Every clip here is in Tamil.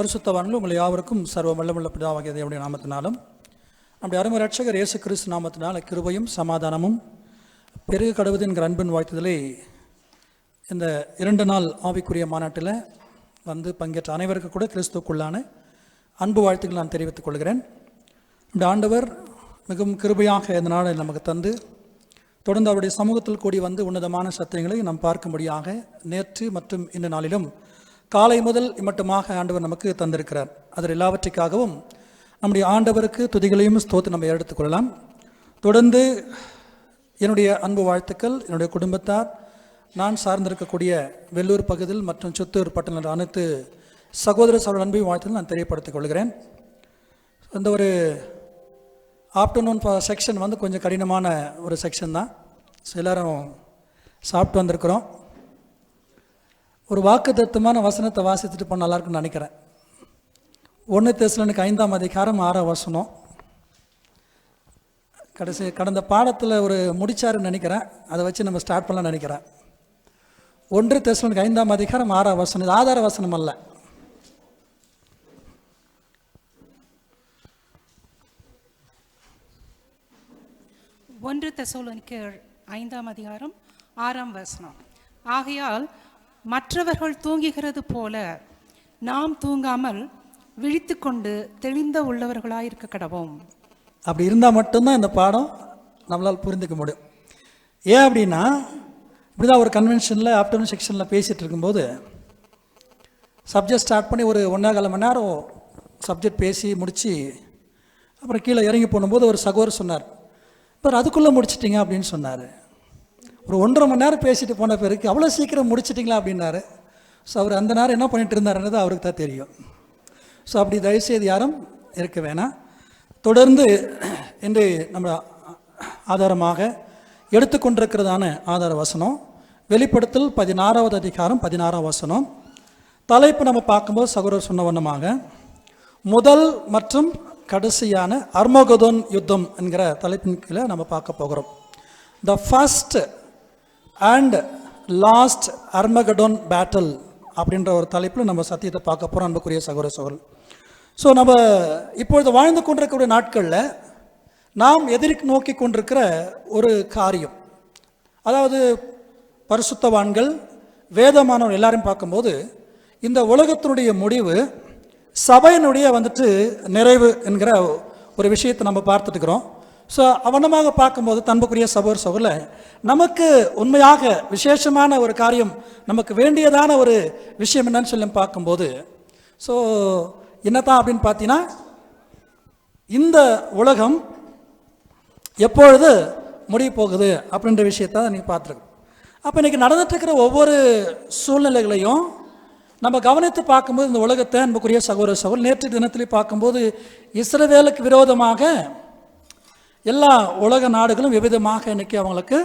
பரிசுத்தவான்கள் உங்கள் யாவருக்கும் சர்வ வல்லமுள்ள பிதாவாகிய தேவனுடைய நாமத்தினாலும் நம்முடைய அருமை இரட்சகர் இயேசு கிறிஸ்து நாமத்தினால் கிருபையும் சமாதானமும் பெருக கடவுது என்கிற அன்பின் வாழ்த்துதலை இந்த 2 நாள் ஆவிக்குரிய மாநாட்டில் வந்து பங்கேற்ற அனைவருக்கு கூட கிறிஸ்துக்குள்ளான அன்பு வாழ்த்துக்கள் நான் தெரிவித்துக் கொள்கிறேன். இந்த ஆண்டவர் மிகவும் கிருபையாக இந்த நாளை நமக்கு தந்து தொடர்ந்து அவருடைய சமூகத்தில் கூடி வந்து உன்னதமான சத்தியங்களை நாம் பார்க்கும்படியாக நேற்று மற்றும் இந்த நாளிலும் காலை முதல் இம்மட்டுமாக ஆண்டவர் நமக்கு தந்திருக்கிறார். அதில் எல்லாவற்றிற்காகவும் நம்முடைய ஆண்டவருக்கு துதிகளையும் ஸ்தோத்திரம் நம்ம எடுத்துக்கொள்ளலாம். தொடர்ந்து என்னுடைய அன்பு வாழ்த்துக்கள் என்னுடைய குடும்பத்தார், நான் சார்ந்திருக்கக்கூடிய வெள்ளூர் பகுதியில் மற்றும் சித்தூர் பட்டண அனைத்து சகோதர சகோதர அன்பையும் வாழ்த்துக்கள் நான் தெரியப்படுத்திக் கொள்கிறேன். இந்த ஒரு ஆஃப்டர்நூன் செக்ஷன் வந்து கொஞ்சம் கடினமான ஒரு செக்ஷன் தான். ஸோ எல்லோரும் சாப்பிட்டு வந்திருக்கிறோம். ஒரு வாக்குத்தத்தமான வசனத்தை வாசித்துட்டு போனால் நல்லாயிருக்குன்னு நினைக்கிறேன். 1 தெசலோனிக்கர் 5ஆம் அதிகாரம் 6ஆம் வசனம். கடந்த பாடத்தில் ஒரு முடிச்சாருன்னு நினைக்கிறேன். அதை வச்சு நம்ம ஸ்டார்ட் பண்ணலாம்னு நினைக்கிறேன். 1 தெசலோனிக்கர் 5ஆம் அதிகாரம் 6ஆம் வசனம். இது ஆதார வசனம் அல்ல. தெசலோனிக்கர் 5ஆம் அதிகாரம் 6ஆம் வசனம். ஆகையால் மற்றவர்கள் தூங்குகிறது போல நாம் தூங்காமல் விழித்து கொண்டு தெளிந்த உள்ளவர்களாயிருக்க கடவோம். அப்படி இருந்தால் மட்டும்தான் இந்த பாடம் நம்மளால் புரிந்துக்க முடியும். ஏன் அப்படின்னா, இப்படிதான் ஒரு கன்வென்ஷனில் ஆஃப்டர்நூன் செக்ஷனில் பேசிகிட்டு இருக்கும்போது சப்ஜெக்ட் ஸ்டார்ட் பண்ணி ஒரு 1.25 மணி நேரம் சப்ஜெக்ட் பேசி முடித்து அப்புறம் கீழே இறங்கி போகும்போது ஒரு சகோதரர் சொன்னார், இப்போ அதுக்குள்ளே முடிச்சிட்டிங்க அப்படின்னு சொன்னார். ஒரு 1.5 மணி நேரம் பேசிட்டு போன பிறகு அவ்வளோ சீக்கிரம் முடிச்சிட்டிங்களா அப்படின்னாரு. ஸோ அவர் அந்த நேரம் என்ன பண்ணிட்டு இருந்தாருன்றது அவருக்கு தான் தெரியும். ஸோ அப்படி தயவுசெய்து யாரும் இருக்க வேணாம். தொடர்ந்து இன்று நம்ம ஆதாரமாக எடுத்துக்கொண்டிருக்கிறதான ஆதார வசனம் வெளிப்படுத்தல் 16வது அதிகாரம் 16ஆம் வசனம். தலைப்பு நம்ம பார்க்கும்போது சகோதரர் சொன்ன வண்ணமாக முதல் மற்றும் கடைசியான அர்மகதோன் யுத்தம் என்கிற தலைப்பின் கீழே நம்ம பார்க்க போகிறோம். The first and last அர்மகடோன் battle அப்படின்ற ஒரு தலைப்பில் நம்ம சத்தியத்தை பார்க்க போகிறோம். அன்புக்குரிய சகோதர சகோதரர், ஸோ நம்ம இப்பொழுது வாழ்ந்து கொண்டிருக்கக்கூடிய நாட்களில் நாம் நோக்கி கொண்டிருக்கிற ஒரு காரியம், அதாவது பரிசுத்தவான்கள் வேதமானவர் எல்லாரையும் பார்க்கும்போது இந்த உலகத்தினுடைய முடிவு சபையினுடைய நிறைவு என்கிற ஒரு விஷயத்தை நம்ம பார்த்துட்டு இருக்கிறோம். ஸோ அவனமாக பார்க்கும்போது தன்புக்குரிய சகோதர சகோதரர், நமக்கு உண்மையாக விசேஷமான ஒரு காரியம், நமக்கு வேண்டியதான ஒரு விஷயம் என்னன்னு சொல்லி பார்க்கும்போது, ஸோ என்னத்தான் அப்படின்னு பார்த்தீங்கன்னா, இந்த உலகம் எப்பொழுது முடிய போகுது அப்படின்ற விஷயத்த நீங்கள் பார்த்துருக்கோம். அப்போ இன்றைக்கி நடந்துட்டுருக்கிற ஒவ்வொரு சூழ்நிலைகளையும் நம்ம கவனித்து பார்க்கும்போது இந்த உலகத்தை அன்புக்குரிய சகோதர சகோதரர் நேற்று தினத்திலே பார்க்கும்போது இஸ்ரவேலுக்கு விரோதமாக எல்லா உலக நாடுகளும் விவிதமாக இன்றைக்கி அவங்களுக்கு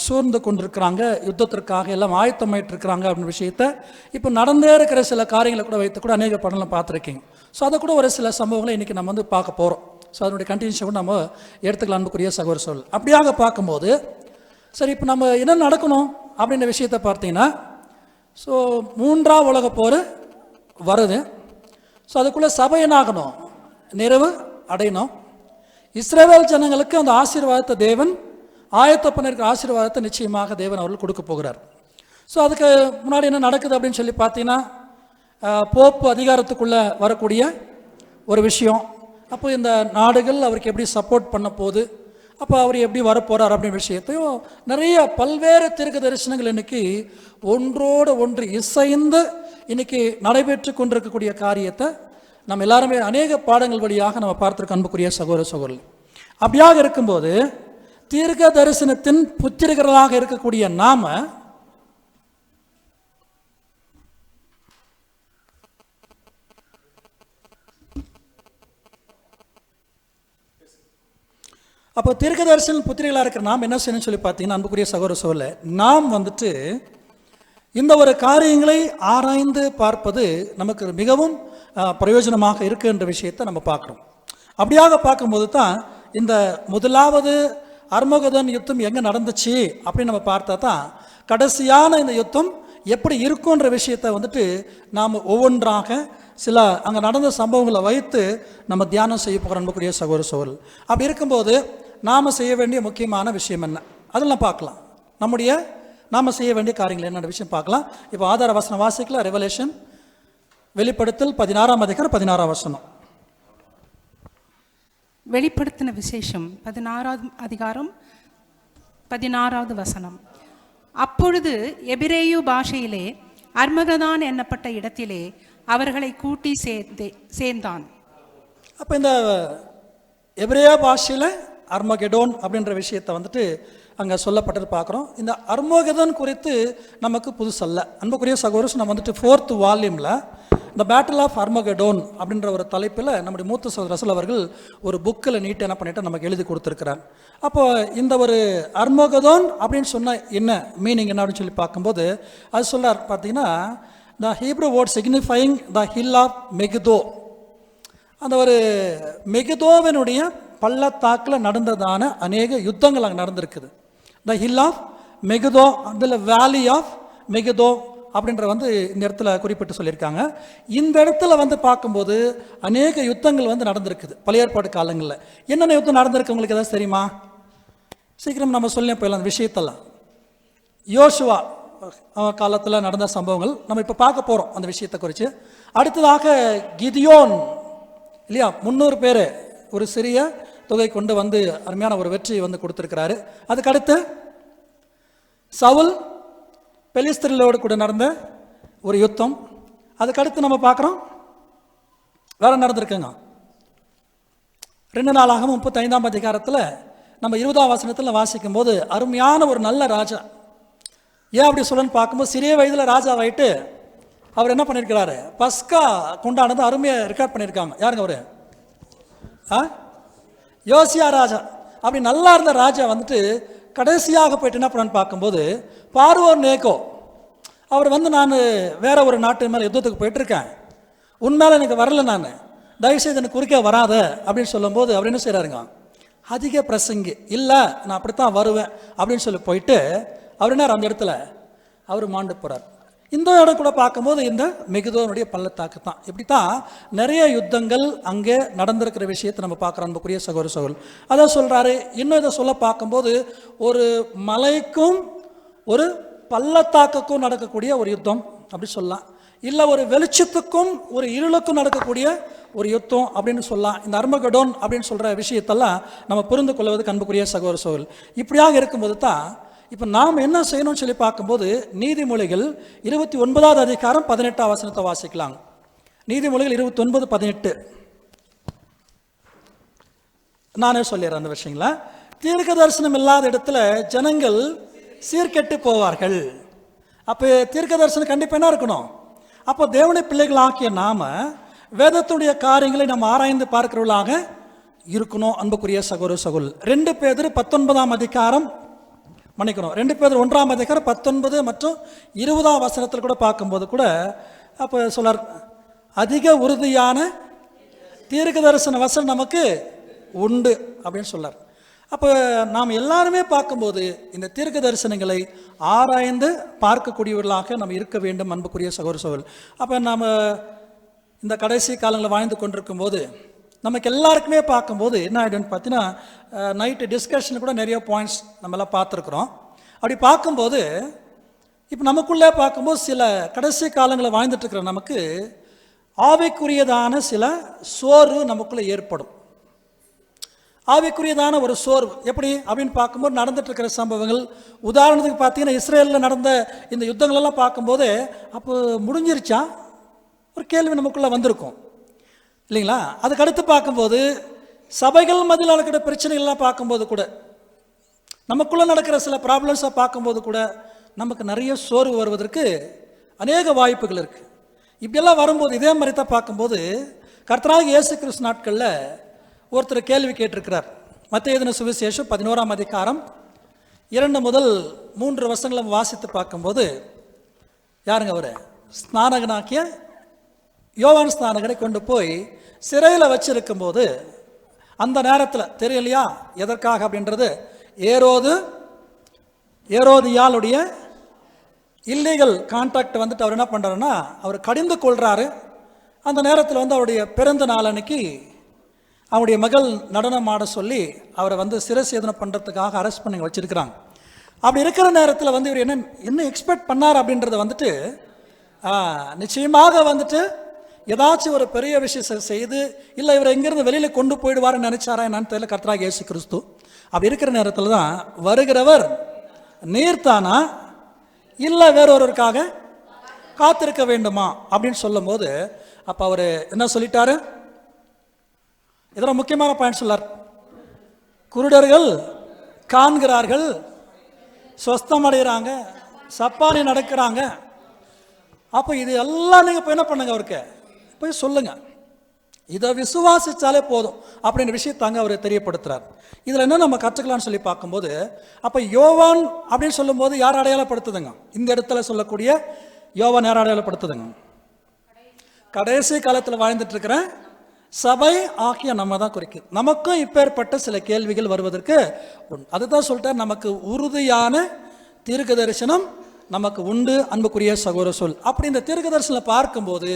சூழ்ந்து கொண்டிருக்கிறாங்க, யுத்தத்திற்காக எல்லாம் ஆயத்தமாயிட்டு இருக்கிறாங்க அப்படின்ற விஷயத்தை இப்போ நடந்தே இருக்கிற சில காரியங்களை கூட வைத்து கூட அநேக படங்களை பார்த்துருக்கீங்க. ஸோ அதை கூட ஒரு சில சம்பவங்களை இன்றைக்கி நம்ம பார்க்க போகிறோம். ஸோ அதனுடைய கண்டினியூஷன் கூட நம்ம எடுத்துக்கலாம் அன்புக்குரிய சகோதர சகோதரர். அப்படியாக பார்க்கும்போது சரி, இப்போ நம்ம என்ன நடக்கணும் அப்படின்ற விஷயத்தை பார்த்தீங்கன்னா, ஸோ 3ஆம் உலக போர் வருது. ஸோ அதுக்குள்ளே சபை என்னாகணும், நிறைவு அடையணும். இஸ்ரவேல் ஜனங்களுக்கு அந்த ஆசீர்வாதத்தை தேவன் ஆயத்த பண்ணிருக்கிற ஆசீர்வாதத்தை நிச்சயமாக தேவன் அவர்கள் கொடுக்க போகிறார். ஸோ அதுக்கு முன்னாடி என்ன நடக்குது அப்படின்னு சொல்லி பார்த்தீங்கன்னா, போப்பு அதிகாரத்துக்குள்ளே வரக்கூடிய ஒரு விஷயம். அப்போ இந்த நாடுகள் அவருக்கு எப்படி சப்போர்ட் பண்ண போகுது, அப்போ அவர் எப்படி வரப்போகிறார் அப்படின்ற விஷயத்தையும் நிறைய பல்வேறு தீர்க்க தரிசனங்கள் இன்றைக்கி ஒன்றோடு ஒன்று இசைந்து இன்றைக்கி நடைபெற்று கொண்டிருக்கக்கூடிய காரியத்தை நம்ம எல்லாருமே அநேக பாடங்கள் வழியாக நம்ம பார்த்துருக்க அன்புக்குரிய சகோதர சகோதரர். அப்படியாக இருக்கும்போது தீர்க்க தரிசனத்தின் புத்திரிகர்களாக இருக்கக்கூடிய நாம அப்போ தீர்க்க தரிசன புத்திரிகளாக இருக்கிற நாம் என்ன செய்யணும்னு சொல்லி பார்த்தீங்கன்னா, அன்புக்குரிய சகோதர சகோதரர், நாம் இந்த ஒரு காரியங்களை ஆராய்ந்து பார்ப்பது நமக்கு மிகவும் பிரயோஜனமாக இருக்குன்ற விஷயத்தை நம்ம பார்க்குறோம். அப்படியாக பார்க்கும்போது தான் இந்த முதலாவது அர்மகதோன் யுத்தம் எங்கே நடந்துச்சு அப்படின்னு நம்ம பார்த்தா தான் கடைசியான இந்த யுத்தம் எப்படி இருக்குன்ற விஷயத்தை நாம் ஒவ்வொன்றாக சில அங்கே நடந்த சம்பவங்களை வைத்து நம்ம தியானம் செய்ய போகிற அன்புக்குரிய சகோதர சகோதரர்கள். அப்படி இருக்கும்போது நாம் செய்ய வேண்டிய முக்கியமான விஷயம் என்ன, அதெல்லாம் பார்க்கலாம். நாம் செய்ய வேண்டிய காரியங்கள் என்னென்ன விஷயம் பார்க்கலாம். இப்போ ஆதார வசனம் வாசிக்கலாம். ரெவலேஷன், வெளிப்படுத்தல் 16ஆம் அதிகாரம் 16ஆம் வசனம். வெளிப்படுத்தின விசேஷம் 16ஆம் அதிகாரம் 16வது வசனம். அப்பொழுது எபிரேயு பாஷையிலே அர்மகதான் என்னப்பட்ட இடத்திலே அவர்களை கூட்டி சேர்ந்தான். அப்போ இந்த எபிரேய பாஷையில் அர்மகெடோன் அப்படின்ற விஷயத்தை வந்துட்டு அங்கே சொல்லப்பட்டது பார்க்குறோம். இந்த அர்மகெதோன் குறித்து நமக்கு புதுசல்ல. அன்புக்குரிய சகோதரர், நம்ம வந்துட்டு 4th வால்யூமில் இந்த பேட்டில் ஆஃப் அர்மகெடோன் அப்படின்ற ஒரு தலைப்பில் நம்முடைய மூத்த சகோதரர் ரசல் அவர்கள் ஒரு புக்கில் நீட்டு என்ன பண்ணிட்டு நமக்கு எழுதி கொடுத்துருக்கிறார். அப்போது இந்த ஒரு அர்மகெதோன் அப்படின்னு சொன்னால் என்ன மீனிங் என்ன அப்படின்னு சொல்லி பார்க்கும்போது அது சொல்கிறார். பார்த்தீங்கன்னா the Hebrew word signifying the hill of Megiddo, அந்த ஒரு மெகிதோவினுடைய பள்ளத்தாக்கில் நடந்ததான அநேக யுத்தங்கள் அங்கே நடந்திருக்குது. த ஹில் ஆஃப் மெகிதோ, அதில் வேலி ஆஃப் மெகிதோ அப்படின்ற வந்து இந்த இடத்துல குறிப்பிட்டு சொல்லியிருக்காங்க. இந்த இடத்துல வந்து பார்க்கும்போது அநேக யுத்தங்கள் வந்து நடந்திருக்குது பழைய ஏற்பாடு காலங்களில். என்னென்ன யுத்தம் நடந்திருக்கு உங்களுக்கு ஏதாவது தெரியுமா? சீக்கிரம் நம்ம சொல்லி போயிடலாம் அந்த விஷயத்தெல்லாம். யோசுவா காலத்தில் நடந்த சம்பவங்கள் நம்ம இப்போ பார்க்க போகிறோம் அந்த விஷயத்தை குறித்து. அடுத்ததாக கிதியோன் இல்லையா, 300 பேர் ஒரு சிறிய தொகை கொண்டு வந்து அருமையான ஒரு வெற்றி வந்து கொடுத்துருக்கிறாரு. அதுக்கடுத்து சவுல் பெலிஸ்தர்களோடு கூட நடந்த ஒரு யுத்தம். அதுக்கடுத்து நம்ம பார்க்குறோம் வேற நடந்திருக்குங்க. 2 நாளாகவும் 35ஆம் அதிகாரத்தில் நம்ம 20ஆம் வசனத்தில் வாசிக்கும் போது அருமையான ஒரு நல்ல ராஜா. ஏன் அப்படி சொல்லணும்னு பார்க்கும்போது சிறிய வயதில் ராஜாவாயிட்டு அவர் என்ன பண்ணியிருக்கிறாரு, பஸ்கா கொண்டாடுறது அருமையாக ரெக்கார்ட் பண்ணியிருக்காங்க. யாருங்க அவர்? யோசியா ராஜா. அப்படி நல்லா இருந்த ராஜா வந்துட்டு கடைசியாக போயிட்டு என்ன பண்ணான்னு பார்க்கும்போது பார்வோன் நேகோ அவர் வந்து நான் வேற ஒரு நாட்டு மேலே யுத்தத்துக்கு போயிட்டுருக்கேன், உன்மேலே எனக்கு வரல, நான் தயவுசெய்து எனக்கு குறுக்கே வராத அப்படின்னு சொல்லும்போது அவர் என்ன செய்கிறாருங்க, அதிக பிரசங்கி இல்லை நான் அப்படித்தான் வருவேன் அப்படின்னு சொல்லி போயிட்டு அவர் என்ன அந்த இடத்துல அவர் மாண்டு போகிறார். இந்த இடம் கூட பார்க்கும்போது இந்த மெகிதோனுடைய பள்ளத்தாக்கு தான். இப்படி தான் நிறைய யுத்தங்கள் அங்கே நடந்திருக்கிற விஷயத்தை நம்ம பார்க்குறோம் அன்புக்குரிய சகோதர சகோதரர். அதான் சொல்கிறாரு. இன்னும் இதை சொல்ல பார்க்கும்போது ஒரு மலைக்கும் ஒரு பள்ளத்தாக்குக்கும் நடக்கக்கூடிய ஒரு யுத்தம் அப்படி சொல்லலாம், இல்லை ஒரு வெளிச்சத்துக்கும் ஒரு இருளுக்கும் நடக்கக்கூடிய ஒரு யுத்தம் அப்படின்னு சொல்லலாம். இந்த அர்மகெடோன் அப்படின்னு சொல்கிற விஷயத்தெல்லாம் நம்ம புரிந்து கொள்வதுக்கு அன்புக்குரிய சகோதர சகோதரர். இப்படியாக இருக்கும்போது தான் இப்போ நாம் என்ன செய்யணும்னு சொல்லி பார்க்கும்போது நீதிமொழிகள் 29ஆவது அதிகாரம் 18ஆம் வசனத்தை வாசிக்கலாம். நீதிமொழிகள் 29:18 நானே சொல்லிடுறேன் அந்த விஷயங்கள. தீர்க்க தரிசனம் இல்லாத இடத்துல ஜனங்கள் சீர்கெட்டு போவார்கள். அப்போ தீர்க்க தரிசனம் கண்டிப்பாக என்ன இருக்கணும்? அப்போ தேவனை பிள்ளைகள் ஆக்கிய நாம வேதத்துடைய காரியங்களை நம்ம ஆராய்ந்து பார்க்கிறவர்களாக இருக்கணும் அன்புக்குரிய சகோதர சகோதரர். 2 பேதுரு 19ஆம் அதிகாரம் 2 பேதுரு 1ஆம் அதிகாரம் 19 மற்றும் 20ஆம் வசனத்தில் கூட பார்க்கும்போது கூட அப்போ சொல்லார், அதிக உறுதியான தீர்க்க தரிசன வசனம் நமக்கு உண்டு அப்படின்னு சொல்லார். அப்போ நாம் எல்லாருமே பார்க்கும்போது இந்த தீர்க்க தரிசனங்களை ஆராய்ந்து பார்க்கக்கூடியவர்களாக நம்ம இருக்க வேண்டும் அன்புக்குரிய சகோதர சகோதரர். அப்போ நாம் இந்த கடைசி காலங்களில் வாழ்ந்து கொண்டிருக்கும் போது நமக்கு எல்லாருக்குமே பார்க்கும்போது என்ன ஆகிடும்னு பார்த்தீங்கன்னா நைட்டு டிஸ்கஷன் கூட நிறைய பாயிண்ட்ஸ் நம்மளாம் பார்த்துருக்குறோம். அப்படி பார்க்கும்போது இப்போ நமக்குள்ளே பார்க்கும்போது சில கடைசி காலங்களில் வாழ்ந்துட்டுருக்கிற நமக்கு ஆவிக்குரியதான சில சோர்வு நமக்குள்ளே ஏற்படும். ஆவிக்குரியதான ஒரு சோர்வு எப்படி அப்படின்னு பார்க்கும்போது நடந்துட்டுருக்கிற சம்பவங்கள், உதாரணத்துக்கு பார்த்தீங்கன்னா இஸ்ரேலில் நடந்த இந்த யுத்தங்களெல்லாம் பார்க்கும்போது அப்போ முடிஞ்சிருச்சா ஒரு கேள்வி நமக்குள்ளே வந்திருக்கும் இல்லைங்களா. அதுக்கடுத்து பார்க்கும்போது சபைகள் மத்தியில் நடக்கிற பிரச்சனைகள்லாம் பார்க்கும்போது கூட நமக்குள்ளே நடக்கிற சில ப்ராப்ளம்ஸை பார்க்கும்போது கூட நமக்கு நிறைய சோர்வு வருவதற்கு அநேக வாய்ப்புகள் இருக்குது. இப்படியெல்லாம் வரும்போது இதே மாதிரி தான் பார்க்கும்போது கர்த்தராகிய இயேசு கிறிஸ்து நாட்களில் ஒருத்தர் கேள்வி கேட்டிருக்கிறார். மத்தேயு எழுதின சுவிசேஷம் 11ஆம் அதிகாரம் 2 முதல் 3 வசனங்களை வாசித்து பார்க்கும்போது யாருங்க அவர்? ஸ்நானகனாக்கிய யோவான் ஸ்நானகனை கொண்டு போய் சிறையில் வச்சிருக்கும்போது அந்த நேரத்தில் தெரியலையா எதற்காக அப்படின்றது, ஏரோதியாளுடைய இல்லீகல் கான்ட்ராக்ட் வந்துட்டு அவர் என்ன பண்ணுறாருன்னா அவர் கடிந்து கொள்கிறாரு. அந்த நேரத்தில் வந்து அவருடைய பிறந்த நாள் அன்னைக்கு அவருடைய மகள் நடனம் ஆட சொல்லி அவரை வந்து சிரசேதனை பண்ணுறதுக்காக அரெஸ்ட் பண்ணி வச்சிருக்கிறாங்க. அப்படி இருக்கிற நேரத்தில் வந்து இவர் என்ன எக்ஸ்பெக்ட் பண்ணார் அப்படின்றத வந்துட்டு நிச்சயமாக வந்துட்டு ஏதாச்சும் ஒரு பெரிய விஷயத்தை செய்து இல்லை இவர் எங்கேருந்து வெளியில் கொண்டு போயிடுவார்னு நினைச்சாரா என்னன்னு தெரியல கர்த்தராகிய இயேசு கிறிஸ்து. அப்படி இருக்கிற நேரத்தில் தான் வருகிறவர் நீர்த்தானா இல்லை வேறொருவருக்காக காத்திருக்க வேண்டுமா அப்படின்னு சொல்லும் போது அப்போ அவர் என்ன சொல்லிட்டாரு? இதெல்லாம் முக்கியமான பாயிண்ட் சொல்லார். குருடர்கள் காண்கிறார்கள், சொஸ்தம் அடைகிறாங்க, சப்பானி நடக்கிறாங்க. அப்போ இது எல்லாம் நீங்கள் இப்போ என்ன பண்ணுங்க, அவருக்கு போய் சொல்லுங்க, இதை விசுவாசிச்சாலே போதும் அப்படின்ற விஷயத்தாங்க அவர் தெரியப்படுத்துறார். இதில் என்ன நம்ம கற்றுக்கலாம்னு சொல்லி பார்க்கும்போது, அப்போ யோவான் அப்படின்னு சொல்லும்போது யார் அடையாளப்படுத்துதுங்க? இந்த இடத்துல சொல்லக்கூடிய யோவான் யார் அடையாளப்படுத்துதுங்க? கடைசி காலத்தில் வாழ்ந்துட்டு இருக்கிற சபை ஆகிய நம்ம தான் குறிக்குது. நமக்கும் இப்பேற்பட்ட சில கேள்விகள் வருவதற்கு அதுதான் சொல்லிட்டேன். நமக்கு உறுதியான தீர்க்க தரிசனம் நமக்கு உண்டு அன்புக்குரிய சகோதர சொல். அப்படி இந்த தீர்க்க தரிசனம் பார்க்கும்போது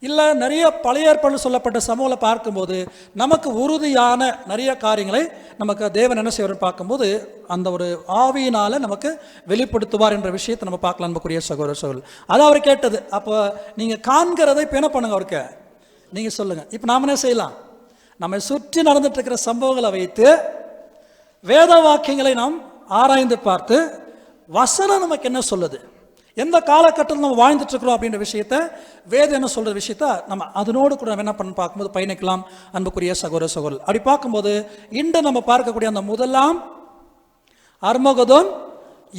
இல்லை நிறைய பழைய ஏற்பாடு சொல்லப்பட்ட சமூகங்களை பார்க்கும்போது நமக்கு உறுதியான நிறைய காரியங்களை நமக்கு தேவன் என்ன செய்வார் பார்க்கும்போது அந்த ஒரு ஆவியினால் நமக்கு வெளிப்படுத்துவார் என்ற விஷயத்தை நம்ம பார்க்கலாம் அன்புக்குரிய சகோதர சொல். அது அவர் கேட்டது. அப்போ நீங்கள் காண்கிறதை இப்போ என்ன பண்ணுங்க, அவருக்கு நீங்கள் சொல்லுங்கள். இப்போ நாம் என்ன செய்யலாம்? நம்ம சுற்றி நடந்துட்டு இருக்கிற சம்பவங்களை வைத்து வேத வாக்கியங்களை நாம் ஆராய்ந்து பார்த்து வசனம் நமக்கு என்ன சொல்லுது, எந்த காலகட்டத்தில் நம்ம வாழ்ந்துட்டு இருக்கிறோம் அப்படின்ற விஷயத்த வேதம் என்ன சொல்கிற விஷயத்த நம்ம அதனோடு கூட நம்ம என்ன பண்ண பார்க்கும்போது பயணிக்கலாம் அன்புக்குரிய சகோதர சகோதரர். அப்படி பார்க்கும்போது இன்று நம்ம பார்க்கக்கூடிய அந்த முதலாம் அர்மகதோன்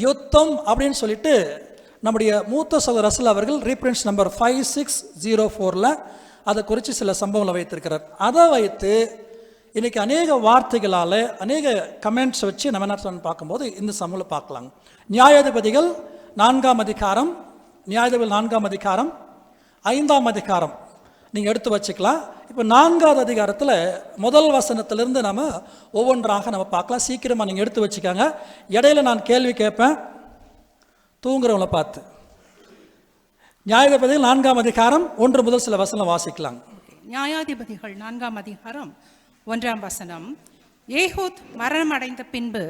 யுத்தம் அப்படின்னு சொல்லிட்டு நம்முடைய மூத்த சகோதரர் ரசல் அவர்கள் ரீஃபரன்ஸ் நம்பர் 5604 அதை குறித்து சில சம்பவங்களை வைத்திருக்கிறார். அதை வைத்து இன்றைக்கி அநேக வார்த்தைகளால் அநேக கமெண்ட்ஸ் வச்சு நம்ம என்ன பார்க்கும்போது இந்த சம்பவங்களை பார்க்கலாங்க. நியாயாதிபதிகள் 4ஆம் அதிகாரம், நியாயாதிபதிகள் 4ஆம் அதிகாரம் 5ஆம் அதிகாரம் நீங்கள் எடுத்து வச்சுக்கலாம். இப்போ 4ஆவது அதிகாரத்தில் முதல் வசனத்திலிருந்து நம்ம ஒவ்வொன்றாக நம்ம பார்க்கலாம். சீக்கிரமாக நீங்கள் எடுத்து வச்சுக்காங்க. இடையில நான் கேள்வி கேட்பேன் தூங்குறவங்களை பார்த்து. நியாயாதிபதிகள் 4ஆம் அதிகாரம் 1 முதல் சில வசனம் வாசிக்கலாம். நியாயாதிபதிகள் 4ஆம் அதிகாரம் 1ஆம் வசனம். ஏகூத் மரணம் அடைந்த பின்பு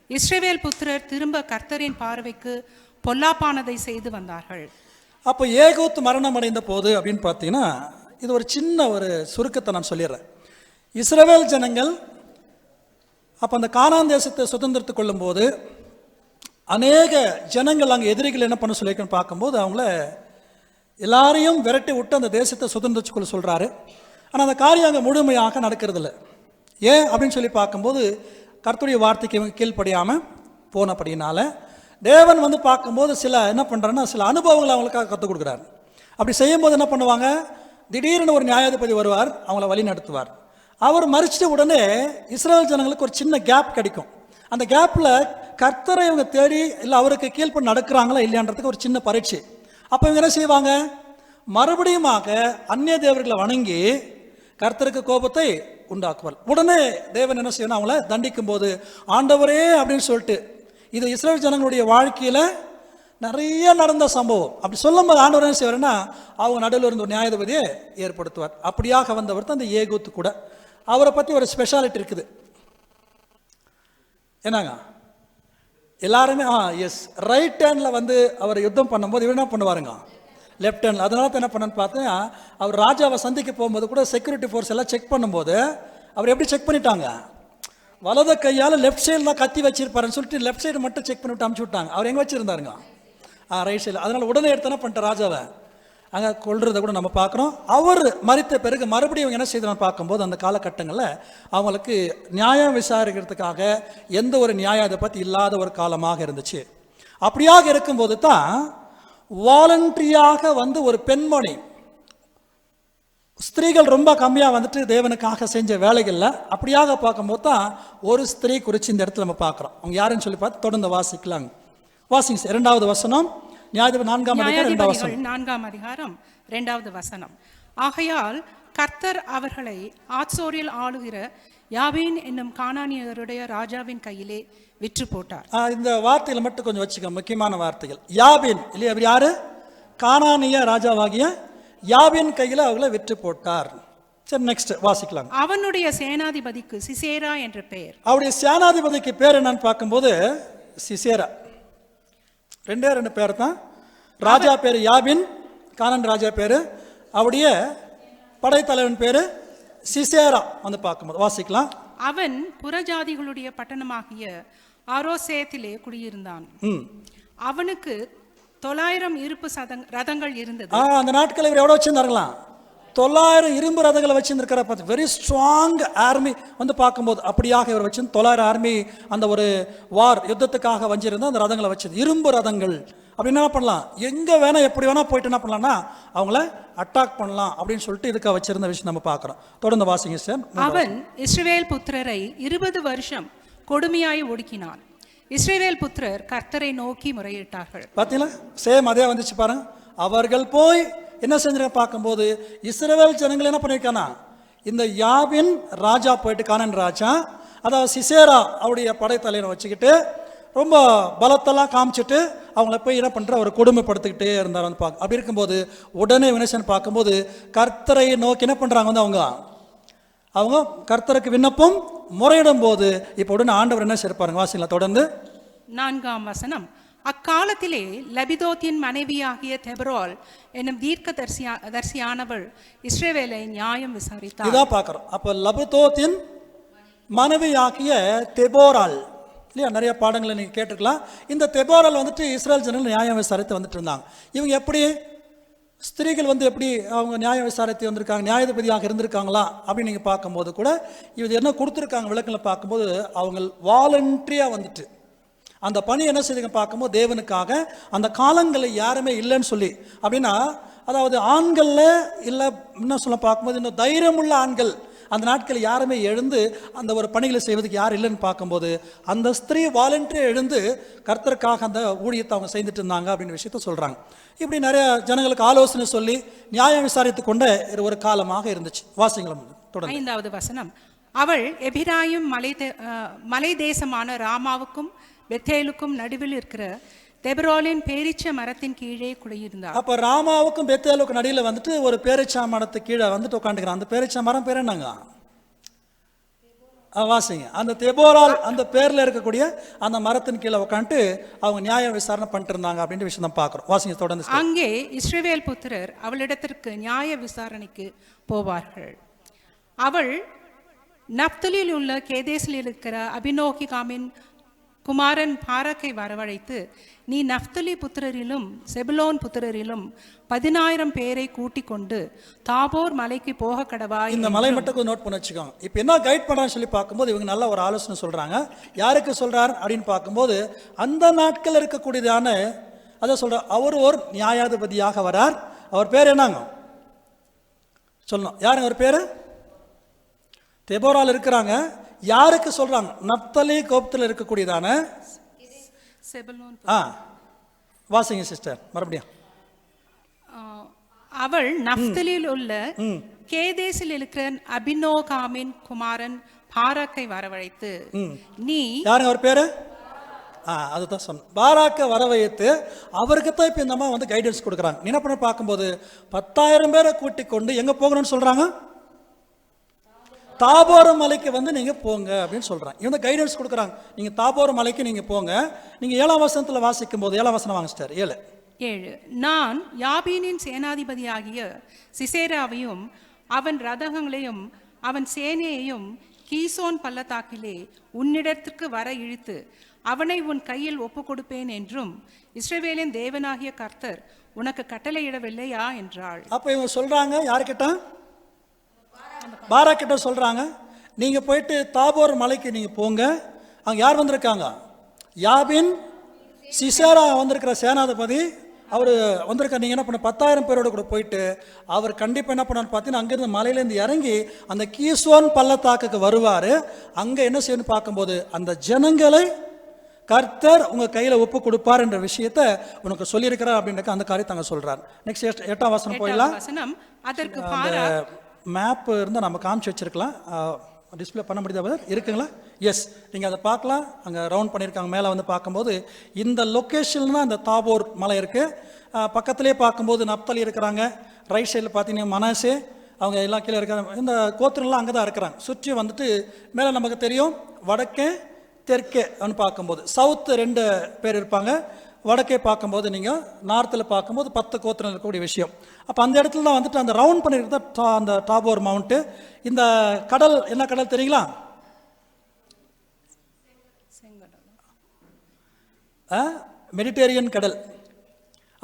இஸ்ரவேல் புத்திரர் திரும்ப கர்த்தரின் பார்வைக்கு பொல்லாப்பானதை செய்து வந்தார்கள். அப்போ ஏகூத் மரணம் அடைந்த போது அப்படின்னு பார்த்தீங்கன்னா இது ஒரு சின்ன ஒரு சுருக்கத்தை நான் சொல்லிடுறேன். இஸ்ரவேல் ஜனங்கள் அப்போ அந்த கானான் தேசத்தை சுதந்திரத்து கொள்ளும் போது அநேக ஜனங்கள் அங்கே எதிரிகள் என்ன பண்ண சொல்லியிருக்கேன்னு பார்க்கும்போது அவங்கள எல்லாரையும் விரட்டி விட்டு அந்த தேசத்தை சுதந்திரத்துக்குள்ள சொல்கிறாரு. ஆனால் அந்த காரியம் அங்கே முழுமையாக நடக்கிறதில்ல. ஏன் அப்படின்னு சொல்லி பார்க்கும்போது கர்த்தருடைய வார்த்தைக்கு இவங்க கீழ்ப்படியாமல் போனபடினால தேவன் வந்து பார்க்கும்போது சில என்ன பண்ணுறாருன்னா சில அனுபவங்களை அவங்களுக்காக கற்றுக் கொடுக்குறாரு. அப்படி செய்யும்போது என்ன பண்ணுவாங்க, திடீர்னு ஒரு நியாயாதிபதி வருவார், அவங்கள வழி நடத்துவார். அவர் மறிச்சிட்ட உடனே இஸ்ரவேல் ஜனங்களுக்கு ஒரு சின்ன கேப் கிடைக்கும். அந்த கேப்பில் கர்த்தரை இவங்க தேடி இல்லை அவருக்கு கீழ்ப்படி நடக்கிறாங்களா இல்லையான்றதுக்கு ஒரு சின்ன பரீட்சை. அப்போ இவங்க என்ன செய்வாங்க, மறுபடியுமாக அந்நிய தேவர்களை வணங்கி கர்த்தருக்கு கோபத்தை உண்டாக்குவார். உடனே தேவன் என்ன செய்யணும், அவங்கள தண்டிக்கும் போது ஆண்டவரே அப்படின்னு சொல்லிட்டு இது இஸ்ரவேல் ஜனங்களுடைய வாழ்க்கையில் நிறைய நடந்த சம்பவம். அப்படி சொல்லும் போது ஆண்டவர் என்ன செய்வார்னா அவங்க நடுவில் இருந்த ஒரு நியாயாதிபதியை ஏற்படுத்துவார். அப்படியாக வந்தவர் தான் அந்த ஏகூத்து கூட. அவரை பற்றி ஒரு ஸ்பெஷாலிட்டி இருக்குது. என்னங்க எல்லாருமே எஸ் ரைட் ஹேண்டில் வந்து அவர் யுத்தம் பண்ணும்போது இவர் என்ன பண்ணுவாருங்க லெஃப்ட் ஹேண்டில். அதனால தான் என்ன பண்ணன்னு பார்த்தேன், அவர் ராஜாவை சந்திக்க போகும்போது கூட செக்யூரிட்டி ஃபோர்ஸ் எல்லாம் செக் பண்ணும்போது அவர் எப்படி செக் பண்ணிட்டாங்க, வலது கையால் லெஃப்ட் சைடில் தான் கத்தி வச்சிருப்பாருன்னு சொல்லிட்டு லெஃப்ட் சைடு மட்டும் செக் பண்ணிவிட்டு அமுச்சு விட்டாங்க. அவர் எங்கே வச்சுருந்தாருங்க ரைட் சைடில். அதனால் உடனே எடுத்து என்ன பண்ணிட்ட ராஜாவை அங்கே கொள்றதை கூட நம்ம பார்க்குறோம். அவர் மறித்த பிறகு மறுபடியும் என்ன செய்தான்னு பார்க்கும்போது அந்த காலகட்டங்களில் அவங்களுக்கு நியாயம் விசாரிக்கிறதுக்காக எந்த ஒரு நியாயாதிபதி இல்லாத ஒரு காலமாக இருந்துச்சு. அப்படியாக இருக்கும்போது தான் வாலண்டரியாக வந்து ஒரு பெண்மணி, ஸ்திரீகள் ரொம்ப கம்மியாக வந்துட்டு தேவனுக்காக செஞ்ச வேலைகளில் அப்படியாக பார்க்கும்போது தான் ஒரு ஸ்திரீ குறித்து இந்த இடத்துல நம்ம பார்க்குறோம். அவங்க யாருன்னு சொல்லி பார்த்து தொடர்ந்து வாசிக்கலாங்க. வாசிங்க 2வது வசனம், நியாயாதிபதி 4ஆம் அதிகாரம் 2வது வசனம். ஆகையால் கர்த்தர் அவர்களை ஆத்சோரில் ஆளுகிற யாபீன் என்னும் கானானியருடைய ராஜாவின் கையிலே விற்று போட்டார். இந்த வார்த்தைகளை மட்டும் கொஞ்சம் வச்சுக்க, முக்கியமான வார்த்தைகள். யாபீன் இல்லையா, அவர் யாரு, கானானிய ராஜாவாகிய யாபின் கையில் அவங்களை விற்று போட்டார். சரி, நெக்ஸ்ட் வாசிக்கலாம். அவனுடைய சேனாதிபதிக்கு சிசேரா என்ற பெயர். அவருடைய சேனாதிபதிக்கு பேர் என்னன்னு பார்க்கும்போது சிசேரா. ரெண்டே ரெண்டு பேர் தான். ராஜா பேர் யாபின், கானான் ராஜா பேர். அவருடைய படைத்தலைவன் பேரு சிசேரா. வந்து பார்க்கும்போது வாசிக்கலாம். அவன் புறஜாதிகளுடைய பட்டணமாகிய ஆரோசேத்திலே குடியிருந்தான். அவனுக்கு 900 இருப்பு ரதங்கள் இருந்தது. அந்த நாட்களில் இவர் எவ்வளவு வச்சிருந்தாருங்களாம்? 900 இரும்பு ரதங்களை வச்சிருந்திருக்கிற. Very strong army. வந்து பார்க்கும்போது அப்படியாக இவர் வச்சு 900 ஆர்மி அந்த ஒரு வார் யுத்தத்துக்காக வஞ்சிருந்தா அந்த ரதங்களை வச்சது இரும்பு ரதங்கள். அப்படின்னு என்ன பண்ணலாம், எங்க வேணா எப்படி வேணா போயிட்டு என்ன பண்ணலாம்னா அவங்கள அட்டாக் பண்ணலாம் அப்படின்னு சொல்லிட்டு இதுக்காக வச்சிருந்த விஷயம் நம்ம பார்க்கிறோம். தொடர்ந்து வாசிங்க சார். அவன் இஸ்ரவேல் புத்திரரை 20 வருஷம் கொடுமையாய் ஒடுக்கினான். இஸ்ரவேல் புத்திரர் கர்த்தரை நோக்கி முறையிட்டார்கள். பார்த்தீங்களா, சேம் அதே வந்துச்சு பாருங்க. அவர்கள் போய் என்ன செஞ்சிருக்க பார்க்கும்போது இஸ்ரவேல் ஜனங்கள் என்ன பண்ணியிருக்கானா, இந்த யாபின் ராஜா போயிட்டு கானான் ராஜா, அதாவது சிசேரா அவருடைய படைத்தலைவனை வச்சுக்கிட்டு ரொம்ப பலத்தெல்லாம் காமிச்சிட்டு அவங்கள போய் என்ன பண்ணுற ஒரு கொடுமைப்படுத்திக்கிட்டே இருந்தார். வந்து பார்க்க அப்படி இருக்கும்போது உடனே வினேசன் பார்க்கும்போது கர்த்தரை நோக்கி என்ன பண்ணுறாங்க, வந்து அவங்க கர்த்தருக்கு விண்ணப்பம் முறையிடும் போது இப்போ உடனே ஆண்டவர் என்ன செய்ப்பாருங்க. வாசிங்களா தொடர்ந்து. 4ஆம் வசனம். அக்காலத்திலே லபிதோத்தின் மனைவியாகிய தெபரோல் என்னும் தீர்க்க தரிசியானவள் இஸ்ரவேலை நியாயம் விசாரித்தார். இதான் பார்க்குறோம். அப்போ லபிதோத்தின் மனைவியாகிய தெபோரால் இல்லையா, நிறைய பாடங்களை நீங்கள் கேட்டுக்கலாம். இந்த தெபோரால் வந்துட்டு இஸ்ரேல் ஜனங்கள் நியாயம் விசாரித்து வந்துட்டு இருந்தாங்க. இவங்க எப்படி ஸ்திரீகள் வந்து எப்படி அவங்க நியாயம் விசாரித்து வந்திருக்காங்க, நியாயாதிபதியாக இருந்திருக்காங்களா அப்படின்னு நீங்கள் பார்க்கும்போது கூட இது என்ன கொடுத்துருக்காங்க விளக்கில் பார்க்கும்போது அவங்க வாலண்டரியாக வந்துட்டு அந்த பணி என்ன செய்யுங்க பார்க்கும்போது தேவனுக்காக அந்த காலங்களில் யாருமே இல்லைன்னு சொல்லி அப்படின்னா, அதாவது ஆண்களில் இல்லை என்ன சொல்ல பார்க்கும்போது இன்னும் தைரியமுள்ள ஆண்கள் அந்த நாட்களில் யாருமே எழுந்து அந்த ஒரு பணிகளை செய்வதுக்கு யார் இல்லைன்னு பார்க்கும்போது அந்த ஸ்திரீ வாலண்டரியாக எழுந்து கர்த்தருக்காக அந்த ஊழியத்தை அவங்க செய்துட்டு இருந்தாங்க அப்படின்னு விஷயத்த சொல்கிறாங்க. இப்படி நிறைய ஜனங்களுக்கு ஆலோசனை சொல்லி நியாயம் விசாரித்து கொண்ட ஒரு காலமாக இருந்துச்சு. வாசிங்களும் தொடர்ந்து. 5வது வசனம். அவள் எபிராயும் மலை தேசமான ராமாவுக்கும் பெத்தேலுக்கும் நடுவில் இருக்கிற தெபரோலின் பேரிச்ச மரத்தின் கீழே குடியிருந்தார். அப்ப ராமாவுக்கும் பெத்தேலுக்கும் நடுவில் வந்துட்டு ஒரு பேரிச்சா மரத்து கீழே வந்துட்டு உட்காந்துக்கிறான். அந்த பேரிச்சா மரம் பேர் என்னங்க? வாசிங்க. அந்த தெபோரால் அந்த பேர்ல இருக்கக்கூடிய அந்த மரத்தின் கீழே உட்காந்துட்டு அவங்க நியாய விசாரணை பண்ணிட்டு இருந்தாங்க அப்படின்ற விஷயம் தான் பார்க்கிறோம். வாசிங்க தொடர்ந்து. அங்கே இஸ்ரவேல் புத்திரர் அவளிடத்திற்கு நியாய விசாரணைக்கு போவார்கள். அவள் நப்தலில் உள்ள கேதேசில் இருக்கிற அபினோகிகாமின் குமாரன் பாராக்கை வரவழைத்து, நீ நப்தலி புத்திரரிலும் செபுலோன் புத்திரரிலும் 10,000 பேரை கூட்டிக் கொண்டு தாபோர் மலைக்கு போக கடவாய். இந்த மலை மட்டும் நோட் பண்ணி வச்சுக்கோங்க. இப்போ என்ன கைட் பண்ணான்னு சொல்லி பார்க்கும்போது இவங்க நல்ல ஒரு ஆலோசனை சொல்றாங்க. யாருக்கு சொல்றாரு அப்படின்னு பார்க்கும்போது அந்த நாட்கள் இருக்கக்கூடியதான அதை சொல்ற அவர் ஒரு நியாயாதிபதியாக வரார். அவர் பேர் என்னங்க சொல்லணும்? யாருங்க அவர் பேரு? தெபோரால் இருக்கிறாங்க. யாருக்கு சொல்றாங்க? நப்தலி கோப்தில் இருக்கக்கூடியதான செபுலோன். வாசிங்க சிஸ்டர் மறுபடியும். அவள் நப்தலில் உள்ள கேதேசில் இருக்கிற அபினோகாமின் குமாரன் பாராக்கை வரவழைத்து, நீ யாருங்க அவர் பேரு? அதுதான் சொன்ன பாராக்க வரவைத்து அவருக்கு தான் இப்போ இந்த அம்மா வந்து கைடன்ஸ் கொடுக்குறாங்க. என்ன பண்ண பார்க்கும்போது 10,000 பேரை கூட்டிக் கொண்டு எங்கே போகணும்னு சொல்கிறாங்க? தாபோர் மலைக்கு வந்து நீங்கள் போங்க அப்படின்னு சொல்கிறாங்க. இவங்க கைடன்ஸ் கொடுக்குறாங்க. நீங்கள் தாபோர் மலைக்கு நீங்கள் போங்க. நீங்கள் 7ஆம் வசனத்தில் வாசிக்கும் போது 7ஆம் வசனம் வாங்க சார். 7. நான் யாபீனின் சேனாதிபதியாகிய சிசேராவையும் அவன் ரதங்களையும் அவன் சேனையையும் கீசோன் பள்ளத்தாக்கிலே உன்னிடத்திற்கு வர இழுத்து அவனை உன் கையில் ஒப்பு கொடுப்பேன் என்றும் இஸ்ரவேலின் தேவனாகிய கர்த்தர் உனக்கு கட்டளையிடவில்லையா என்றாள். அப்போ இவங்க சொல்கிறாங்க யாருக்கிட்ட? பாராக்கிட்ட சொல்கிறாங்க, நீங்கள் போயிட்டு தாபோர் மலைக்கு நீங்கள் போங்க. அங்கே யார் வந்திருக்காங்க? யாபின் சிசேரா வந்திருக்கிற சேனாதிபதி அவர் வந்திருக்கார். நீங்கள் என்ன பண்ண 10,000 பேரோட கூட போயிட்டு அவர் கண்டிப்பாக என்ன பண்ணான்னு பார்த்தீங்கன்னா அங்கேருந்து மலையிலேருந்து இறங்கி அந்த கீசோன் பள்ளத்தாக்குக்கு வருவார். அங்கே என்ன செய்யணும்னு பார்க்கும்போது அந்த ஜனங்களை கர்த்தர் உங்கள் கையில் ஒப்பு கொடுப்பார் என்ற விஷயத்த உனக்கு சொல்லியிருக்கிறார் அப்படின்ற அந்த காரியத்தை அங்கே சொல்கிறார். நெக்ஸ்ட் 8ஆம் வசனம் போயிடலாம். அதற்கு மேப் இருந்தால் நம்ம காமிச்சு வச்சிருக்கலாம். டிஸ்பிளே பண்ண முடியுதா இருக்குங்களா? எஸ், நீங்கள் அதை பார்க்கலாம். அங்கே ரவுண்ட் பண்ணியிருக்காங்க. மேலே வந்து பார்க்கும்போது இந்த லொக்கேஷன் தான் இந்த தாபோர் மலை இருக்குது. பக்கத்துலேயே பார்க்கும்போது நப்தலி இருக்கிறாங்க. ரைட் சைடில் பார்த்தீங்கன்னா மனாசே, அவங்க எல்லாம் கீழே இருக்காங்க. இந்த கோத்திரம்லாம் அங்கே தான் இருக்கிறாங்க. சுற்றி வந்துட்டு மேலே நமக்கு தெரியும் வடக்கே தெற்கே பார்க்கும்போது சவுத்து 2 பேர் இருப்பாங்க. வடக்கே பார்க்கும்போது நீங்கள் நார்த்தில் பார்க்கும்போது 10 கோத்திரம் இருக்கக்கூடிய விஷயம். அப்போ அந்த இடத்துல தான் வந்துட்டு அந்த ரவுண்ட் பண்ணியிருக்க அந்த டாபோர் மவுண்ட்டு. இந்த கடல் என்ன கடல் தெரியுங்களா? மெடிட்டேரியன் கடல்.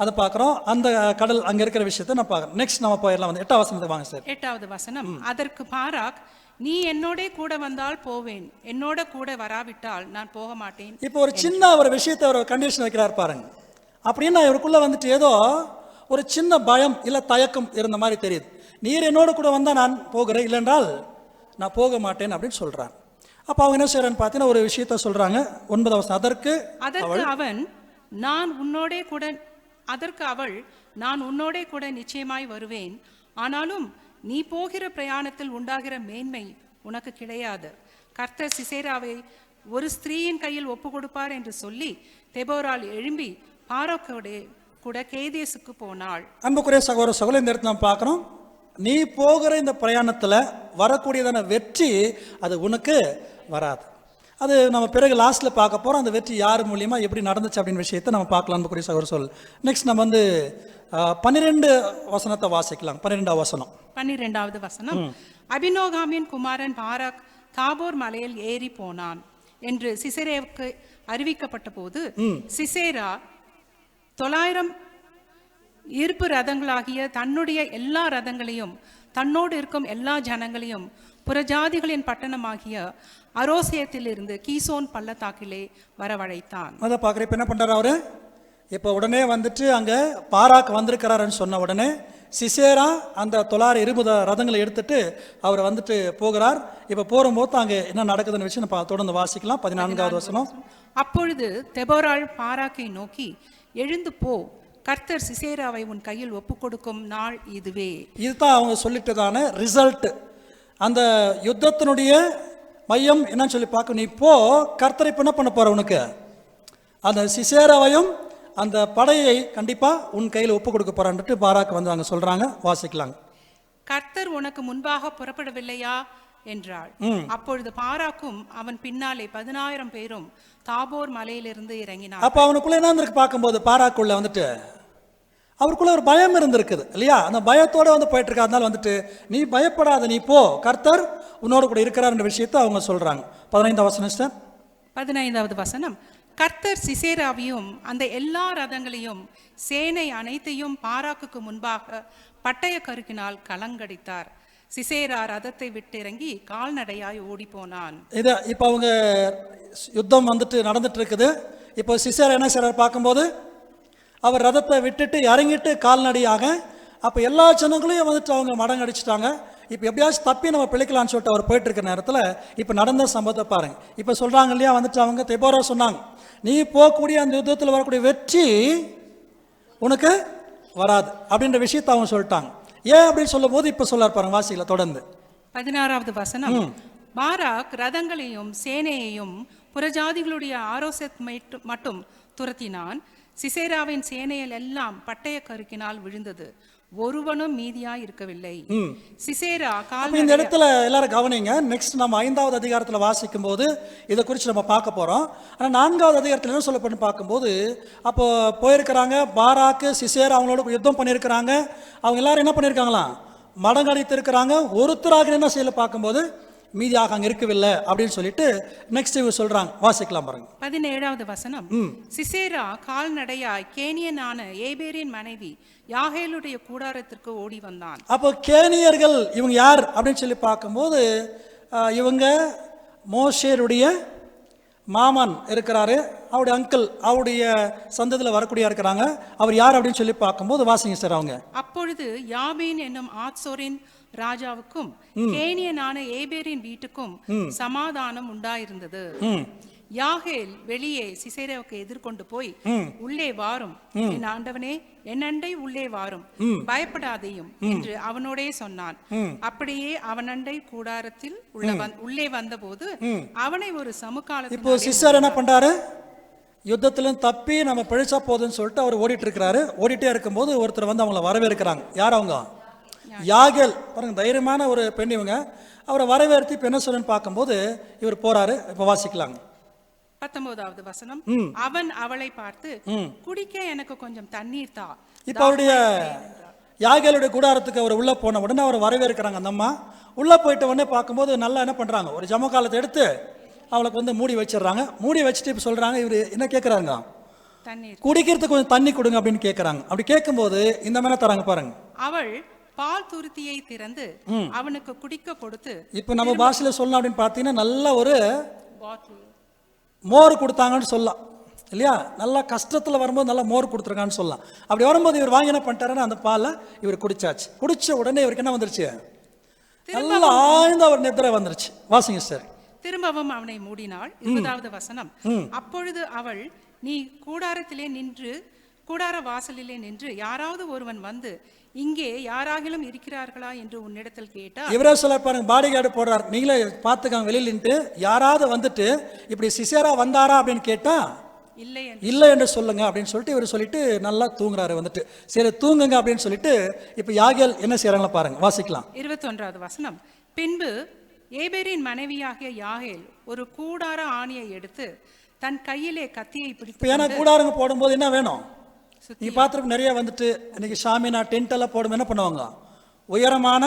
அதை பார்க்குறோம். அந்த கடல் அங்கே இருக்கிற விஷயத்தை நான் பார்க்குறேன். நெக்ஸ்ட் நம்ம போயிடலாம். வந்து 8வது வசனத்துக்கு வாங்க சார். 8வது வசனம். அதற்கு பாராக், நீ என்னோட கூட வந்தால் போவேன், என்னோட கூட வராவிட்டால் நான் போக மாட்டேன். இப்போ ஒரு சின்ன ஒரு விஷயத்தை ஒரு கண்டிஷன் வைக்கிறார் பாருங்க. அப்படின்னா இவருக்குள்ள வந்துட்டு ஏதோ ஒரு சின்ன பயம் இல்லை தயக்கம் இருந்த மாதிரி தெரியுது. நீர் என்னோட கூட வந்தால் நான் போகிறேன், இல்லைன்றால் நான் போக மாட்டேன் அப்படின்னு சொல்கிறார். அப்போ அவங்க என்ன செய்யறான்னு பார்த்தீங்கன்னா ஒரு விஷயத்த சொல்கிறாங்க. 9வது வசனம். அதற்கு அவள் நான் உன்னோடே கூட நிச்சயமாய் வருவேன், ஆனாலும் நீ போகிற பிரயாணத்தில் உண்டாகிற மேன்மை உனக்கு கிடையாது. கர்த்தர் சிசேராவை ஒரு ஸ்திரீயின் கையில் ஒப்பு கொடுப்பார் என்று சொல்லி தெபோரால் எழும்பி பாரோக்கோட கூட கேதேசுக்கு போனாள். அன்புக்குரிய சகோதர சகோதரி, இந்த இடத்துல நம்ம பார்க்குறோம், நீ போகிற இந்த பிரயாணத்தில் வரக்கூடியதான வெற்றி அது உனக்கு வராது. அது நம்ம பிறகு லாஸ்ட்டில் பார்க்க போகிறோம். அந்த வெற்றி யார் மூலியமாக எப்படி நடந்துச்சு அப்படின்னு விஷயத்தை நம்ம பார்க்கலாம். அன்புக்குரிய சகோதர சொல். நெக்ஸ்ட் நம்ம வந்து 12 வசனத்தை வாசிக்கலாம். 12வது வசனம். 12வது வசனம். அபினோகாமின் குமாரன் பாராக் தாபோர் மலையில் ஏறி போனான் என்று சிசேராவுக்கு அறிவிக்கப்பட்ட போது சிசேரா 900 இருப்பு ரதங்களாகிய தன்னுடைய எல்லா ரதங்களையும் தன்னோடு இருக்கும் எல்லா ஜனங்களையும் புறஜாதிகளின் பட்டணமாகிய அரோசியத்திலிருந்து கீசோன் பள்ளத்தாக்கிலே வரவழைத்தான். அதை பார்க்குற இப்போ என்ன பண்ணுறாரு அவரு? இப்போ உடனே வந்துட்டு அங்கே பாராக் வந்திருக்கிறாருன்னு சொன்ன உடனே சிசேரா அந்த 920 ரதங்களை எடுத்துட்டு அவர் வந்துட்டு போகிறார். இப்போ போகும்போது அங்கே என்ன நடக்குதுன்னு வச்சு நம்ம தொடர்ந்து வாசிக்கலாம். 14வது வசனம். அப்பொழுது தெபோராள் பாராக்கை நோக்கி, எழுந்து போ, கர்த்தர் சிசேராவை உன் கையில் ஒப்பு கொடுக்கும் நாள் இதுவே. இதுதான் அவங்க சொல்லிட்டதான ரிசல்ட். அந்த யுத்தத்தினுடைய மையம் என்னன்னு சொல்லி பார்க்க, நீ போ, கர்த்தரை என்ன பண்ண போற, உனக்கு அந்த சிசேராவையும் அந்த படையை கண்டிப்பா உன் கையில் ஒப்பு கொடுக்க போறான்ட்டு பாராக் வந்து அங்க சொல்றாங்க. வாசிக்கலாங்க. கர்த்தர் உனக்கு முன்பாக புறப்படவில்லையா என்றாள். அப்பொழுது பாராக்கும் அவன் பின்னாலே 10000 பேரும் தாபோர் மலையிலிருந்து இறங்கினார். அப்ப அவனுக்குள்ள என்ன இருக்கு பார்க்கும்போது, பாராக்குள்ள வந்துட்டு அவருக்குள்ள ஒரு பயம் இருந்திருக்குது இல்லையா? அந்த பயத்தோட வந்து போயிட்டு இருக்கா. அதனால வந்துட்டு நீ பயப்படாத, நீ போ, கர்த்தர் உன்னோட கூட இருக்கிறார் விஷயத்தை அவங்க சொல்றாங்க. 15வது வசனம். 15வது வசனம். கர்த்தர் சிசேராவையும் அந்த எல்லா ரதங்களையும் சேனை அனைத்தையும் பாராக்குக்கு முன்பாக பட்டய கருக்கினால் கலங்கடித்தார். சிசேரா ரதத்தை விட்டு இறங்கி கால்நடையாய் ஓடி போனான். இதை இப்போ அவங்க யுத்தம் வந்துட்டு நடந்துட்டு இருக்குது. இப்போ சிசேரா என்ன செய்றார் பார்க்கும்போது, அவர் ரதத்தை விட்டுட்டு இறங்கிட்டு கால்நடையாக, அப்போ எல்லா ஜனங்களையும் வந்துட்டு அவங்க மடங்கடிச்சிட்டாங்க. இப்போ எப்படியாச்சும் தப்பி நம்ம பிழைக்கலான்னு சொல்லிட்டு அவர் போயிட்டு இருக்கிற நேரத்தில் இப்போ நடந்த சம்பவத்தை பாருங்க. இப்போ சொல்றாங்க இல்லையா, வந்துட்டு அவங்க தெபோரா சொன்னாங்க, நீ போகக்கூடிய அந்த யுத்தத்தில் வரக்கூடிய வெற்றி உனக்கு வராது அப்படின்ற விஷயத்தை அவங்க சொல்லிட்டாங்க. ஏன் அப்படின்னு சொல்லும் போது இப்போ சொல்லார் பாருங்க, வாசிக்கல தொடர்ந்து. 16வது வசனம். பாராக் ரதங்களையும் சேனையையும் புறஜாதிகளுடைய ஆரோசத் மட்டும் துரத்தினான். சிசேராவின் சேனையில் எல்லாம் பட்டய கருக்கினால் விழுந்தது, ஒருவனும் மீதியாய் இருக்கவில்லை. சிசேரா இந்த இடத்துல எல்லாரும் கவனிங்க. நெக்ஸ்ட் நம்ம 5வது அதிகாரத்துல வாசிக்கும் போது இதை குறித்து நம்ம பார்க்க போறோம். ஆனா 4வது அதிகாரத்துல என்ன சொல்லப்பட்டு பார்க்கும்போது, அப்போ போயிருக்கிறாங்க பாராக்கு சிசேரா அவங்களோட யுத்தம் பண்ணியிருக்கிறாங்க. அவங்க எல்லாரும் என்ன பண்ணியிருக்காங்களாம், மடங்கடித்து இருக்கிறாங்க. ஒருத்தராக என்ன செய்யல பார்க்கும்போது மீதியாக அங்க இருக்கவில்லை அப்படின்னு சொல்லிட்டு நெக்ஸ்ட் இவங்க சொல்றாங்க. வாசிக்கலாம் பாருங்க. 17வது வசனம். சிசேரா கால்நடையாய் கேனியனான ஏபேரின் மனைவி யாகேலுடைய கூடாரத்திற்கு ஓடி வந்தான். அப்போ கேனியர்கள் இவங்க யார் அப்படின்னு சொல்லி பார்க்கும்போது, இவங்க மோசேருடைய மாமன் இருக்கிறாரு, அவருடைய அங்கிள், அவருடைய சந்ததியில் வரக்கூடிய இருக்கிறாங்க. அவர் யார் அப்படின்னு சொல்லி பார்க்கும்போது வாசிங்க சார். அவங்க அப்பொழுது யாபீன் என்னும் ஆத்சோரின் ராஜாவுக்கும் கேனியனான ஏபேரின் வீட்டுக்கும் சமாதானம் உண்டாயிருந்தது. யாகேல் வெளியே சிசேராவுக்கு எதிர்கொண்டு போய் உள்ளே வாரும், என் ஆண்டவனே, என் அண்டை உள்ளே வாரும், பயப்படாதேயும் என்று அவனோடே சொன்னான். அப்படியே அவன் அண்டை கூடாரத்தில் உள்ளே வந்தபோது அவனை ஒரு சமுகாலத்தில் இப்போ சிஸ்டர் என்ன பண்றாரு? யுத்தத்திலும் தப்பி நம்ம பிழைச்சா போதுன்னு சொல்லிட்டு அவர் ஓடிட்டு இருக்கிறாரு. ஓடிட்டே இருக்கும்போது ஒருத்தர் வந்து அவங்கள வரவேற்கிறாங்க. யார் அவங்க? யாகேல். பாருங்க, தைரியமான ஒரு பெண் இவங்க. அவரை வரவேற்று இப்போ என்ன சொல்லுன்னு பார்க்கும்போது இவர் போறாரு. இப்போ வாசிக்கலாங்க 19வது வசனம். அவன் அவளை பார்த்து, குடிக்க எனக்கு கொஞ்சம் தண்ணீர் தா. இப்போ அவருடைய யாகேலுடைய கூடாரத்துக்கு அவர் உள்ள போன உடனே அவர் வரவேற்கிறாங்க. அந்த அம்மா உள்ள போயிட்ட உடனே பார்க்கும்போது நல்லா என்ன பண்றாங்க, ஒரு ஜமக்காலத்தை எடுத்து அவளுக்கு வந்து மூடி வச்சிடுறாங்க. மூடி வச்சுட்டு இப்போ சொல்றாங்க, இவர் என்ன கேட்குறாங்க, தண்ணீர் குடிக்கிறதுக்கு கொஞ்சம் தண்ணி கொடுங்க அப்படின்னு கேட்குறாங்க. அப்படி கேட்கும்போது இந்த மாதிரி தராங்க பாருங்க. அவள் பால் துருத்தியை திறந்து அவனுக்கு குடிக்க கொடுத்து, இப்போ நம்ம பாஷையில சொல்லணும் அப்படின்னு பார்த்தீங்கன்னா நல்ல ஒரு பாட்டில் மோர் கொடுத்தாங்கன்னு சொல்லலாம் இல்லையா? நல்லா கஷ்டத்தில் வரும்போது நல்லா மோர் கொடுத்துருக்கான்னு சொல்லலாம். அப்படி வரும்போது இவர் வாங்கி என்ன பண்ணிட்டாருன்னா அந்த பாலை இவர் குடிச்சாச்சு. குடிச்ச உடனே இவருக்கு என்ன வந்துருச்சு, நல்லா ஆழ்ந்த ஒரு நித்திரை வந்துருச்சு. வாசிங்க சார். திரும்பவும் அவனை மூடினாள். 20வது வசனம். அப்பொழுது அவள், நீ கூடாரத்திலே நின்று, கூடார வாசலிலே நின்று, யாராவது ஒருவன் வந்து இங்கே யாராகிலும் இருக்கிறார்களா என்று உன்னிடத்தில் கேட்டா. இவரே சொல்ல பாருங்க, பாடி கார்டு போடுறார். நீங்களே பார்த்துக்காங்க வெளியில் நின்று, யாராவது வந்துட்டு இப்படி சிசேரா வந்தாரா அப்படின்னு கேட்டா இல்லை என்று சொல்லுங்க அப்படின்னு சொல்லிட்டு இவர் சொல்லிட்டு நல்லா தூங்குறாரு. வந்துட்டு சரி தூங்குங்க அப்படின்னு சொல்லிட்டு இப்ப யாகேல் என்ன செய்யறாங்களா பாருங்க, வாசிக்கலாம். 21வது வசனம். பின்பு ஏபேரின் மனைவியாகிய யாகேல் ஒரு கூடார ஆணியை எடுத்து தன் கையிலே கத்தியை பிடித்து, ஏன்னா கூடாரங்க போடும்போது என்ன வேணும், நீ பார்த்துருக்கு நிறைய வந்துட்டு இன்னைக்கு ஷாமினா டென்ட் எல்லாம் போடும் என்ன பண்ணுவாங்க, உயரமான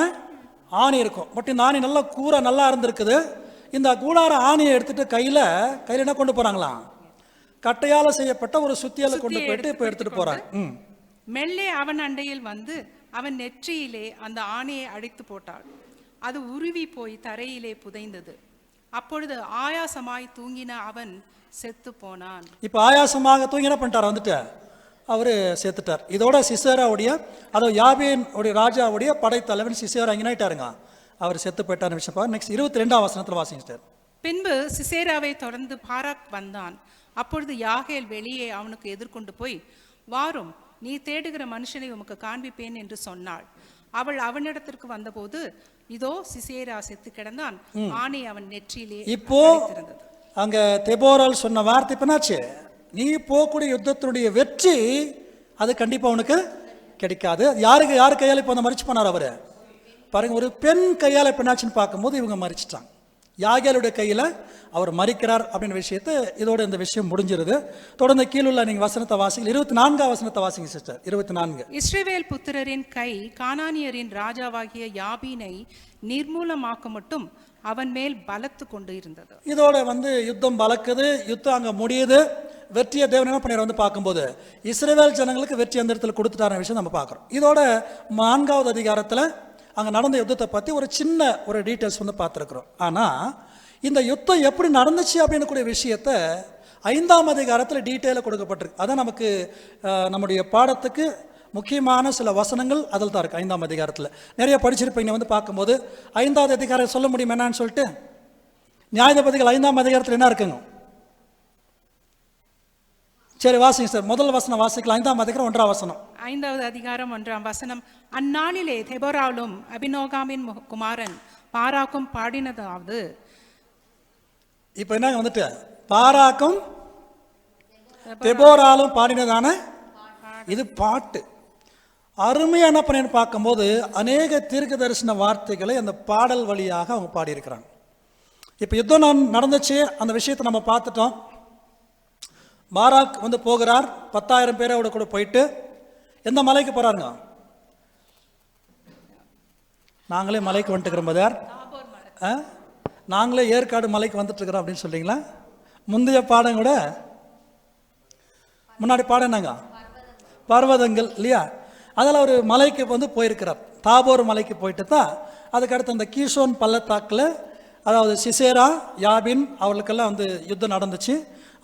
ஆணி இருக்கும். பட் இந்த ஆணி நல்லா கூரை நல்லா இருந்திருக்குது. இந்த கூடார ஆணியை எடுத்துட்டு கையில என்ன கொண்டு போறாங்களாம், கட்டையால செய்யப்பட்ட ஒரு சுத்தியால கொண்டு போயிட்டு இப்ப எடுத்துட்டு போறாங்க. மெல்லே அவன் அண்டையில் வந்து அவன் நெற்றியிலே அந்த ஆணியை அடித்து போட்டாள். அது உருவி போய் தரையிலே புதைந்தது. அப்பொழுது ஆயாசமாய் தூங்கின அவன் செத்து போனான். இப்ப ஆயாசமாக தூங்கி என்ன பண்ணிட்டார், வந்துட்டு அவரு செத்துட்டார். இதோட சிசேராவுடைய, அதாவது யாபீன் ராஜாவுடைய படைத்தலைவன் சிசேரா எங்கனாயிட்டாருங்க, அவர் செத்து போயிட்டார் விஷயம். நெக்ஸ்ட் 22ஆம் வசனத்துல வாசிச்சிட்டார். பின்பு சிசேராவை தொடர்ந்து பாராக் வந்தான். அப்பொழுது யாகேல் வெளியே அவனுக்கு எதிர்கொண்டு போய், வாரும், நீ தேடுகிற மனுஷனை உமக்கு காண்பிப்பேன் என்று சொன்னாள். அவள் அவனிடத்திற்கு வந்தபோது இதோ சிசேரா செத்து கிடந்தான், ஆணை அவன் நெற்றியிலே. இப்போ அங்க தெபோரால் சொன்ன வார்த்தை இப்பனாச்சு, நீ போகக்கூடிய யுத்தத்தினுடைய வெற்றி அது கண்டிப்பா உனக்கு கிடைக்காது. யாரு கையால இப்போ மறிச்சு போனார் அவரு பாருங்க, ஒரு பெண் கையால பெண்ணாச்சுன்னு பார்க்கும்போது இவங்க மறிச்சிட்டாங்க. யாகேலுடைய கையில அவர் மறிக்கிறார் அப்படின்ற விஷயத்தை இதோட இந்த விஷயம் முடிஞ்சிருது. தொடர்ந்து கீழுள்ள நீங்க வசனத்தை வாசிங்க. 24ஆம் வசனத்தை வாசிங்க சிஸ்டர். 24. இஸ்ரவேல் புத்திரரின் கை கானானியரின் ராஜாவாகிய யாபீனை நிர்மூலமாக்க மட்டும் அவன் மேல் பலத்து கொண்டு இருந்தது. இதோட வந்து யுத்தம் பலக்குது, யுத்தம் அங்க முடியுது. வெற்றியை தேவன் என்ன பண்ணிடுற வந்து பார்க்கும்போது இஸ்ரவேல் ஜனங்களுக்கு வெற்றி அந்த இடத்துல கொடுத்துட்டார விஷயம் நம்ம பார்க்குறோம். இதோட 4வது அதிகாரத்தில் அங்கே நடந்த யுத்தத்தை பற்றி ஒரு சின்ன ஒரு டீட்டெயில்ஸ் வந்து பார்த்துருக்குறோம். ஆனால் இந்த யுத்தம் எப்படி நடந்துச்சு அப்படின்னு கூடிய விஷயத்த 5ஆம் அதிகாரத்தில் டீட்டெயிலாக கொடுக்கப்பட்டிருக்கு. அதான் நமக்கு நம்முடைய பாடத்துக்கு முக்கியமான சில வசனங்கள் அதில் தான் இருக்குது. 5ஆம் அதிகாரத்தில் நிறைய படிச்சிருப்பீங்க. வந்து பார்க்கும்போது 5வது அதிகாரம் சொல்ல முடியும் என்னன்னு சொல்லிட்டு, நியாயாதிபதிகள் 5ஆம் அதிகாரத்தில் என்ன இருக்குங்க, சரி வாசிங்க சார். முதல் வசனம் வாசிக்கலாம். 5ஆம் அதிகாரம் 1ஆம் வசனம். 5வது அதிகாரம் 1ஆம் வசனம். அந்நாளிலே தெபோராலும் அபினோகாமின் குமாரன் பாராக்கும் பாடினதாவது. இப்போ என்ன வந்துட்டு பாராக்கும் தெபோராலும் பாடினதான இது பாட்டு அருமையா என்ன பண்ணு பார்க்கும்போது அநேக தீர்க்க தரிசன வார்த்தைகளை அந்த பாடல் வழியாக அவங்க பாடியிருக்கிறாங்க. இப்போ யுத்தம் நடந்துச்சு, அந்த விஷயத்தை நம்ம பார்த்துட்டோம். பாராக் வந்து போகிறார், 10,000 பேரோட கூட போயிட்டு எந்த மலைக்கு போறாருங்க, நாங்களே மலைக்கு வந்துட்டுக்கிறோம் பதார், நாங்களே ஏற்காடு மலைக்கு வந்துட்டு இருக்கிறோம் அப்படின்னு சொல்றீங்களா? முந்தைய பாடம் கூட முன்னாடி பாடம் என்னங்க, பர்வதங்கள் இல்லையா? அதில் ஒரு மலைக்கு வந்து போயிருக்கிறார், தாபோர் மலைக்கு போயிட்டு தான் அதுக்கடுத்து அந்த கீஷோன் பள்ளத்தாக்கில், அதாவது சிசேரா யாபின் அவர்களுக்கெல்லாம் வந்து யுத்தம் நடந்துச்சு.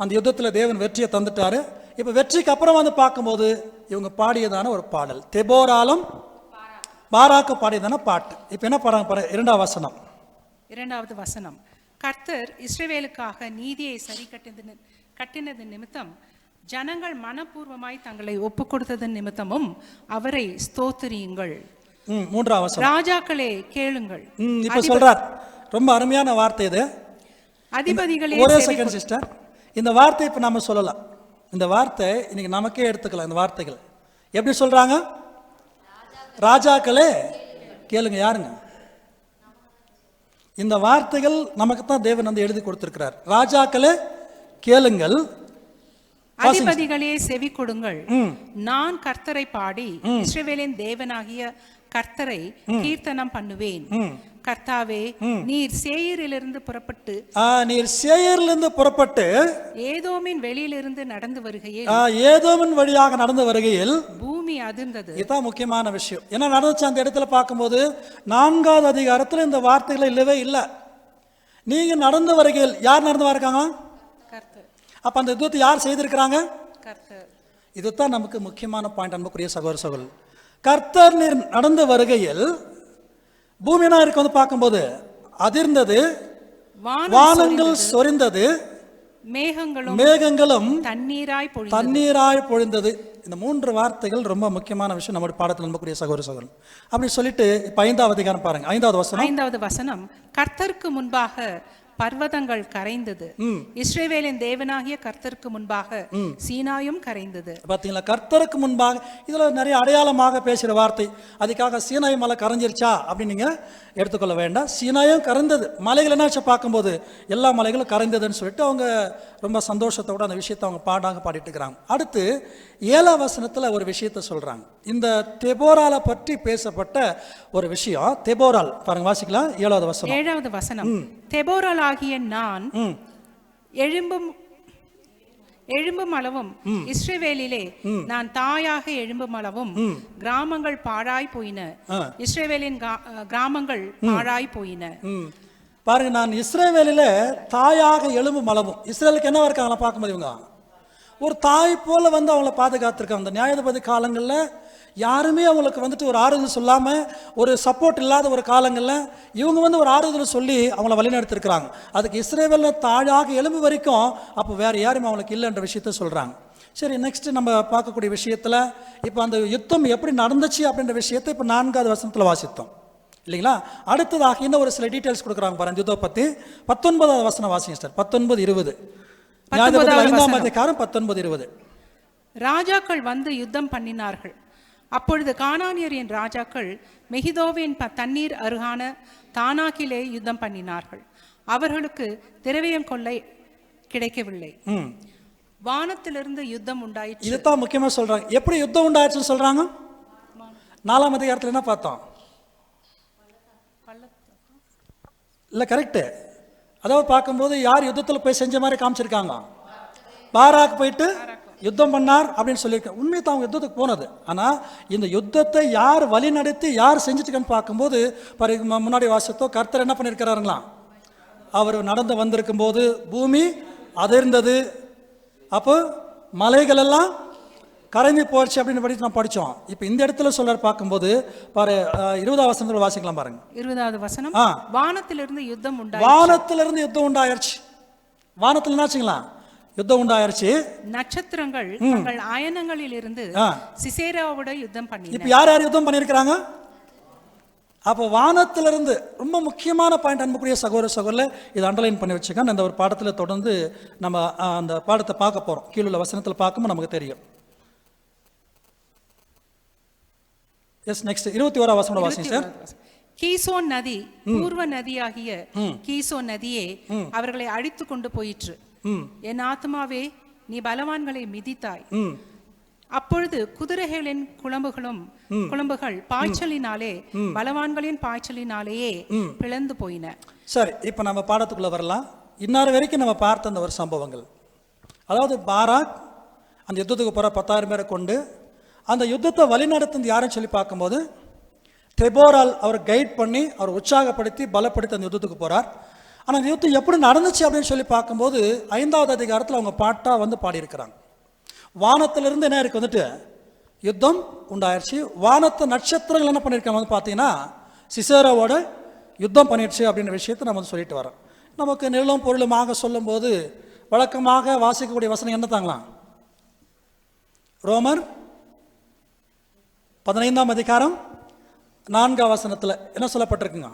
அந்த யுத்தத்தில் தேவன் வெற்றியை தந்துட்டாரு. இப்போ வெற்றிக்கு அப்புறம் வந்து பார்க்கும்போது இவங்க பாடியதான ஒரு பாடல் தெபோராலும் பாராக்கு பாடியதான பாட்டு. இப்போ என்ன பாடுறாங்க பாரு, 2ஆம் வசனம். 2வது வசனம். கர்த்தர் இஸ்ரவேலுக்காக நீதியை சரி கட்டினது நிமித்தம் ஜனங்கள் மனப்பூர்வமாய் தங்களை ஒப்பு கொடுத்ததன் நிமித்தமும் அவரை ஸ்தோத்திரியுங்கள். மூன்றாம் வசனம். ராஜாக்களே கேளுங்கள். இப்ப சொல்றார், ரொம்ப அருமையான வார்த்தை இது. அதிபதிகளே, ஒரே செகண்ட் சிஸ்டர், இந்த வார்த்தை இப்ப நம்ம சொல்லலாம். இந்த வார்த்தை இன்னைக்கு நமக்கே எடுத்துக்கலாம். இந்த வார்த்தைகள் எப்படி சொல்றாங்க? ராஜாக்களே கேளுங்க. யாருங்க இந்த வார்த்தைகள்? நமக்கு தான் தேவன் வந்து எழுதி கொடுத்திருக்கிறார். ராஜாக்களே கேளுங்கள், அதிபதிகளே செவி கொடுங்கள். நான் கர்த்தரை பாடி இஸ்ரவேலின் தேவனாகிய கர்த்தரை கீர்த்தனம் பண்ணுவேன். கர்த்தாவே, நீர் சேயீரிலிருந்து புறப்பட்டு ஏதோமின் வெளியிலிருந்து நடந்து வருகையில், ஏதோமின் வழியாக நடந்து வருகையில் பூமி அதிர்ந்தது. இதுதான் முக்கியமான விஷயம். என்ன நடந்துச்சு அந்த இடத்துல பார்க்கும்போது, 4வது அதிகாரத்தில் இந்த வார்த்தைகள் இல்லவே இல்லை. நீங்க நடந்து வருகையில், யார் நடந்து வராங்க? கர்த்தர். அப்ப அந்த யுத்தத்தை யார் செய்திருக்கிறாங்க? கர்த்தர். இதுதான் நமக்கு முக்கியமான பாயிண்ட். அன்புக்குரிய சகோதர சகோதரர், கர்த்தர் நீர் நடந்து வருகையில் பூமி என்ன இருக்கு வந்து பார்க்கும்போது, அதிர்ந்தது, வானங்கள் சொரிந்தது, மேகங்களும் தண்ணீராய் பொழிந்தது. இந்த 3 வார்த்தைகள் ரொம்ப முக்கியமான விஷயம் நம்முடைய பாடத்தில். அன்புக்குரிய சகோதர சகோதரர், அப்படி சொல்லிட்டு இப்ப 5வது அதிகாரம் பாருங்க. 5வது வசனம். கர்த்தருக்கு முன்பாக பர்வதங்கள் கரைந்தது, இஸ்ரவேலின் தேவனாகிய கர்த்தருக்கு முன்பாக சீனாயும் கரைந்தது. பாத்தீங்களா? கர்த்தருக்கு முன்பாக, இதுல நிறைய அடையாளமாக பேசுற வார்த்தை. அதுக்காக சீனாய் மலை கரைஞ்சிருச்சா அப்படின்னு நீங்க எடுத்துக்கொள்ள வேண்டாம். சீனாயும் கரைந்தது. மலைகள் என்னாச்சு பார்க்கும்போது, எல்லா மலைகளும் கரைந்ததுன்னு சொல்லிட்டு அவங்க ரொம்ப சந்தோஷத்தோட அந்த விஷயத்தை அவங்க பாடாக பாடிட்டு இருக்கிறாங்க. அடுத்து 7வது வசனத்துல ஒரு விஷயத்த சொல்றாங்க. இந்த தெபோரால பற்றி பேசப்பட்ட ஒரு விஷயம். தெபோரால் பாருங்க, வாசிக்கலாம். 7வது வசனம். தெபோரால் ஆகிய நான் எழும்பும் அளவும் இஸ்ரவேலிலே நான் தாயாக எழும்பும் அளவும் கிராமங்கள் பாழாய் போயின. இஸ்ரவேலின் கிராமங்கள் பாழாய் போயின. பாருங்க, நான் இஸ்ரவேலிலே தாயாக எழும்பும் அளவும். இஸ்ரேலுக்கு என்ன இருக்காங்களா பார்க்கும்போது, இவங்க ஒரு தாய் போல வந்து அவங்கள பாதுகாத்திருக்காங்க. அந்த நியாயாதிபதி காலங்களில் யாருமே அவங்களுக்கு வந்துட்டு ஒரு ஆறுதல் சொல்லாமல், ஒரு சப்போர்ட் இல்லாத ஒரு காலங்களில் இவங்க வந்து ஒரு ஆறுதல் சொல்லி அவங்கள வழிநடத்திருக்கிறாங்க. அதுக்கு இஸ்ரவேலில் தாழாக எழும்பு வரைக்கும் அப்போ வேறு யாருமே அவங்களுக்கு இல்லைன்ற விஷயத்த சொல்கிறாங்க. சரி, நெக்ஸ்ட் நம்ம பார்க்கக்கூடிய விஷயத்தில் இப்போ அந்த யுத்தம் எப்படி நடந்துச்சு அப்படின்ற விஷயத்தை இப்போ 4வது வசனத்தில் வாசித்தோம் இல்லைங்களா? அடுத்ததாக இன்னும் ஒரு சில டீட்டெயில்ஸ் கொடுக்குறாங்க பாருங்க யுத்தத்தை பற்றி. 19வது வசனம் வாசிங்க சார். 19-20. 5ஆம் அதிகாரம் 19-20. ராஜாக்கள் வந்து யுத்தம் பண்ணினார்கள். அப்பொழுது கானானியரின் ராஜாக்கள் மெகிதோவின் தண்ணீர் அருகான தானாக்கிலே யுத்தம் பண்ணினார்கள். அவர்களுக்கு திரவியம் கொள்ளை கிடைக்கவில்லை. வானத்திலிருந்து யுத்தம் உண்டாயிற்று. இதுதான் முக்கியமா சொல்றாங்க. எப்படி யுத்தம் உண்டாயிடுச்சுன்னு சொல்றாங்க? 4ஆம் அதிகாரத்தில் என்ன பார்த்தோம்? இல்லை, கரெக்டு. அதாவது பார்க்கும்போது யார் யுத்தத்தில் போய் செஞ்ச மாதிரி காமிச்சிருக்காங்க? பாராக் போயிட்டு யுத்தம் பண்ணார் அப்படின்னு சொல்லியிருக்கேன். உண்மையை தான் அவங்க யுத்தத்துக்கு போனது. ஆனால் இந்த யுத்தத்தை யார் வழி நடத்தி யார் செஞ்சுட்டுக்கன்னு பார்க்கும்போது, முன்னாடி வாசத்தோ கர்த்தர் என்ன பண்ணியிருக்கிறாருங்களா? அவர் நடந்து வந்திருக்கும் போது பூமி அதிர்ந்தது. அப்போ மலைகள் எல்லாம் கரைந்து போச்சு அப்படின்னு படித்து நான் படித்தோம். இப்போ இந்த இடத்துல சொல்ற பார்க்கும்போது பாரு, 20வது வசனத்தில் வாசிக்கலாம் பாருங்க. 20வது வசனம். வானத்திலிருந்து யுத்தம் உண்டாயிற்று. வானத்திலிருந்து யுத்தம் உண்டாயிருச்சு. வானத்தில் என்னாச்சுங்களா? யுத்தம் உண்டாயிருச்சு. நட்சத்திரங்கள் தங்கள் ஆயனங்களில் இருந்து சிசேராவோட யுத்தம் பண்ணி. இப்ப யார் யார் யுத்தம் பண்ணியிருக்கிறாங்க? அப்போ வானத்திலிருந்து ரொம்ப முக்கியமான பாயிண்ட். அன்புக்குரிய சகோதர சகோதரர், இதை அண்டர்லைன் பண்ணி வச்சுக்கோங்க. அந்த ஒரு பாடத்தில் தொடர்ந்து நம்ம அந்த பாடத்தை பார்க்க போறோம். கீழுள்ள வசனத்தில் பார்க்கும்போது நமக்கு தெரியும். எஸ், நெக்ஸ்ட் 21வது வசனம் வாசிங்க சார். கீசோன் நதி, பூர்வ நதியாகிய கீசோன் நதியே அவர்களை அழித்து கொண்டு போயிற்று. என் ஆத்மாவே, நீ பலவான்களை மிதித்தாய். அப்பொழுது குதிரைகளின் குளம்புகள் பாய்ச்சலினாலே, பலவான்களின் பாய்ச்சலினாலேயே பிளந்து போயின. சரி, இப்ப நம்ம பாடத்துக்குள்ள வரலாம். இன்னார் வரைக்கும் நம்ம பார்த்த அந்த ஒரு சம்பவங்கள், அதாவது பாராக் அந்த யுத்தத்துக்கு போற 10,000 பேரை கொண்டு அந்த யுத்தத்தை வழிநடத்துறது யாருன்னு சொல்லி பார்க்கும்போது, தெபோரால் அவர் கைட் பண்ணி அவர் உற்சாகப்படுத்தி பலப்படுத்தி அந்த யுத்தத்துக்கு போறார். ஆனால் அந்த யுத்தம் எப்படி நடந்துச்சு அப்படின்னு சொல்லி பார்க்கும்போது 5வது அதிகாரத்தில் அவங்க பாட்டாக வந்து பாடியிருக்கிறாங்க. வானத்திலிருந்து என்ன இருக்கு வந்துட்டு யுத்தம் உண்டாயிருச்சு. வானத்து நட்சத்திரங்கள் என்ன பண்ணியிருக்காங்க வந்து பார்த்தீங்கன்னா சிசேராவோட யுத்தம் பண்ணிடுச்சு அப்படின்ற விஷயத்தை நம்ம வந்து சொல்லிட்டு வரோம். நமக்கு நிழலும் பொருளுமாக சொல்லும்போது வழக்கமாக வாசிக்கக்கூடிய வசனம் என்ன தாங்களாம்? ரோமர் 15ஆம் அதிகாரம் 4ஆம் வசனத்தில் என்ன சொல்லப்பட்டிருக்குங்க?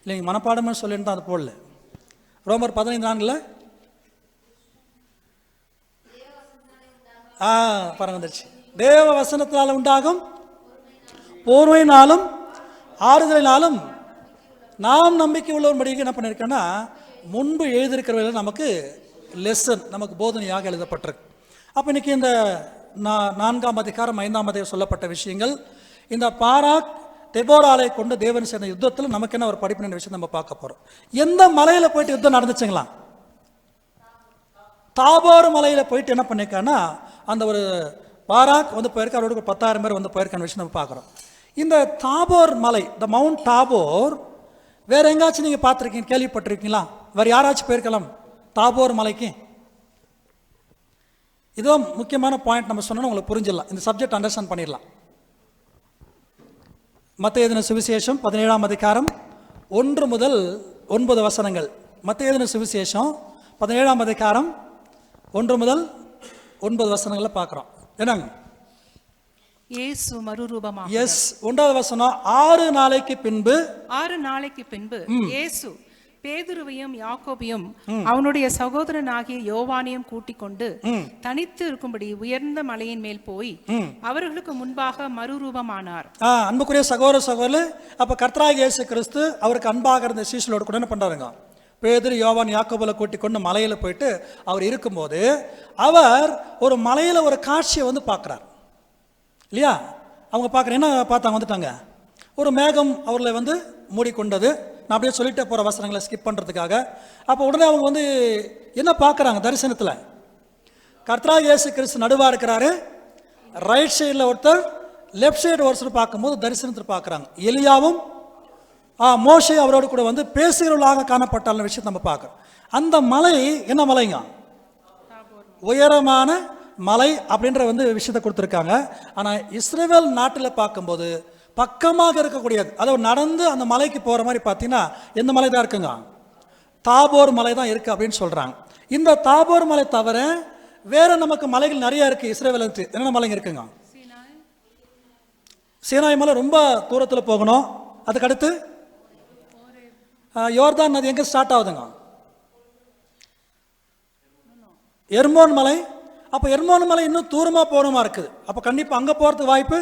இல்லைங்க, மனப்பாடம்னு சொல்லிட்டு தான் அது போடல. ரோமர் 15:4 பாருங்க வந்துருச்சு. தேவ வசனத்தினால உண்டாகும் போர்வையினாலும் ஆறுதலினாலும் நாம் நம்பிக்கை உள்ளவன்படிக்கு என்ன பண்ணியிருக்கேன்னா, முன்பு எழுதியிருக்கிறவர்கள் நமக்கு லெசன், நமக்கு போதனையாக எழுதப்பட்டிருக்கு. அப்போ இன்னைக்கு இந்த 4ஆம் அதிகாரம் 5ஆம் அதிகாரம் சொல்லப்பட்ட விஷயங்கள், இந்த பாராக் தெபோராலை கொண்டு தேவன் சேர்ந்த யுத்தத்தில் நமக்கு என்ன ஒரு படிப்பின விஷயம் நம்ம பார்க்க போகிறோம். எந்த மலையில் போயிட்டு யுத்தம் நடந்துச்சுங்களா? தாபோர் மலையில் போயிட்டு என்ன பண்ணியிருக்கான்னா, அந்த ஒரு பாராக் வந்து போயிருக்க, அவரோட 10,000 பேர் வந்து போயிருக்கான விஷயம் நம்ம பார்க்குறோம். இந்த தாபோர் மலை, த மவுண்ட் தாபோர், வேற எங்காச்சும் நீங்கள் பார்த்துருக்கீங்க, கேள்விப்பட்டிருக்கீங்களா? வேறு யாராச்சும் போயிருக்கலாம் தாபோர் மலைக்கு? இதுவும் முக்கியமான பாயிண்ட் நம்ம சொன்னோன்னா உங்களுக்கு புரிஞ்சிடலாம், இந்த சப்ஜெக்ட் அண்டர்ஸ்டாண்ட் பண்ணிடலாம். மத்தேயு எழுதின சுவிசேஷம் 17ஆம் அதிகாரம் 1 முதல் 9 வசனங்கள். மத்தேயு எழுதின சுவிசேஷம் 17ஆம் அதிகாரம் 1 முதல் 9 வசனங்களை பார்க்குறோம். என்னங்க? இயேசு மறுரூபமாக. எஸ், 1வது வசனம். 6 நாளைக்கு பின்பு, 6 நாளைக்கு பின்பு இயேசு பேதுருவையும் யாக்கோபையும் அவனுடைய சகோதரனாகிய யோவானையும் கூட்டிக் கொண்டு தனித்து இருக்கும்படி உயர்ந்த மலையின் மேல் போய் அவர்களுக்கு முன்பாக மறுரூபமானார். அன்புக்குரிய சகோதர சகோதரர், அப்ப கர்த்தராகிய இயேசு கிறிஸ்து அவருக்கு அன்பாக இருந்த சீஷர்களோடு கூட என்ன பண்றாருங்க? பேதுரு யோவான் யாக்கோபுல கூட்டிக் கொண்டு மலையில போயிட்டு அவர் இருக்கும்போது அவர் ஒரு மலையில ஒரு காட்சியை வந்து பார்க்குறார் இல்லையா? அவங்க பார்க்குற என்ன பார்த்தாங்க? வந்துட்டாங்க, ஒரு மேகம் அவர்களை வந்து மூடிக்கொண்டது. நான் அப்படியே சொல்லிட்டே போகிற வசனங்களை ஸ்கிப் பண்ணுறதுக்காக. அப்போ உடனே அவங்க வந்து என்ன பார்க்குறாங்க? தரிசனத்தில் கர்த்தராகிய இயேசு கிறிஸ்து நடுவாக இருக்கிறாரு, ரைட் சைடில் ஒருத்தர், லெஃப்ட் சைடு ஒருத்தர் பார்க்கும்போது தரிசனத்தில் பார்க்குறாங்க எலியாவும் மோசே அவரோடு கூட வந்து பேசுகிறவர்களாக காணப்பட்டான விஷயத்தை நம்ம பார்க்குறோம். அந்த மலை என்ன மலைங்க? உயரமான மலை அப்படின்ற வந்து விஷயத்தை கொடுத்துருக்காங்க. ஆனால் இஸ்ரவேல் நாட்டில் பார்க்கும்போது பக்கமாக இருக்கக்கூடியது, அதாவது நடந்து அந்த மலைக்கு போகிற மாதிரி பார்த்தீங்கன்னா எந்த மலை தான் இருக்குங்க? தாபோர் மலை தான் இருக்குது அப்படின்னு சொல்கிறாங்க. இந்த தாபோர் மலை தவிர வேற நமக்கு மலைகள் நிறைய இருக்குது இஸ்ரவேல். என்னென்ன மலைங்க இருக்குங்க? சீனாய் மலை ரொம்ப தூரத்தில் போகணும். அதுக்கடுத்து யோர்தான் நதி எங்கே ஸ்டார்ட் ஆகுதுங்க? எர்மோன் மலை. அப்போ எர்மோன் மலை இன்னும் தூரமாக போகணுமா இருக்குது. அப்போ கண்டிப்பாக அங்கே போகிறதுக்கு வாய்ப்பு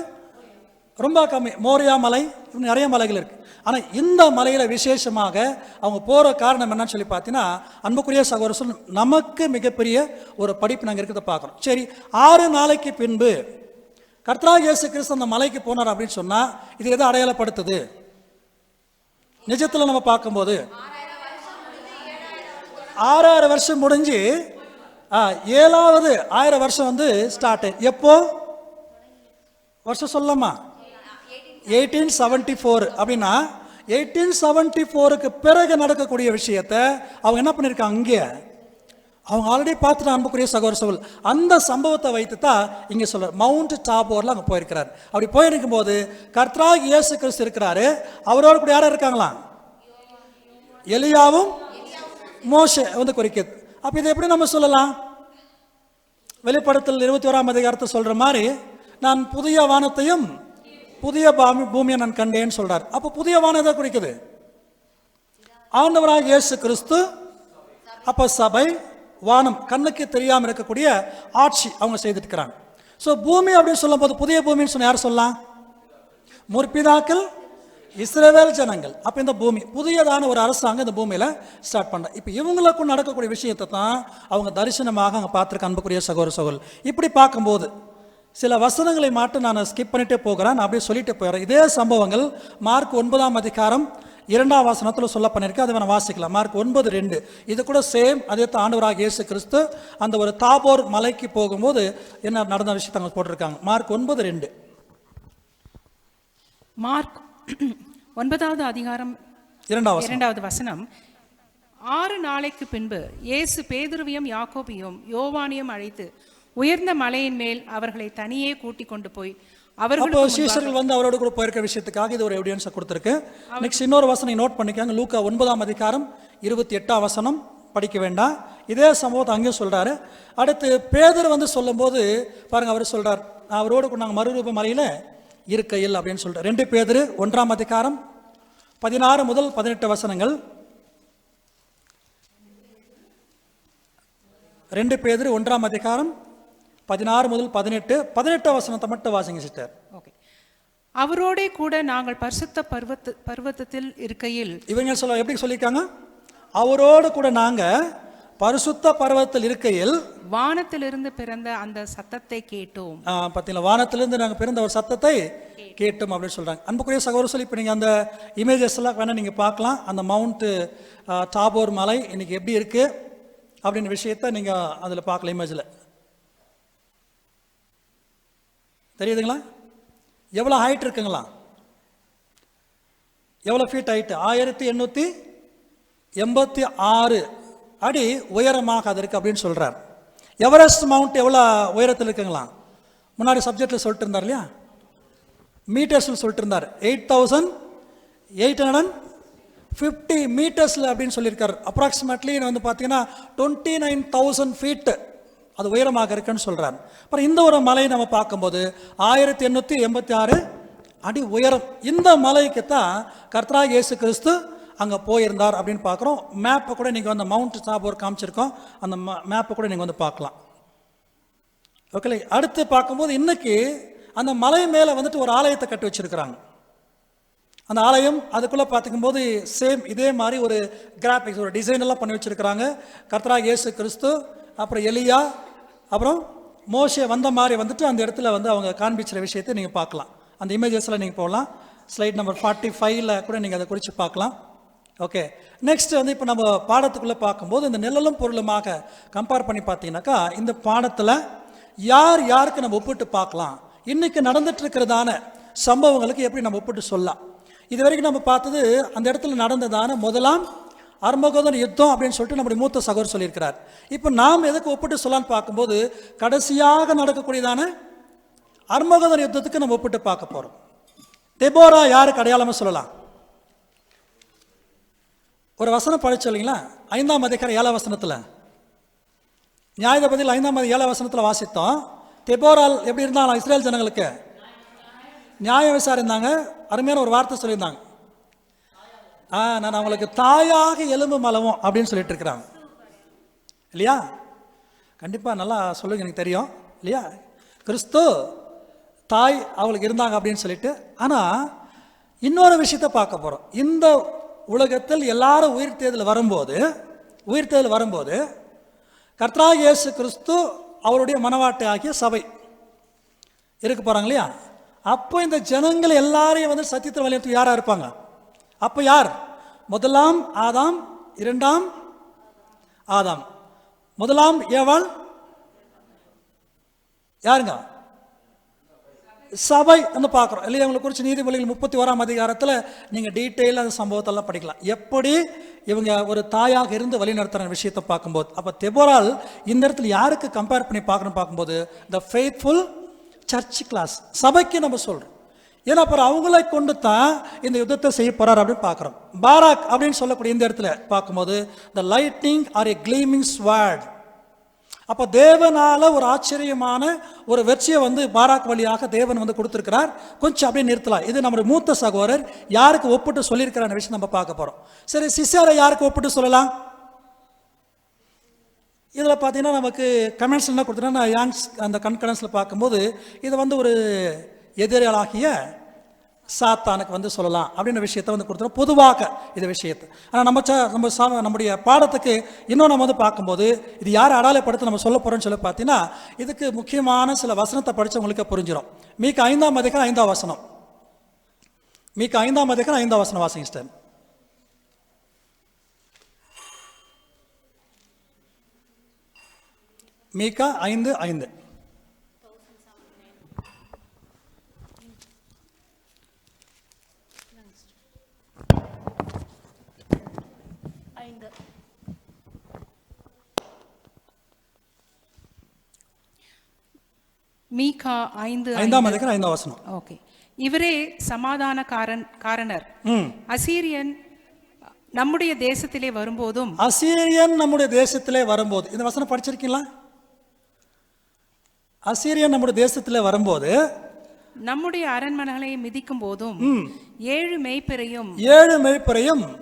ரொம்ப கம்மி. மோரியா மலை, இன்னும் நிறைய மலைகள் இருக்குது. ஆனால் இந்த மலையில் விசேஷமாக அவங்க போகிற காரணம் என்னன்னு சொல்லி பார்த்தீங்கன்னா, அன்புக்குரிய சகோதரர், நமக்கு மிகப்பெரிய ஒரு படிப்பு நாங்கள் இருக்கிறத பார்க்குறோம். சரி, 6 நாளைக்கு பின்பு கர்த்தராகிய இயேசு கிறிஸ்து அந்த மலைக்கு போனார் அப்படின்னு சொன்னால் இது எதை அடையாளப்படுத்துது? நிஜத்தில் நம்ம பார்க்கும்போது 6000 வருஷம் முடிஞ்சு 7வது 1000 வருஷம் வந்து ஸ்டார்ட். எப்போ வருஷம் சொல்லலாமா? 1874. அப்படின்னா 1874க்கு பிறகு நடக்கக்கூடிய விஷயத்தை அவங்க என்ன பண்ணியிருக்காங்க? இங்கே அவங்க ஆல்ரெடி பார்த்துட்டு அன்புக்குரிய சகோதர சகோதரி, அந்த சம்பவத்தை வைத்து தான் இங்கே சொல்ற மவுண்ட் தாபோர்ல அங்கே போயிருக்கிறார். அப்படி போயிருக்கும் போது கர்த்தராகிய இயேசு கிறிஸ்து இருக்கிறாரு, அவரோடு கூட யாரும் இருக்காங்களா? எலியாவும் மோசே வந்து குறிக்கிறது. அப்போ இதை எப்படி நம்ம சொல்லலாம்? வெளிப்படுத்தல் 21ஆம் அதிகாரத்தை சொல்ற மாதிரி, நான் புதிய வானத்தையும் புதிய பூமியை நான் கண்டேன்னு சொல்றார். அப்போ புதிய வானம் எதை குறிக்குது? ஆண்டவராகிய இயேசு கிறிஸ்து. அப்போ சபை, வானம், கண்ணுக்கு தெரியாமல் இருக்கக்கூடிய ஆட்சி அவங்க செய்துட்டு இருக்கிறாங்க. ஸோ பூமி அப்படின்னு சொல்லும் போது புதிய பூமின்னு சொன்ன யார் சொல்லலாம்? முற்பிதாக்கள், இஸ்ரவேல் ஜனங்கள். அப்போ இந்த பூமி புதியதான ஒரு அரசாங்கம் இந்த பூமியில் ஸ்டார்ட் பண்ண. இப்போ இவங்களுக்கும் நடக்கக்கூடிய விஷயத்தை தான் அவங்க தரிசனமாக அங்கே பார்த்துருக்க அன்புக்குரிய சகோதர சகோதரி. இப்படி பார்க்கும்போது சில வசனங்களை மட்டும் நான் ஸ்கிப் பண்ணிட்டே போகிறேன், நான் அப்படியே சொல்லிட்டு போகிறேன். இதே சம்பவங்கள் மார்க் 9ஆம் அதிகாரம் 2ஆம் வசனத்தில் சொல்ல பண்ணியிருக்கேன், அதை நான் வாசிக்கலாம். மார்க் 9:2. இது கூட சேம் அதே ஆண்டவராகிய இயேசு கிறிஸ்து அந்த ஒரு தாபோர் மலைக்கு போகும்போது என்ன நடந்த விஷயத்தை அங்கே போட்டிருக்காங்க. மார்க் 9:2. மார்க் 9வது அதிகாரம் 2வது வசனம். 6 நாளைக்கு பின்பு இயேசு பேதுருவையும் யாக்கோபையும் யோவானையும் அழைத்து உயர்ந்த மலையின் மேல் அவர்களை தனியே கூட்டிக் கொண்டு போய் அப்போ அவர்களுக்கு சீஷர்கள் வந்து அவரோடு கூட போயிருக்க விஷயத்துக்காக இது ஒரு எவிடன்ஸை கொடுத்துருக்கு. நெக்ஸ்ட் இன்னொரு வசனம் நோட் பண்ணிக்காங்க. லூக்கா 9:28 படிக்க வேண்டாம். இதே சம்பவத்தை அங்கேயும் சொல்றாரு. அடுத்து பேதுரு வந்து சொல்லும்போது பாருங்க, அவர் சொல்றார், அவரோடு கூட நாங்கள் மறுரூப மலையில இருக்கையில் அப்படின்னு சொல்றார். 2 பேதுரு 1:16 முதல் 18 வசனங்கள். 2 பேதுரு 1:16 முதல் 18 வசனத்தை மட்டும் வாசிங்க சிஸ்டர். ஓகே. அவரோடே கூட நாங்கள் பரிசுத்த பர்வதத்தில் இருக்கையில், இவங்க சொல்ல எப்படி சொல்லியிருக்காங்க? அவரோடு கூட நாங்க பரிசுத்த பர்வதத்தில் இருக்கையில் வானத்திலிருந்து பிறந்த அந்த சத்தத்தை கேட்டோம். பார்த்தீங்களா, வானத்திலிருந்து நாங்கள் பிறந்த ஒரு சத்தத்தை கேட்டோம் அப்படின்னு சொல்றாங்க. அன்புக்குரிய சகோதரர் சொல்லி இப்போ நீங்கள் அந்த இமேஜஸ் எல்லாம் வேணால் நீங்கள் பார்க்கலாம். அந்த மவுண்ட் டாபோர் மலை இன்னைக்கு எப்படி இருக்கு அப்படின்ற விஷயத்த நீங்கள் அதில் பார்க்கலாம். இமேஜில் தெரியுதுங்களா? எவ்வளோ ஹைட் இருக்குங்களா? எவ்வளோ ஃபீட் ஹைட்டு? 1886 அடி உயரமாக அது இருக்குது அப்படின்னு சொல்கிறார். எவரெஸ்ட் மவுண்ட் எவ்வளோ உயரத்தில் இருக்குங்களா? முன்னாடி சப்ஜெக்டில் சொல்லிட்டு இருந்தார் இல்லையா, மீட்டர்ஸில் சொல்லிட்டு இருந்தார். 8850 மீட்டர்ஸில் அப்படின்னு சொல்லியிருக்காரு. அப்ராக்சிமேட்லி வந்து பார்த்தீங்கன்னா 29,000 ஃபீட்டு அது உயரமாக இருக்குன்னு சொல்கிறார். அப்புறம் இந்த ஒரு மலையை நம்ம பார்க்கும்போது 1886 அடி உயரம். இந்த மலைக்கு தான் கர்த்தராகிய இயேசு கிறிஸ்து அங்கே போயிருந்தார் அப்படின்னு பார்க்குறோம். மேப்பை கூட நீங்கள் வந்து மவுண்ட் டாபோர் காமிச்சிருக்கோம், அந்த மேப்பை கூட நீங்கள் வந்து பார்க்கலாம். ஓகே. அடுத்து பார்க்கும்போது இன்னைக்கு அந்த மலை மேலே வந்துட்டு ஒரு ஆலயத்தை கட்டி வச்சிருக்கிறாங்க. அந்த ஆலயம் அதுக்குள்ளே பார்த்துக்கும்போது சேம் இதே மாதிரி ஒரு கிராஃபிக்ஸ், ஒரு டிசைன் எல்லாம் பண்ணி வச்சிருக்கிறாங்க. கர்த்தராகிய இயேசு கிறிஸ்து, அப்புறம் எலியா, அப்புறம் மோசே வந்த மாதிரி வந்துட்டு அந்த இடத்துல வந்து அவங்க காண்பிச்சிற விஷயத்தை நீங்கள் பார்க்கலாம். அந்த இமேஜஸில் நீங்கள் போகலாம். ஸ்லைட் நம்பர் 45 கூட நீங்கள் அதை குறித்து பார்க்கலாம். ஓகே. நெக்ஸ்ட் வந்து இப்போ நம்ம பாடத்துக்குள்ளே பார்க்கும்போது இந்த நிழலும் பொருளுமாக கம்பேர் பண்ணி பார்த்தீங்கன்னாக்கா இந்த பாடத்தில் யார் யாருக்கு நம்ம ஒப்பிட்டு பார்க்கலாம், இன்னைக்கு நடந்துட்டு இருக்கிறதான சம்பவங்களுக்கு எப்படி நம்ம ஒப்பிட்டு சொல்லலாம். இது வரைக்கும் நம்ம பார்த்தது அந்த இடத்துல நடந்ததான முதலாம் அர்மகதோன் யுத்தம் அப்படின்னு சொல்லிட்டு நம்முடைய மூத்த சகோதரர் சொல்லியிருக்கிறார். இப்போ நாம் எதுக்கு ஒப்பிட்டு சொல்லலான்னு பார்க்கும்போது கடைசியாக நடக்கக்கூடியதான அர்மகதோன் யுத்தத்துக்கு நம்ம ஒப்பிட்டு பார்க்க போகிறோம். தெபோரா யாருக்கு அடையாளமாக சொல்லலாம்? ஒரு வசனம் படிச்சு இல்லைங்களா, 5:7 நியாயாதிபதியில் 5:7 வாசித்தோம். தெபோரால் எப்படி இருந்தாங்க இஸ்ரேல் ஜனங்களுக்கு? நியாய விசாரிந்தாங்க. அருமையான ஒரு வார்த்தை சொல்லியிருந்தாங்க, நான் அவங்களுக்கு தாயாக எலும்பு மலவும் அப்படின்னு சொல்லிட்டு இருக்கிறாங்க இல்லையா? கண்டிப்பாக நல்லா சொல்லுங்க, எனக்கு தெரியும் இல்லையா? கிறிஸ்து தாய் அவளுக்கு இருந்தாங்க அப்படின்னு சொல்லிட்டு. ஆனால் இன்னொரு விஷயத்தை பார்க்க போகிறோம். இந்த உலகத்தில் எல்லாரும் உயிர்த்தேதல் வரும்போது கர்த்தராகிய இயேசு கிறிஸ்து அவருடைய மனவாட்டை ஆகிய சபை இருக்க போகிறாங்க இல்லையா? அப்போ இந்த ஜனங்கள் எல்லாரையும் வந்து சத்தியத்தில் வழிநடத்தி யாராக இருப்பாங்க? அப்போ யார்? முதலாம் ஆதாம், இரண்டாம் ஆதாம், முதலாம் ஏவாள், யாருங்க? சபை வந்து பார்க்குறோம் இல்லையா? அவங்களை குறித்து நீதிமொழிகள் 31 நீங்கள் டீட்டெயிலாக அந்த சம்பவத்தெல்லாம் படிக்கலாம். எப்படி இவங்க ஒரு தாயாக இருந்து வழி நடத்துகிற விஷயத்தை பார்க்கும்போது, அப்போ தெபோரால் இந்த இடத்துல யாருக்கு கம்பேர் பண்ணி பார்க்கும்போது த ஃபெய்த்ஃபுல் சர்ச் கிளாஸ், சபைக்கு நம்ம சொல்கிறோம். ஏன்னா அப்புறம் அவங்கள கொண்டு தான் இந்த யுத்தத்தை செய்ய போகிறார் அப்படின்னு பார்க்குறோம். பாராக் அப்படின்னு சொல்லக்கூடிய இந்த இடத்துல பார்க்கும்போது the lightning are a gleaming sword. அப்போ தேவனால ஒரு ஆச்சரியமான ஒரு வெற்றியை வந்து பாராக் வழியாக தேவன் வந்து கொடுத்துருக்கிறார். கொஞ்சம் அப்படியே நிறுத்தலாம். இது நம்முடைய மூத்த சகோதரர் யாருக்கு ஒப்பிட்டு சொல்லியிருக்கிற விஷயம் நம்ம பார்க்க போகிறோம். சரி, சிஸ்டரை யாருக்கு ஒப்பிட்டு சொல்லலாம்? இதில் பார்த்தீங்கன்னா நமக்கு கமெண்ட்ஸ் என்ன கொடுத்துட்டா, யாங்ஸ் அந்த கன்கரன்ஸில் பார்க்கும்போது இதை வந்து ஒரு எதிராளாகிய சாத்தானுக்கு வந்து சொல்லலாம் அப்படின்ற விஷயத்தை வந்து கொடுத்துரும் பொதுவாக இந்த விஷயத்தை. ஆனால் நம்முடைய பாடத்துக்கு இன்னும் நம்ம வந்து பார்க்கும்போது இது யார் அடையாளப்படுத்த நம்ம சொல்ல போகிறோம்னு சொல்லி பார்த்தீங்கன்னா இதுக்கு முக்கியமான சில வசனத்தை படித்து உங்களுக்கு புரிஞ்சிடும். மீக 5:5 மீக 5:5 வாசிங்க சிஸ்டர். மீகா 5:5. மீகா 5 5ஆம் அதிகாரம் 5ஆம் வசனம். ஓகே. இவரே சமாதான காரணர். அசீரியன் நம்முடைய தேசத்திலே வரும்போதும். அசீரியன் நம்முடைய தேசத்திலே வரும்போது, இந்த வசனம் படிச்சிருக்கீங்களா? அசீரியன் நம்முடைய தேசத்திலே வரும்போது நம்முடைய அரண்மனைகளை மிதிக்கும் போதும் 7 மேய்ப்பரையும்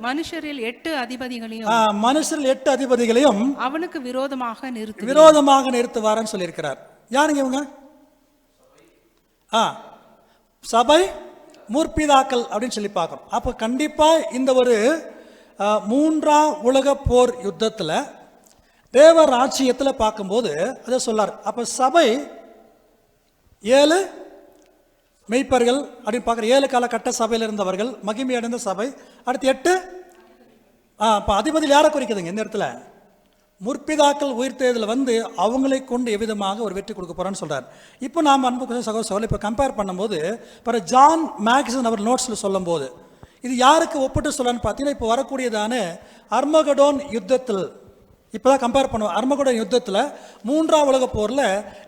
மனுஷரில் 8 அதிபதிகளையும் அவனுக்கு விரோதமாக நிறுத்துவார்னு சொல்லியிருக்கிறார். யாருங்க இவங்க? சபை முற்பிதாக்கள் அப்படின்னு சொல்லி பார்க்கணும். அப்போ கண்டிப்பா இந்த ஒரு 3ஆம் உலக போர் யுத்தத்தில் தேவ ராஜ்யத்தில் பார்க்கும்போது அதை சொல்லார். அப்போ சபை 7 மெய்ப்பர்கள் அப்படின்னு பார்க்குற 7 காலகட்ட சபையில் இருந்தவர்கள், மகிமை அடைந்த சபை. அடுத்து 8 இப்போ அதிபதியில் யாரை குறிக்குதுங்க இந்த இடத்துல? முற்பிதாக்கள் உயிர்த்ததில் வந்து அவங்களை கொண்டு எவ்விதமாக ஒரு வெற்றி கொடுக்க போறான்னு சொல்றார். இப்போ நாம் அன்பு சகோதரர் இப்போ கம்பேர் பண்ணும்போது பிற ஜான் மேக்சன் அவர் நோட்ஸில் சொல்லும் போது இது யாருக்கு ஒப்பிட்டு சொல்லலான்னு பார்த்தீங்கன்னா, இப்போ வரக்கூடியதான அர்மகடோன் யுத்தத்தில் இப்போதான் கம்பேர் பண்ணுவோம். அர்மகடோன் யுத்தத்தில் 3ஆம் உலக போரில்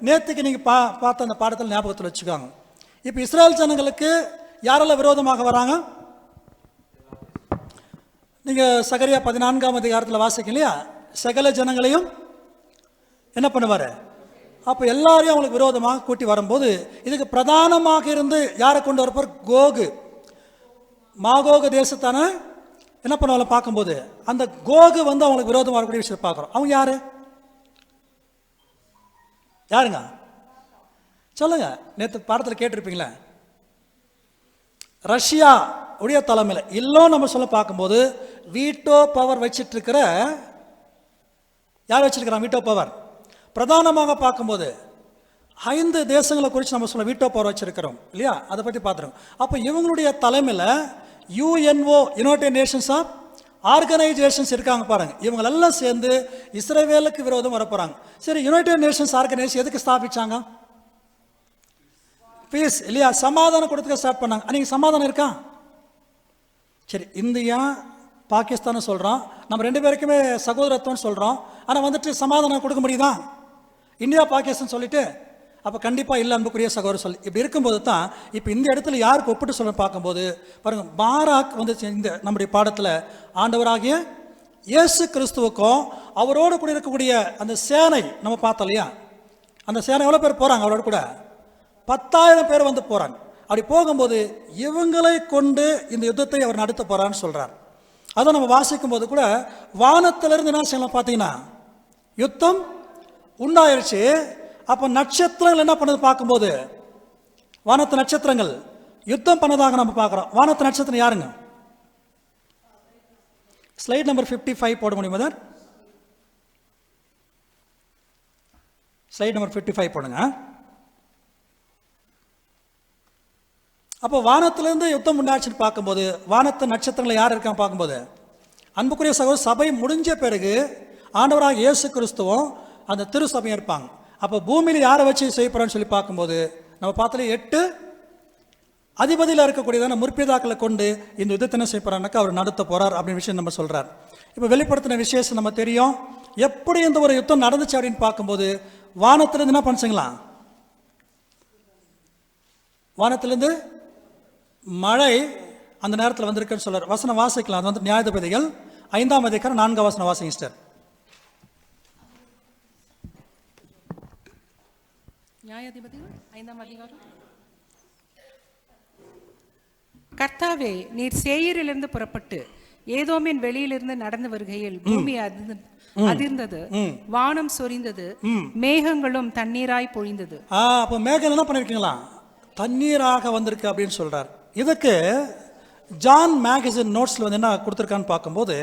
நேற்றுக்கு நீங்கள் பார்த்த அந்த பாடத்தில் ஞாபகத்தில் வச்சுக்காங்க. இப்போ இஸ்ரேல் ஜனங்களுக்கு யாரெல்லாம் விரோதமாக வராங்க? நீங்கள் சகரியா 14ஆம் அதிகாரத்தில் வாசிக்க இல்லையா? சகல ஜனங்களையும் என்ன பண்ணுவார்? அப்போ எல்லாரையும் அவங்களுக்கு விரோதமாக கூட்டி வரும்போது இதுக்கு பிரதானமாக இருந்து யாரை கொண்டு வரப்போர்? கோகு, மாகோக தேசத்தான என்ன பண்ணுவாங்க பார்க்கும்போது அந்த கோகு வந்து அவங்களுக்கு விரோதமாக வரக்கூடிய விஷயத்தை பார்க்குறோம். அவங்க யாருங்க சொல்லுங்க? நேற்று பாடத்தில் கேட்டிருப்பீங்களே. ரஷ்யா உடைய தலைமையில் இல்லோ நம்ம சொல்ல பார்க்கும்போது வீட்டோ பவர் வச்சிட்டு இருக்கிற யார் வச்சிருக்கிறான்? வீட்டோ பவர் பிரதானமாக பார்க்கும்போது 5 தேசங்களை குறித்து நம்ம சொல்ல வீட்டோ பவர் வச்சிருக்கிறோம் இல்லையா? அதை பற்றி பார்த்துருக்கோம். அப்போ இவங்களுடைய தலைமையில் UNO, United Nations of organisations இருக்காங்க பாருங்க. இவங்களெல்லாம் சேர்ந்து இஸ்ரேலுக்கு விரோதம் வரப்போறாங்க. சரி, யுனைடெட் நேஷன்ஸ் ஆர்கனைசேஷன் எதுக்கு ஸ்தாபிச்சாங்க? பீஸ் இல்லையா? சமாதானம் கொடுத்துக்க ஸ்டார்ட் பண்ணாங்க. அன்னைக்கு சமாதானம் இருக்கா? சரி, இந்தியா பாகிஸ்தான் சொல்கிறோம், நம்ம 2 பேருக்குமே சகோதரத்துவம் சொல்கிறோம். ஆனால் வந்துட்டு சமாதானம் கொடுக்க முடியுதா? இந்தியா பாகிஸ்தான் சொல்லிட்டு அப்போ கண்டிப்பாக இல்லை அன்புக்குரிய சகோதரர் சொல்லி. இப்படி இருக்கும்போது தான் இப்போ இந்த இடத்துல யாருக்கு ஒப்பிட்டு சொல்ல பார்க்கும்போது பாருங்கள், பாராக் வந்து இந்த நம்முடைய பாடத்தில் ஆண்டவராகிய இயேசு கிறிஸ்துவுக்கும் அவரோடு கூட இருக்கக்கூடிய அந்த சேனை நம்ம பார்த்தோம் இல்லையா? அந்த சேனை எவ்வளோ பேர் போகிறாங்க? அவரோட கூட 10,000 பேர் வந்து போகிறாங்க. அப்படி போகும்போது இவங்களை கொண்டு இந்த யுத்தத்தை அவர் நடத்த போகிறான்னு சொல்கிறார். அதை நம்ம வாசிக்கும் போது கூட வானத்திலிருந்து என்ன செய்யலாம் பார்த்தீங்கன்னா யுத்தம் உண்டாயிருச்சு. அப்போ நட்சத்திரங்கள் என்ன பண்ணது பார்க்கும்போது வானத்து நட்சத்திரங்கள் யுத்தம் பண்ணதாக நம்ம பார்க்குறோம். வானத்து நட்சத்திரம் யாருங்க? ஸ்லைட் நம்பர் 55 போட முடியுமா சார்? ஸ்லைட் நம்பர் 55 போடுங்க. அப்போ வானத்திலிருந்து யுத்தம் உண்டாச்சுன்னு பார்க்கும்போது வானத்து நட்சத்திரங்களை யார் இருக்காங்க பார்க்கும்போது அன்புக்குரிய சகோதரர் சபை முடிஞ்ச பிறகு ஆண்டவராக இயேசு கிறிஸ்துவும் அந்த திரு சபையும் இருப்பாங்க. அப்போ பூமியில் யாரை வச்சு செய்ய போறான்னு சொல்லி பார்க்கும்போது நம்ம பார்த்தாலே 8 அதிபதியில் இருக்கக்கூடியதான முற்பிதாக்களை கொண்டு இந்த யுத்தத்தை என்ன செய்ய போறாருனாக்கா அவர் நடத்த போறார் அப்படின்னு விஷயம் நம்ம சொல்றார். இப்போ வெளிப்படுத்தின விசேஷம் நம்ம தெரியும். எப்படி இந்த ஒரு யுத்தம் நடந்துச்சு அப்படின்னு பார்க்கும்போது வானத்திலிருந்து என்ன பண்ணுச்சுங்களா? வானத்திலிருந்து மழை அந்த நேரத்தில் வந்திருக்குன்னு சொல்றார். வசனம் வாசிக்கலாம். அது வந்து நியாயாதிபதிகள் 5ஆம் அதிகாரம் 4ஆம் வசனம் வாசிங்க சிஸ்டர். நியாயாதிபதிகள் 5ஆம் அதிகாரம். கர்த்தாவே, நீர் சேயீரிலிருந்து புறப்பட்டு ஏதோமின் வெளியிலிருந்து நடந்து வருகையில் பூமி அதிர்ந்தது, வானம் சொரிந்தது, மேகங்களும் தண்ணீராய் பொழிந்தது. அப்போ மேகம் என்ன பண்ணிருக்கீங்களா? தண்ணீராக வந்திருக்கு அப்படின்னு சொல்றார். இதுக்கு ஜான் மேகசின் நோட்ஸில் வந்து என்ன கொடுத்துருக்கான்னு பார்க்கும்போது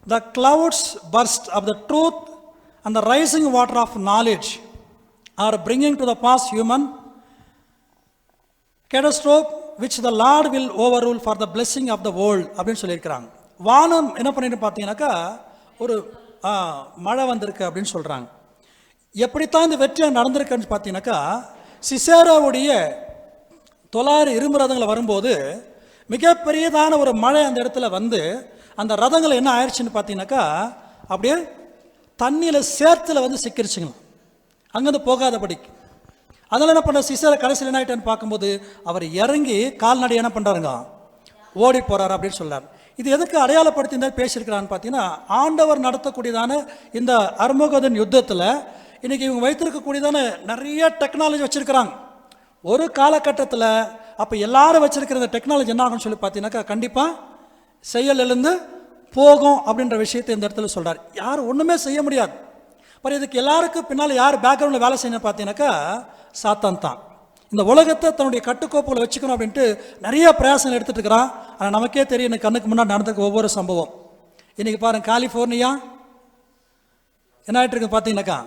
the clouds burst of the truth and the rising water of knowledge are bringing to the pass human catastrophe which the Lord will overrule for the blessing of the world அப்படின்னு சொல்லியிருக்கிறாங்க. வானம் என்ன பண்ணிட்டு பார்த்தீங்கன்னாக்கா ஒரு மழை வந்திருக்கு அப்படின்னு சொல்கிறாங்க. எப்படித்தான் இந்த வெற்றியாக நடந்திருக்குன்னு பார்த்தீங்கன்னாக்கா சிசேராவுடைய 900 இரும்பு ரதங்களை வரும்போது மிகப்பெரியதான ஒரு மழை அந்த இடத்துல வந்து அந்த ரதங்கள் என்ன ஆயிடுச்சுன்னு பார்த்தீங்கன்னாக்கா அப்படியே தண்ணியில் சேர்த்துல வந்து சிக்கிருச்சுங்களாம், அங்கேருந்து போகாதபடிக்கு. அதனால என்ன பண்ணுற சிசரை கடைசியில் என்ன ஆகிட்டான்னு பார்க்கும்போது அவர் இறங்கி கால்நடை என்ன பண்ணுறாருங்க, ஓடி போகிறார் அப்படின்னு சொல்கிறார். இது எதுக்கு அடையாளப்படுத்தி இந்த பேசியிருக்கிறான்னு பார்த்தீங்கன்னா, ஆண்டவர் நடத்தக்கூடியதான இந்த அர்மகதன் யுத்தத்தில் இன்றைக்கி இவங்க வைத்திருக்கக்கூடியதான நிறைய டெக்னாலஜி வச்சுருக்கிறாங்க. ஒரு காலகட்டத்தில் அப்போ எல்லாரும் வச்சுருக்கிற இந்த டெக்னாலஜி என்ன ஆகும்னு சொல்லி பார்த்தீங்கன்னாக்கா கண்டிப்பாக செயல் எழுந்து போகும் அப்படின்ற விஷயத்தை இந்த இடத்துல சொல்கிறார். யாரும் ஒன்றுமே செய்ய முடியாது. அப்புறம் இதுக்கு எல்லாருக்கும் பின்னால் யார் பேக்ரவுண்டில் வேலை செய்யணும்னு பார்த்தீங்கன்னாக்கா சாத்தான் தான். இந்த உலகத்தை தன்னுடைய கட்டுக்கோப்புகளை வச்சுக்கணும் அப்படின்ட்டு நிறைய பிரயாசம் எடுத்துகிட்டு இருக்கிறான். ஆனால் நமக்கே தெரியும் எனக்கு கண்ணுக்கு முன்னாடி நடந்திருக்க ஒவ்வொரு சம்பவம். இன்றைக்கி பாருங்கள், கலிஃபோர்னியா என்ன ஆகிட்டு இருக்கு பார்த்தீங்கன்னாக்கா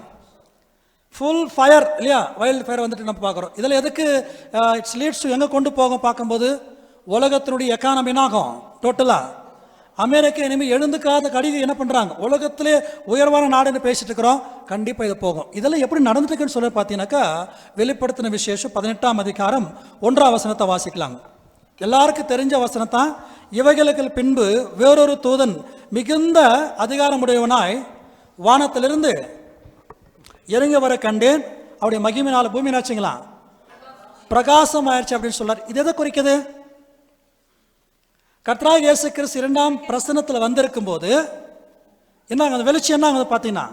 ஃபுல் ஃபயர் இல்லையா, வைல்டு ஃபயர் வந்துட்டு நம்ம பார்க்குறோம். இதில் எதுக்கு இட்ஸ் லீட்ஸ் டு எங்கே கொண்டு போகும் பார்க்கும்போது உலகத்தினுடைய எக்கானமி என்னாகும் டோட்டலாக. அமெரிக்கா இனிமேல் எழுந்துக்காத கடிகை என்ன பண்ணுறாங்க, உலகத்திலே உயர்வான நாடுன்னு பேசிட்டு இருக்கிறோம். கண்டிப்பாக இது போகும். இதெல்லாம் எப்படி நடந்துட்டுக்குன்னு சொல்லி பார்த்தீங்கன்னாக்கா வெளிப்படுத்தின விசேஷம் 18ஆம் அதிகாரம் 1ஆம் வசனத்தை வாசிக்கலாங்க. எல்லாருக்கும் தெரிஞ்ச வசனத்தான். இவைகளுக்கு பின்பு வேறொரு தூதன் மிகுந்த அதிகாரமுடையவனாய் வானத்திலிருந்து இறங்கி வர கண்டேன். அவருடைய மகிமையினால பூமி என்னாச்சுங்களா, பிரகாசம் ஆயிடுச்சு அப்படின்னு சொல்றார். இது எதை குறிக்குது? கர்த்தராகிய இயேசு கிறிஸ்து 2ஆம் பிரசன்னத்தில் வந்திருக்கும் போது என்ன அந்த வெளிச்சம் என்ன ஆகுது பார்த்தீங்கன்னா,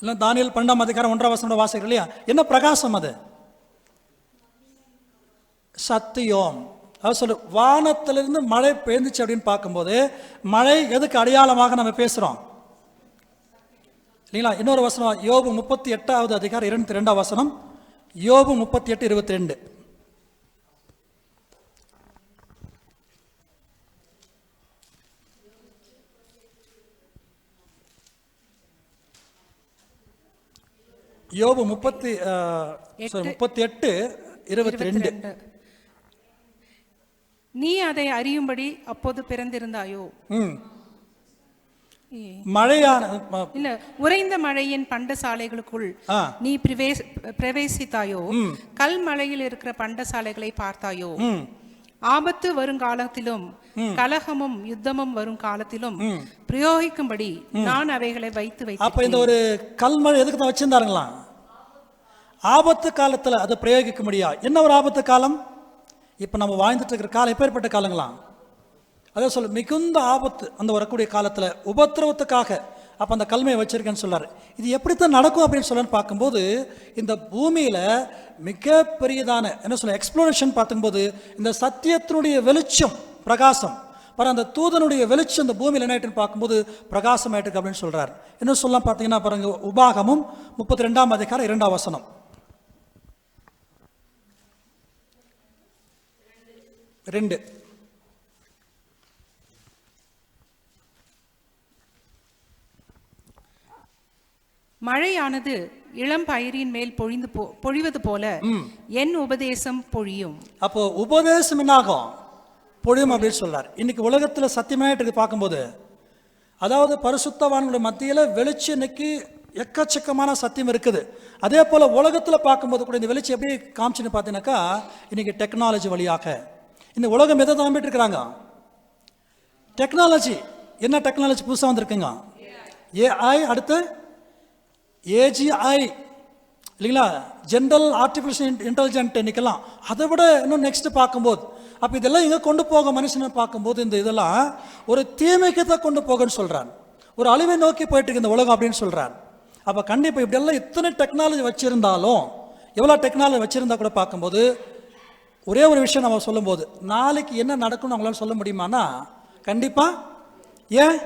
இல்லை தானியேல் 12ஆம் அதிகாரம் 1ஆம் வசனம் வாசிக்கிறோம் இல்லையா, என்ன பிரகாசம் அது? சத்தியம். அது சொல்லு, வானத்திலிருந்து மழை பெய்ந்துச்சு அப்படின்னு பார்க்கும்போது மழை எதுக்கு அடையாளமாக நம்ம பேசுகிறோம் இல்லைங்களா? இன்னொரு வசனம் யோபு 38ஆவது அதிகாரம் 22ஆம் வசனம், யோபு 38:22. யோபு 38:22. நீ அதை அறியும்படி அப்போது பிறந்திருந்தாயோ? மழையான இல்ல, உறைந்த மழையின் பண்டசாலைகளுக்குள் நீ பிரவேசித்தாயோ? கல் மழையில் இருக்கிற பண்டசாலைகளை பார்த்தாயோ? ஆபத்து வருங்காலத்திலும் கலகமும் யுத்தமும் வரும் காலத்திலும் பிரயோகிக்கும்படி நான் அவைகளை வைத்து வைத்தேன். அப்ப இந்த ஒரு கல்மழை எதுக்கு தான் வச்சிருந்தாருங்களா? ஆபத்து காலத்துல அதை பிரயோகிக்க முடியா. என்ன ஒரு ஆபத்து காலம்? இப்ப நம்ம வாழ்ந்துட்டு இருக்கிற காலம் எப்பேற்பட்ட காலங்களா? அதே சொல்ல மிகுந்த ஆபத்து அந்த வரக்கூடிய காலத்துல உபத்திரவத்துக்காக அப்ப அந்த கல்மையை வச்சிருக்கேன்னு சொல்றாரு. இது எப்படித்தான் நடக்கும் அப்படின்னு சொல்லு பார்க்கும்போது இந்த பூமியில மிக பெரியதான என்ன சொல்ல எக்ஸ்ப்ளோரேஷன் பார்க்கும்போது இந்த சத்தியத்தினுடைய வெளிச்சம் பிரகாசம் பாரு, அந்த தூதனுடைய வெளிச்சம் இந்த பூமியில் என்ன ஆயிட்டுன்னு பார்க்கும்போது பிரகாசம் ஆயிட்டு அப்படின்னு சொல்றாரு. இன்னும் சொல்ல பார்த்தீங்கன்னா பாருங்க, உபாகமும் 32ஆம் அதிகாரம் 2ஆம் வசனம். 2 மழையானது இளம் பயிரின் மேல் பொழிவது போல என் உபதேசம் பொழியும். அப்போ உபதேசம் என்னாகும், பொழியும் அப்படின்னு சொல்றார். இன்னைக்கு உலகத்தில் சத்தியமாயிட்டு பார்க்கும்போது அதாவது பரிசுத்தவான்களுடைய மத்தியில் வெளிச்சம் இன்னைக்கு எக்கச்சக்கமான சத்தியம் இருக்குது. அதே போல் உலகத்தில் பார்க்கும்போது கூட இந்த வெளிச்சம் எப்படி காமிச்சுன்னு பார்த்தீங்கன்னாக்கா இன்னைக்கு டெக்னாலஜி வழியாக இந்த உலகம் எதை நம்பிட்டு இருக்கிறாங்க? டெக்னாலஜி. என்ன டெக்னாலஜி புதுசாக வந்திருக்குங்க? ஏஐ, அடுத்து ஏஜிஐ இல்லைங்களா, ஜென்ரல் ஆர்டிஃபிஷியல் இன்டெலிஜென்ட் இன்னைக்கெல்லாம். அதை விட இன்னும் நெக்ஸ்ட் பார்க்கும்போது அப்போ இதெல்லாம் எங்கே கொண்டு போக மனுஷனை பார்க்கும்போது இந்த இதெல்லாம் ஒரு தீமைக்கு தான் கொண்டு போகன்னு சொல்கிறான். ஒரு அழிவை நோக்கி போயிட்டு இருக்கு இந்த உலகம் அப்படின்னு சொல்கிறான். அப்போ கண்டிப்பாக இப்படியெல்லாம் இத்தனை டெக்னாலஜி வச்சுருந்தாலும் எவ்வளோ டெக்னாலஜி வச்சுருந்தா கூட பார்க்கும்போது ஒரே ஒரு விஷயம் நம்ம சொல்லும்போது நாளைக்கு என்ன நடக்கும்னு அவங்களால சொல்ல முடியுமானா கண்டிப்பாக ஏன்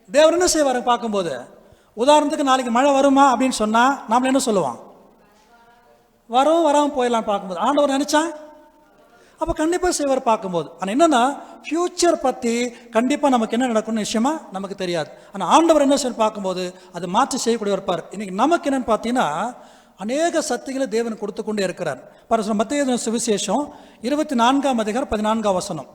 தேவர் என்ன செய்வார் பார்க்கும்போது, உதாரணத்துக்கு நாளைக்கு மழை வருமா அப்படின்னு சொன்னால் நாம் என்ன சொல்லுவோம், வரும் வராமல் போயிடலாம் பார்க்கும்போது. ஆண்டவர் நினச்சா அப்போ கண்டிப்பாக செய்வார் பார்க்கும்போது. ஆனால் என்னென்னா ஃப்யூச்சர் பற்றி கண்டிப்பாக நமக்கு என்ன நடக்கும்னு விஷயமா நமக்கு தெரியாது. ஆனால் ஆண்டவர் என்ன செய்ய பார்க்கும்போது அது மாற்றி செய்யக்கூடிய இருப்பார். இன்றைக்கி நமக்கு என்னென்னு பார்த்தீங்கன்னா அநேக சக்திகளை தேவன் கொடுத்து கொண்டே இருக்கிறார். பாருங்க, மத்தேயு சுவிசேஷம் 24ஆம் அதிகாரம் 14ஆம் வசனம்.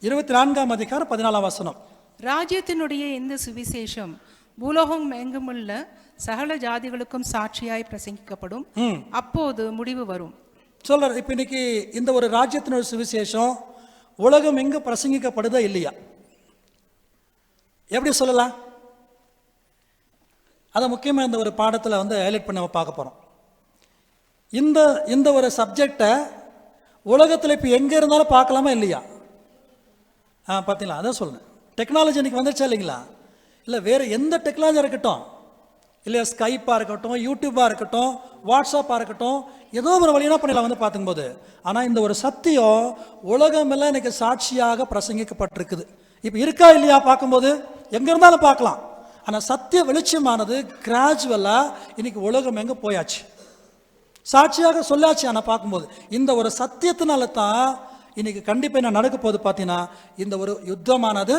24ஆம் அதிகாரம் 14ஆம் வசனம். ராஜ்யத்தினுடைய இந்த சுவிசேஷம் பூலோகம் எங்குமுள்ள சகல ஜாதிகளுக்கும் சாட்சியாய் பிரசங்கிக்கப்படும், அப்போது முடிவு வரும் சொல்றார். இப்போ இன்னைக்கு இந்த ஒரு ராஜ்யத்தினுடைய சுவிசேஷம் உலகம் எங்கு பிரசங்கிக்கப்படுதா இல்லையா? எப்படி சொல்லலாம்? அதை முக்கியமாக இந்த ஒரு பாடத்தில் ஹைலைட் பண்ணி நம்ம பார்க்க போகிறோம். இந்த ஒரு சப்ஜெக்டை உலகத்தில் இப்போ எங்கே இருந்தாலும் பார்க்கலாமா இல்லையா? பார்த்தீங்களா? அதான் சொல்லுங்கள். டெக்னாலஜி இன்னைக்கு வந்துருச்சா இல்லைங்களா? இல்லை வேறு எந்த டெக்னாலஜியாக இருக்கட்டும், இல்லை ஸ்கைப்பாக இருக்கட்டும், யூடியூப்பாக இருக்கட்டும், வாட்ஸ்அப்பாக இருக்கட்டும், ஏதோ ஒரு வழியாக பண்ணிடலாம் பார்க்கும்போது. ஆனால் இந்த ஒரு சத்தியம் உலகமெல்லாம் இன்னைக்கு சாட்சியாக பிரசங்கிக்கப்பட்டிருக்குது. இப்போ இருக்கா இல்லையா பார்க்கும்போது எங்கே இருந்தாலும் பார்க்கலாம். ஆனால் சத்திய வெளிச்சமானது கிராஜுவலாக இன்னைக்கு உலகம் எங்கே போயாச்சு, சாட்சியாக சொல்லாச்சு. ஆனால் பார்க்கும்போது இந்த ஒரு சத்தியத்தினால தான் இன்னைக்கு கண்டிப்பாக என்ன நடக்க போகுது பார்த்தீங்கன்னா, இந்த ஒரு யுத்தமானது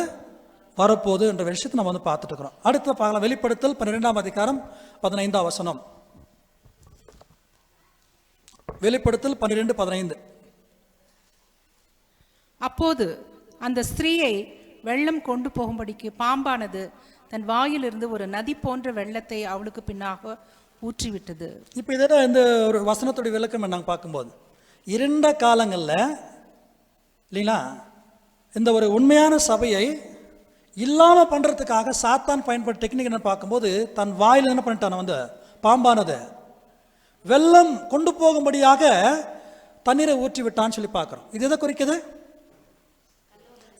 வரப்போகுது என்ற விஷயத்தை நம்ம பார்த்துட்டு இருக்கிறோம். அடுத்த பார்க்கலாம். வெளிப்படுத்தல் 12ஆம் அதிகாரம் 15ஆம் வசனம். வெளிப்படுத்தல் 12:15. அப்போது அந்த ஸ்திரீயை வெள்ளம் கொண்டு போகும்படிக்கு பாம்பானது தன் வாயிலிருந்து ஒரு நதி போன்ற வெள்ளத்தை அவளுக்கு பின்னாக ஊற்றிவிட்டது. இப்போ இதெல்லாம் இந்த ஒரு வசனத்துடைய விளக்கம் நாங்கள் பார்க்கும்போது, இருண்ட காலங்களில் இல்லைங்களா, இந்த ஒரு உண்மையான சபையை இல்லாமல் பண்ணுறதுக்காக சாத்தான் பயன்படுத்த டெக்னிக் என்ன பார்க்கும்போது, தன் வாயில் என்ன பண்ணிட்டான், பாம்பானது வெள்ளம் கொண்டு போகும்படியாக தண்ணீரை ஊற்றி விட்டான்னு சொல்லி பார்க்குறோம். இது எதை குறிக்குது?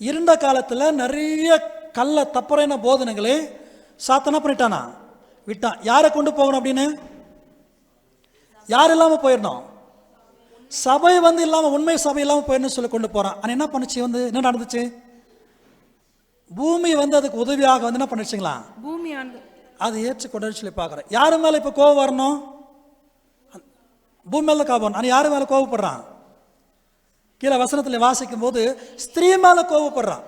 இருண்ட காலத்தில் நிறைய கள்ள தப்புறையான போதனைகளை சாத்தனா பண்ணிட்டானா, விட்டான். யாரை கொண்டு போகணும் அப்படின்னு? யார் இல்லாமல் போயிடணும்? சபை இல்லாமல், உண்மை சபை இல்லாமல் போயிடணும்னு சொல்லி கொண்டு போகிறான். ஆனால் என்ன பண்ணுச்சு, என்ன நடந்துச்சு? பூமி அதுக்கு உதவியாக என்ன பண்ணிடுச்சுங்களா, பூமி அது ஏற்றுக்கொண்டு சொல்லி பார்க்குறேன். யாரு மேலே இப்போ கோபம் வரணும்? பூமி மேலே கோபம். ஆனால் யாரு மேலே கோபப்படுறான்? கீழே வசனத்தில் வாசிக்கும் போது ஸ்திரீ மேலே கோபப்படுறான்.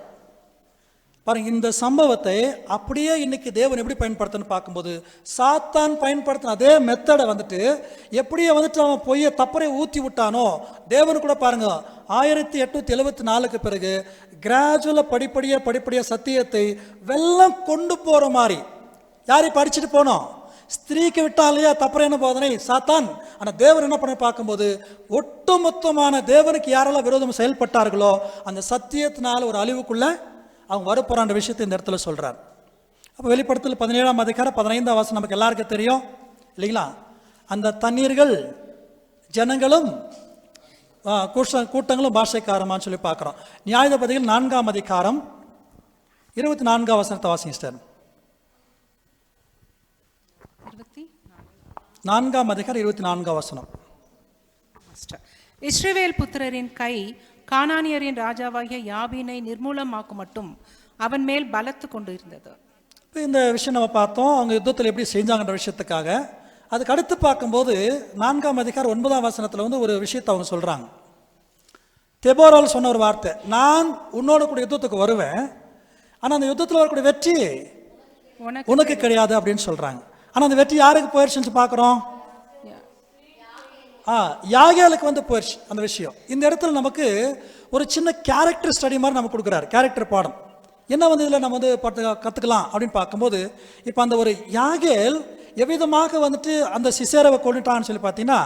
பாருங்க, இந்த சம்பவத்தை அப்படியே இன்னைக்கு தேவன் எப்படி பயன்படுத்தணும்னு பார்க்கும்போது, சாத்தான் பயன்படுத்தின அதே மெத்தடை எப்படியே அவன் பொய்ய தப்பறை ஊற்றி விட்டானோ, தேவனு கூட பாருங்க 1874 பிறகு கிராஜுவலாக படிப்படியாக சத்தியத்தை வெள்ளம் கொண்டு போகிற மாதிரி யாரையும் படிச்சுட்டு போனோம். ஸ்திரீக்கு விட்டா இல்லையா தப்பறையான போதனை சாத்தான். ஆனால் தேவன் என்ன பண்ண பார்க்கும்போது, ஒட்டுமொத்தமான தேவனுக்கு யாரெல்லாம் விரோதம் செயல்பட்டார்களோ அந்த சத்தியத்தினால ஒரு அழிவுக்குள்ள அவங்க வரப்போறான்ற விஷயத்தை இந்த இடத்துல சொல்றார். அப்போ வெளிப்படுத்தல் 17ஆம் அதிகாரம் 15ஆம் வசனம் நமக்கு எல்லாருக்கும் தெரியும் இல்லைங்களா? அந்த தண்ணீர்கள் ஜனங்களும் கூட்டங்களும் பாஷைக்காரமான்னு சொல்லி பார்க்குறோம். நியாயாதிபதிகள் 4ஆம் அதிகாரம் 24ஆம் வசனத்தை வாசிங்க சார். 4ஆம் அதிகாரம் 24ஆம் வசனம். இஸ்ரவேல் புத்திரரின் கை கானானியரின் ராஜாவாகிய யாபீனை நிர்மூலமாக்கும் மட்டும் அவன் மேல் பலத்து கொண்டு இருந்தது. இப்போ இந்த விஷயம் நம்ம பார்த்தோம், அவங்க யுத்தத்தில் எப்படி செஞ்சாங்கன்ற விஷயத்துக்காக. அதுக்கு அடுத்து பார்க்கும்போது 4ஆம் அதிகாரம் 9ஆம் வசனத்தில் ஒரு விஷயத்தை அவங்க சொல்கிறாங்க. தெபோரால் சொன்ன ஒரு வார்த்தை, நான் உன்னோட கூட யுத்தத்துக்கு வருவேன், ஆனால் அந்த யுத்தத்தில் வரக்கூடிய வெற்றி உனக்கு கிடையாது அப்படின்னு சொல்கிறாங்க. ஆனால் அந்த வெற்றி யாருக்கு போயிடுச்சுன்னு பார்க்குறோம்? யாகேலுக்கு போயிடுச்சு அந்த விஷயம். இந்த இடத்துல நமக்கு ஒரு சின்ன கேரக்டர் ஸ்டடி மாதிரி நம்ம கொடுக்குறாரு, கேரக்டர் பாடம். என்ன இதில் நம்ம கற்றுக்கலாம் அப்படின்னு பார்க்கும்போது, இப்போ அந்த ஒரு யாகேல் எவ்விதமாக அந்த சிசேராவை கொண்டுட்டான்னு சொல்லி பார்த்தீங்கன்னா,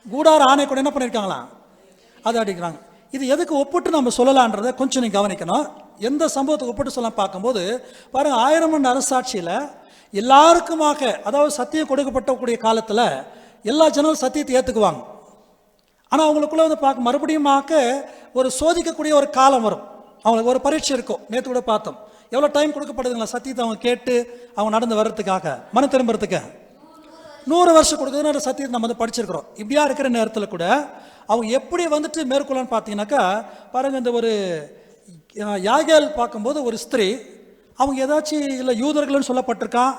கூடார ஆணை கூட என்ன பண்ணியிருக்காங்களாம், அதை அடிக்கிறாங்க. இது எதுக்கு ஒப்பிட்டு நம்ம சொல்லலான்றதை கொஞ்சம் நீங்கள் கவனிக்கணும். எந்த சம்பவத்தை ஒப்பிட்டு சொல்லலாம் பார்க்கும்போது பாருங்கள், 1000 ஆண்டு அரசாட்சியில் எல்லாருக்குமாக, அதாவது சத்தியம் கொடுக்கப்பட்டக்கூடிய காலத்தில் எல்லா ஜனங்களும் சத்தியத்தை ஏற்றுக்குவாங்க. ஆனால் அவங்களுக்குள்ள பார்க்க மறுபடியுமாக்க ஒரு சோதிக்கக்கூடிய ஒரு காலம் வரும், அவங்களுக்கு ஒரு பரீட்சை இருக்கும். நேற்று கூட பார்த்தோம், எவ்வளோ டைம் கொடுக்கப்படுதுங்களா சத்தியத்தை அவங்க கேட்டு அவங்க நடந்து வர்றதுக்காக, மன திரும்புறதுக்கு 100 வருஷம் கொடுக்குதுன்னு சத்தியத்தை நம்ம படிச்சிருக்கிறோம். இப்படியா இருக்கிற நேரத்தில் கூட அவங்க எப்படி மேற்கொள்ளன்னு பார்த்தீங்கன்னாக்கா பாருங்கள், இந்த ஒரு யாகேல் பார்க்கும்போது ஒரு ஸ்திரீ, அவங்க ஏதாச்சும் இல்லை யூதர்கள்னு சொல்லப்பட்டிருக்கான்,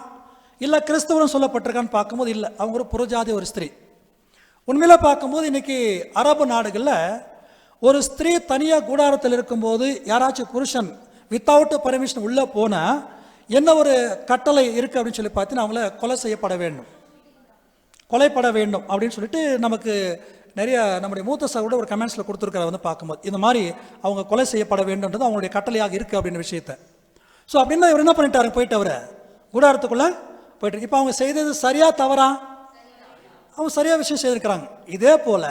இல்லை கிறிஸ்தவன் சொல்லப்பட்டிருக்கான்னு பார்க்கும்போது இல்லை, அவங்க ஒரு புறஜாதி ஒரு ஸ்திரீ. உண்மையில பார்க்கும்போது இன்னைக்கு அரபு நாடுகளில் ஒரு ஸ்திரீ தனியாக கூடாரத்தில் இருக்கும்போது யாராச்சும் புருஷன் வித்தவுட் பர்மிஷன் உள்ளே போனால் என்ன ஒரு கட்டளை இருக்குது அப்படின்னு சொல்லி பார்த்தீங்கன்னா, அவங்கள கொலை செய்யப்பட வேண்டும், கொலைப்பட வேண்டும் அப்படின்னு சொல்லிட்டு நமக்கு நிறைய நம்முடைய மூத்த சகோதரர் ஒரு கமெண்ட்ஸில் கொடுத்துருக்கிற பார்க்கும்போது இந்த மாதிரி அவங்க கொலை செய்யப்பட வேண்டும்ன்றது அவங்களுடைய கட்டளையாக இருக்குது அப்படின்னு விஷயத்தை. ஸோ அப்படின்னா இவர் என்ன பண்ணிட்டாரு, போயிட்டு அவரை கூடாரத்துக்குள்ளே போயிட்டு. இப்போ அவங்க செய்தது சரியா தவறா? அவங்க சரியாக விஷயம் செய்திருக்கிறாங்க. இதே போல்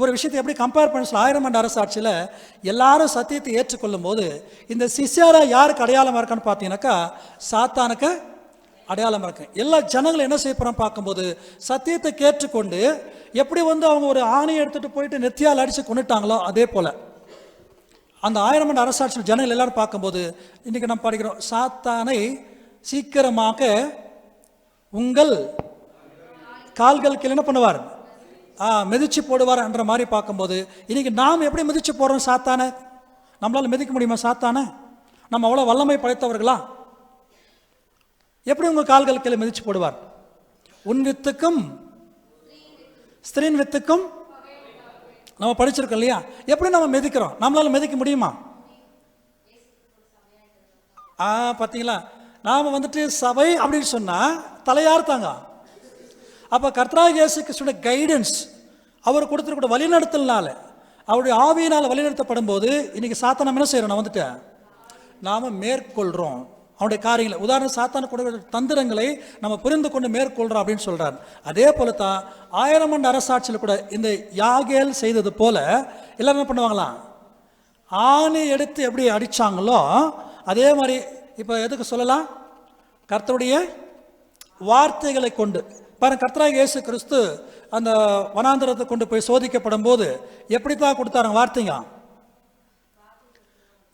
ஒரு விஷயத்தை எப்படி கம்பேர் பண்ண சொல்ல, 1000 ஆண்டு அரசாட்சியில் எல்லாரும் சத்தியத்தை ஏற்றுக்கொள்ளும் போது இந்த சிஷ்யரை யாருக்கு அடையாளமாக இருக்கான்னு பார்த்தீங்கன்னாக்கா சாத்தானுக்கு அடையாளமாக இருக்கு. எல்லா ஜனங்களும் என்ன செய்ய போகிறோம் பார்க்கும்போது சத்தியத்தை கேட்டுக்கொண்டு எப்படி அவங்க ஒரு ஆணையை எடுத்துகிட்டு போயிட்டு நெத்தியால் அடித்து கொண்டுட்டாங்களோ அதே போல் அந்த 1000 ஆண்டு அரசாட்சியில் ஜனங்கள் எல்லாரும் பார்க்கும்போது இன்றைக்கி நம்ம படிக்கிறோம், சாத்தானை சீக்கிரமாக உங்கள் கால்களுக்கு என்ன பண்ணுவார், மிதிச்சு போடுவார் என்ற மாதிரி பார்க்கும்போது இன்றைக்கி நாம் எப்படி மிதிச்சு போடுறோம் சாத்தானை? நம்மளால் மிதிக்க முடியுமா சாத்தானை? நம்ம அவ்வளோ வல்லமை படைத்தவர்களா? எப்படி உங்கள் கால்கள் கீழே மிதிச்சு போடுவார்? உன் வித்துக்கும் ஸ்திரீன் வித்துக்கும் நம்ம படிச்சிருக்கோம் இல்லையா? எப்படி நம்ம மிதிக்கிறோம்? நம்மளால மிதிக்க முடியுமா? பார்த்தீங்களா, நாம் சபை அப்படின்னு சொன்னால் தலையார் தாங்க. அப்போ கர்த்தராகிய இயேசு கிறிஸ்துவோட கைடன்ஸ், அவர் கொடுத்துருக்கூட வழிநடத்தல்னால, அவருடைய ஆவியினால் வழிநடத்தப்படும் போது இன்னைக்கு சாத்தான நம்ம என்ன செய்கிறோம், நான் நாம் மேற்கொள்கிறோம் அவனுடைய காரியங்களை. உதாரணம், சாத்தான கூட தந்திரங்களை நம்ம புரிந்து கொண்டு மேற்கொள்கிறோம் அப்படின்னு சொல்கிறார். அதே போல தான் 1000 ஆண்டு அரசாட்சியில் கூட இந்த யாகேல் செய்தது போல எல்லாரும் என்ன பண்ணுவாங்களாம், ஆணி எடுத்து எப்படி அடித்தாங்களோ அதே மாதிரி இப்போ எதுக்கு சொல்லலாம், கர்த்தருடைய வார்த்தைகளை கொண்டு. பாருங்க, கர்த்தராகிய இயேசு கிறிஸ்து அந்த வனாந்தரத்தை கொண்டு போய் சோதிக்கப்படும் போது எப்படி தான் கொடுத்தாருங்க வார்த்தைங்க,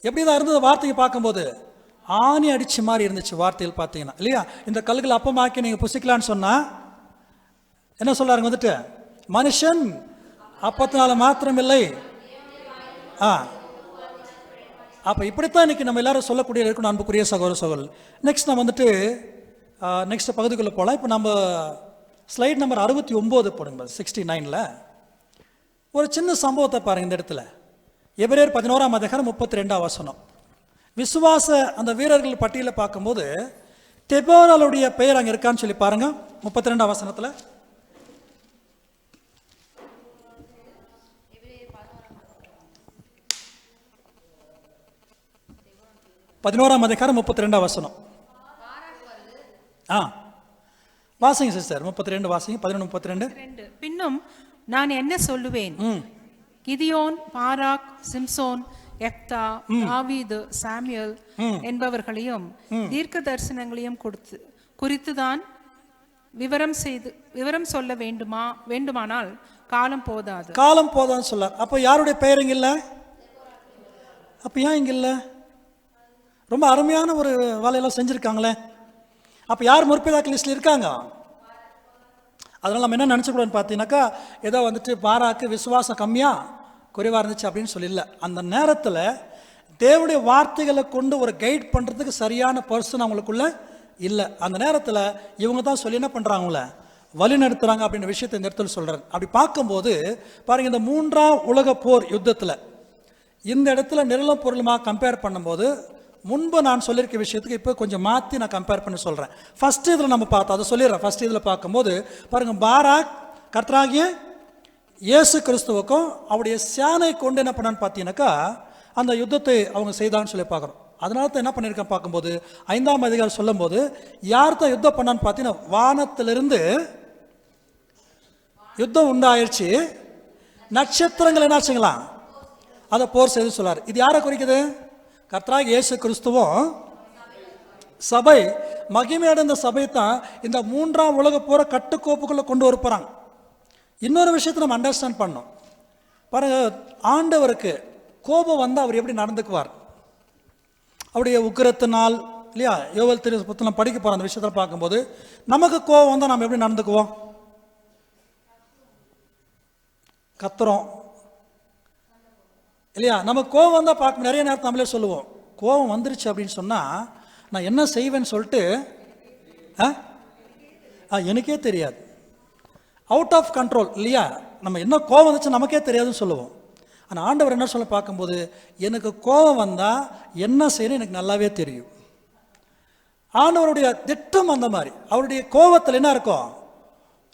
எப்படி தான் இருந்தது வார்த்தையை பார்க்கும்போது ஆணி அடிச்ச மாதிரி இருந்துச்சு வார்த்தையில் பார்த்தீங்கன்னா இல்லையா? இந்த கல்கள் அப்பமாக்கி நீங்கள் புசிக்கலான்னு சொன்னால் என்ன சொல்றாருங்க, மனுஷன் அப்பத்தினால மாத்திரம் இல்லை. அப்போ இப்படித்தான் இன்னைக்கு நம்ம எல்லாரும் சொல்லக்கூடிய இருக்கணும் அன்புக்குரிய சகோதர சகோதரர். நெக்ஸ்ட் நம்ம நெக்ஸ்ட் பகுதிக்குள்ளே போகலாம். இப்போ நம்ம ஸ்லைட் நம்பர் 69 போடுங்க, 69ல் ஒரு சின்ன சம்பவத்தை பாருங்கள். இந்த இடத்துல எபிரேயர் 11ஆம் அதிகாரம் 32ஆம் வசனம், விசுவாச அந்த வீரர்கள் பட்டியலில் பார்க்கும்போது தெபோராளுடைய பெயர் அங்கே இருக்கான்னு சொல்லி பாருங்க. 32ஆம் வசனத்தில் 11ஆம் அதிகாரம் 32ஆம் வசனம். வாசிங்க சிஸ்டர், 32 வாசிங்க, 11:32. பின்னும் நான் என்ன சொல்லுவேன், கிதியோன், பாராக், சிம்சோன், எப்தா, தாவீது, சாமுவேல் என்பவர்களையும் தீர்க்க தரிசனங்களையும் குறித்துதான் விவரம் சொல்ல வேண்டுமானால் காலம் போதான்னு சொல்ல. அப்போ யாருடைய பெயர் இங்க இல்லை? அப்போ ஏன் இங்க இல்லை? ரொம்ப அருமையான ஒரு வேலையெல்லாம் செஞ்சுருக்காங்களே. அப்போ யார் முற்பிதாக்கள் லிஸ்டில் இருக்காங்க? அதனால் நம்ம என்ன நினச்சக்கூடாதுன்னு பார்த்தீங்கன்னாக்கா, ஏதோ பாராக்கு விசுவாசம் கம்மியாக குறைவாக இருந்துச்சு அப்படின்னு சொல்லல. அந்த நேரத்தில் தேவனுடைய வார்த்தைகளை கொண்டு ஒரு கைட் பண்ணுறதுக்கு சரியான பர்சன் அவங்களுக்குள்ள இல்லை. அந்த நேரத்தில் இவங்க தான் சொல்லி என்ன பண்ணுறாங்கள வழி நடத்துகிறாங்க அப்படின்ற விஷயத்தை இந்த இடத்துல சொல்கிறார். அப்படி பார்க்கும்போது பாருங்கள், இந்த 3ஆம் உலக போர் யுத்தத்தில் இந்த இடத்துல நிரலும் பொருளுமாக கம்பேர் பண்ணும்போது முன்பு நான் சொல்லியிருக்க விஷயத்துக்கு இப்போ கொஞ்சம் மாற்றி நான் கம்பேர் பண்ணி சொல்கிறேன். ஃபஸ்ட்டு இதில் நம்ம பார்த்தோம், அதை சொல்லிடுறேன். ஃபஸ்ட்டு இதில் பார்க்கும்போது பாருங்கள், பாராக் கர்த்தராகிய இயேசு கிறிஸ்துவுக்கும் அவருடைய சேனை கொண்டு என்ன பண்ணான்னு பார்த்தீங்கன்னாக்கா அந்த யுத்தத்தை அவங்க செய்தான்னு சொல்லி பார்க்குறோம். அதனால தான் என்ன பண்ணியிருக்கேன் பார்க்கும்போது 5ஆம் அதிகாரம் சொல்லும் போது யார் தான் யுத்தம் பண்ணான்னு பார்த்தீங்கன்னா, வானத்திலிருந்து யுத்தம் உண்டாயிருச்சு, நட்சத்திரங்கள் என்னாச்சுங்களா அதை போர் செய்து சொல்லார். இது யாரை குறிக்குது? கர்த்தராகிய இயேசு கிறிஸ்துவும் சபை, மகிமையடைந்த சபை தான் இந்த 3ஆம் உலக போரை கட்டுக்கோப்புக்குள்ளே கொண்டு வர போகிறாங்க. இன்னொரு விஷயத்தை நம்ம அண்டர்ஸ்டாண்ட் பண்ணோம். பாருங்க, ஆண்டவருக்கு கோபம் வந்தால் அவர் எப்படி நடந்துக்குவார், அவருடைய உக்கிரத்தினால் இல்லையா? யோவேல் புத்தகம் படிக்க போகிறோம். அந்த விஷயத்தில் பார்க்கும்போது நமக்கு கோபம் வந்தால் நம்ம எப்படி நடந்துக்குவோம்? கத்துறோம் இல்லையா? நம்ம கோபம் வந்தால் பார்க்க நிறைய நேரத்தில் நம்மளே சொல்லுவோம், கோபம் வந்துருச்சு அப்படின்னு சொன்னால் நான் என்ன செய்வேன்னு சொல்லிட்டு எனக்கே தெரியாது, அவுட் ஆஃப் கண்ட்ரோல் இல்லையா? நம்ம என்ன கோபம் வந்துச்சு நமக்கே தெரியாதுன்னு சொல்லுவோம். ஆனால் ஆண்டவர் என்ன சொல்ல பார்க்கும்போது, எனக்கு கோபம் வந்தால் என்ன செய்யணும் எனக்கு நல்லாவே தெரியும். ஆண்டவருடைய திட்டம் அந்த மாதிரி. அவருடைய கோபத்தில் என்ன இருக்கும்?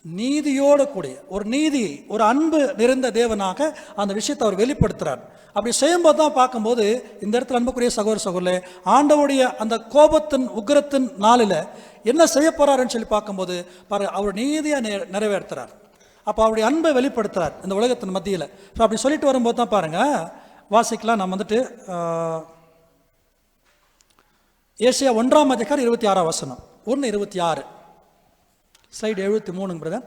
நீதியோடு கூடிய ஒரு நீதி, ஒரு அன்பு நிறைந்த தேவனாக அந்த விஷயத்தை அவர் வெளிப்படுத்துகிறார். அப்படி செய்யும்போது தான் பார்க்கும்போது இந்த இடத்துல அன்புக்குரிய சகோதர சகோதரே, ஆண்டவருடைய அந்த கோபத்தின் உக்கிரத்தின் நாளில் என்ன செய்ய போறாருன்னு சொல்லி பார்க்கும்போது பாரு, அவர் நீதியாக நிறைவேற்றுறார். அப்போ அவருடைய அன்பை வெளிப்படுத்துறார் இந்த உலகத்தின் மத்தியில். ஸோ அப்படி சொல்லிட்டு வரும்போது தான் பாருங்கள், வாசிக்கலாம். நம்ம வந்துட்டு ஏசாயா 1:26 1:26 ஸ்லைடு 73 பிரதர்.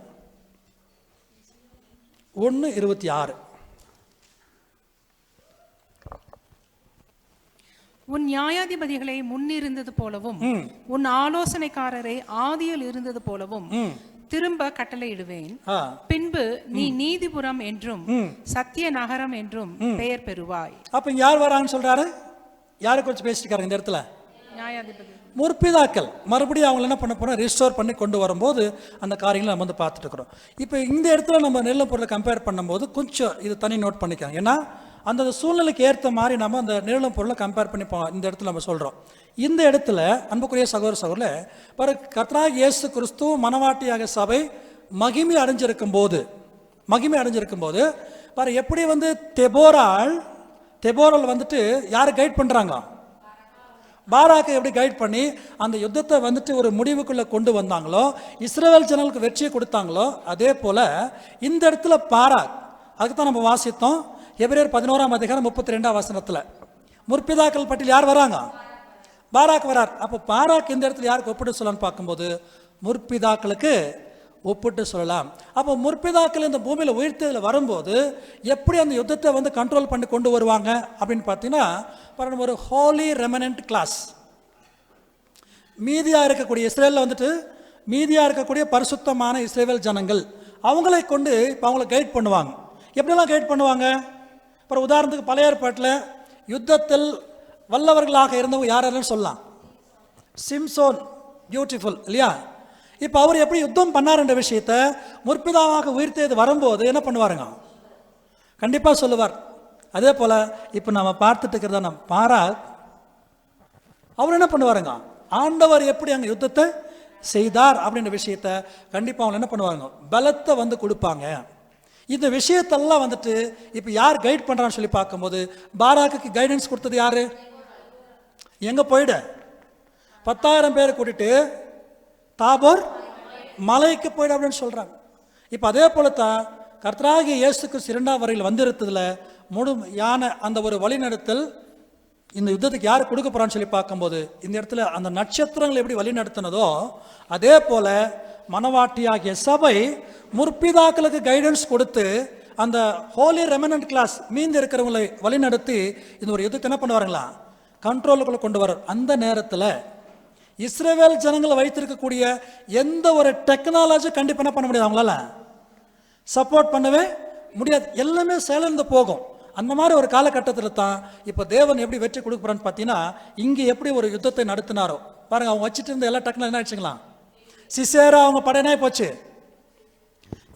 1:26 உன் நியாயாதிபதிகளை முன்னிருந்தது போலவும் உன் ஆலோசனைக்காரரை ஆதியில் இருந்தது போலவும் திரும்ப கட்டளையிடுவேன். பின்பு நீ நீதிபுரம் என்றும் சத்திய நகரம் என்றும் பெயர் பெறுவாய். அப்ப இங்க யார் வராங்கன்னு சொல்றாரு? யாரை குறித்து பேசிட்டு இந்த இடத்துல? நியாயாதிபதி, முற்பிதாக்கள். மறுபடியும் அவங்க என்ன பண்ண போறோம், ரிஸ்டோர் பண்ணி கொண்டு வரும்போது அந்த காரியங்களை நம்ம வந்து பார்த்துட்டு இருக்கிறோம். இப்போ இந்த இடத்துல நம்ம நெல்லும் பொருளை கம்பேர் பண்ணும்போது கொஞ்சம் இது தனி நோட் பண்ணிக்கலாம். ஏன்னா அந்த சூழ்நிலைக்கு ஏற்ற மாதிரி நம்ம அந்த நிழலும் பொருளை கம்பேர் பண்ணி இந்த இடத்துல நம்ம சொல்கிறோம். இந்த இடத்துல அன்புக்குரிய சகோதர சகோதரர்களே, பிறகு கர்த்தராகிய இயேசு கிறிஸ்து மனவாட்டியாக சபை மகிமை அடைஞ்சிருக்கும் போது பாரு எப்படி வந்து தெபோரால் வந்துட்டு யார் கைட் பண்ணுறாங்க? பாராக்கை எப்படி கைட் பண்ணி அந்த யுத்தத்தை வந்துட்டு ஒரு முடிவுக்குள்ளே கொண்டு வந்தாங்களோ, இஸ்ரவேல் ஜனங்களுக்கு வெற்றியை கொடுத்தாங்களோ, அதே போல் இந்த இடத்துல பாராக், அதுக்கு தான் நம்ம வாசித்தோம் எபிரேயர் 11:32 முற்பிதாக்கள் பட்டியல் யார் வராங்க? பாராக் வரார். அப்போ பாராக் இந்த இடத்துல யாருக்கு ஒப்பிட்டு சொல்லலாம்னு பார்க்கும்போது முற்பிதாக்களுக்கு ஒப்பிட்டு சொல்லலாம். அப்போ முற்பிதாக்கள் இந்த பூமியில் உயிர்த்ததில் வரும்போது எப்படி அந்த யுத்தத்தை வந்து கண்ட்ரோல் பண்ணி கொண்டு வருவாங்க அப்படின்னு பார்த்தீங்கன்னா, ஒரு ஹோலி ரெமனன்ட் கிளாஸ், மீதியாக இருக்கக்கூடிய இஸ்ரேலில் வந்துட்டு மீதியாக இருக்கக்கூடிய பரிசுத்தமான இஸ்ரேல் ஜனங்கள், அவங்களை கொண்டு இப்போ அவங்களை கைட் பண்ணுவாங்க. எப்படிலாம் கைட் பண்ணுவாங்க? அப்புறம் உதாரணத்துக்கு பழைய ஏற்பாட்டில் யுத்தத்தில் வல்லவர்களாக இருந்தவங்க யாரெல்லாம் சொல்லலாம். சிம்சோன், பியூட்டிஃபுல் இல்லையா? இப்போ அவர் எப்படி யுத்தம் பண்ணார்ன்ற விஷயத்த முற்பிதாவாக உயிர்த்தது வரும்போது என்ன பண்ணுவாருங்க? கண்டிப்பாக சொல்லுவார். அதே போல் இப்போ நம்ம பார்த்துட்டு இருக்கிறதா நம்ம பாராக், அவர் என்ன பண்ணுவாருங்க? ஆண்டவர் எப்படி அங்கே யுத்தத்தை செய்தார் அப்படின்ற விஷயத்த கண்டிப்பாக அவங்க என்ன பண்ணுவாங்க? பலத்தை வந்து கொடுப்பாங்க. இந்த விஷயத்தெல்லாம் வந்துட்டு இப்போ யார் கைட் பண்ணுறான்னு சொல்லி பார்க்கும்போது பாராக்கு கைடன்ஸ் கொடுத்தது யாரு? எங்கே போயிடு 10,000 பேரை கூட்டிட்டு தாபோர் மலைக்கு போயிடு அப்படின்னு சொல்கிறாங்க. இப்போ அதே போல தான் கர்த்தராகிய இயேசு கிறிஸ்து 2ஆம் வரையில் வந்திருத்ததுல முழுமையான அந்த ஒரு வழிநடத்தல் இந்த யுத்தத்துக்கு யார் கொடுக்க போறான்னு சொல்லி பார்க்கும்போது இந்த இடத்துல அந்த நட்சத்திரங்கள் எப்படி வழி நடத்தினதோ அதே போல மனவாட்டியாகிய சபை முற்பிதாக்களுக்கு கைடன்ஸ் கொடுத்து அந்த ஹோலி ரெமனன்ட் கிளாஸ் மீந்து இருக்கிறவங்களை வழி நடத்தி இந்த ஒரு யுத்தத்தை என்ன பண்ணுவாருங்களா? கண்ட்ரோலுக்குள்ள கொண்டு வர. அந்த நேரத்தில் இஸ்ரவேல் ஜனங்களை வைத்திருக்கக்கூடிய எந்த ஒரு டெக்னாலஜி கண்டிப்பாக என்ன பண்ண முடியாது, அவங்களால சப்போர்ட் பண்ணவே முடியாது. எல்லாமே செயலிழந்து போகும். அந்த மாதிரி ஒரு காலகட்டத்தில் தான் இப்போ தேவன் எப்படி வெற்றி கொடுக்குறான்னு பார்த்தீங்கன்னா, இங்கே எப்படி ஒரு யுத்தத்தை நடத்தினாரோ பாருங்க. அவங்க வச்சுட்டு இருந்த எல்லா டெக்னாலஜி என்ன ஆச்சுங்களா? சிசேரா அவங்க படையனாய் போச்சு,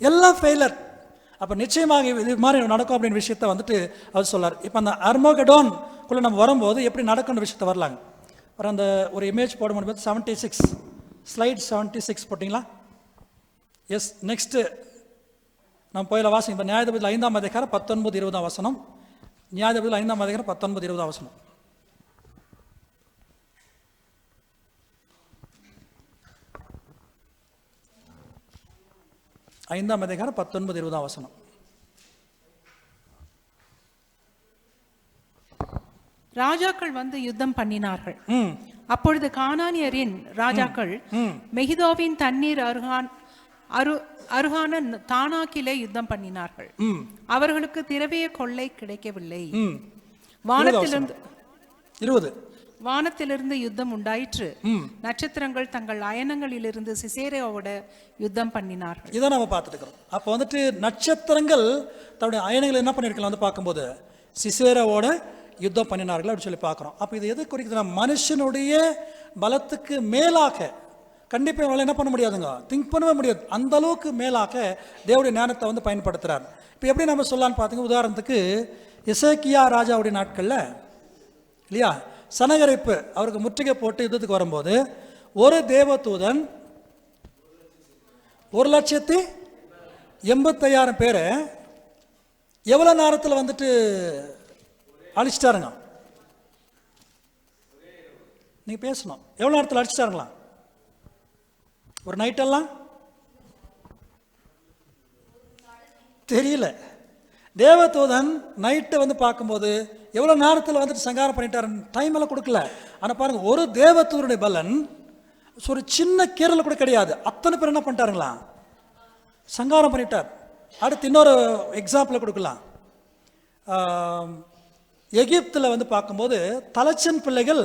எல்லாம் ஃபெயிலர். அப்போ நிச்சயமாக இது மாதிரி நடக்கும் அப்படின்ற விஷயத்த வந்துட்டு அவர் சொல்லார். இப்போ அந்த அர்மகடோன்குள்ளே நம்ம வரும்போது எப்படி நடக்கும்ன்ற விஷயத்த வரலாங்க. அப்புறம் அந்த ஒரு இமேஜ் போட முடியும். 76 ஸ்லைட் 76 போட்டிங்களா? எஸ். நெக்ஸ்ட்டு நம்ம போயில வாசிங்க. இப்போ நியாயாதிபதிகள் 5ஆம் அதிகாரம் 19-20 வசனம். நியாயாதிபதிகள் 5ஆம் அதிகாரம் 19-20 வசனம். 5ஆம் அதிகாரம் 19-20 வசனம். ராஜாக்கள் வந்து யுத்தம் பண்ணினார்கள். அப்பொழுது கானானியரின் ராஜாக்கள் மெகிதோவின் தண்ணீர் அருகான தானாக்கிலே யுத்தம் பண்ணினார்கள். அவர்களுக்கு திரவிய கொள்ளை கிடைக்கவில்லை. வானத்திலிருந்து யுத்தம் உண்டாயிற்று. நட்சத்திரங்கள் தங்கள் அயனங்களிலிருந்து சிசேராவோட யுத்தம் பண்ணினார்கள். இதை நம்ம பார்த்துட்டு இருக்கிறோம். அப்போ வந்துட்டு நட்சத்திரங்கள் தன்னுடைய அயனங்களை என்ன பண்ணிருக்கலாம் வந்து பார்க்கும்போது சிசேராவோட யுத்தம் பண்ணினார்கள் அப்படின்னு சொல்லி பார்க்குறோம். அப்போ இது எது குறிக்குதுன்னா, மனுஷனுடைய பலத்துக்கு மேலாக கண்டிப்பாக இவங்களை என்ன பண்ண முடியாதுங்க, திங்க் பண்ணவே முடியாது. அந்த அளவுக்கு மேலாக தேவனுடைய ஞானத்தை வந்து பயன்படுத்துகிறார். இப்போ எப்படி நம்ம சொல்லலான்னு பார்த்தீங்க, உதாரணத்துக்கு எசேக்கியா ராஜாவுடைய நாட்களில் இல்லையா, சனகரிப்பு அவருக்கு முற்றுகை போட்டு யுத்தத்துக்கு வரும்போது ஒரு தேவதூதன் 1,85,000 பேரை எவ்வளோ நேரத்தில் வந்துட்டு அழிச்சிட்டாருங்க? நீங்கள் பேசணும். எவ்வளோ நேரத்தில் அழிச்சிட்டாருங்களா? ஒரு நைட்டெல்லாம் தெரியல. தேவதூதன் நைட்டு வந்து பார்க்கும்போது எவ்வளோ நேரத்தில் வந்துட்டு சங்காரம் பண்ணிட்டார், டைம் எல்லாம் கொடுக்கல. ஆனால் பாருங்கள், ஒரு தேவதூதனுடைய பலன் ஒரு சின்ன கீரல் கூட கிடையாது. அத்தனை பேர் என்ன பண்ணிட்டாருங்களா, சங்காரம் பண்ணிட்டார். அடுத்து இன்னொரு எக்ஸாம்பிள் கொடுக்கலாம். எகிப்தில் வந்து பார்க்கும்போது தலைச்சன் பிள்ளைகள்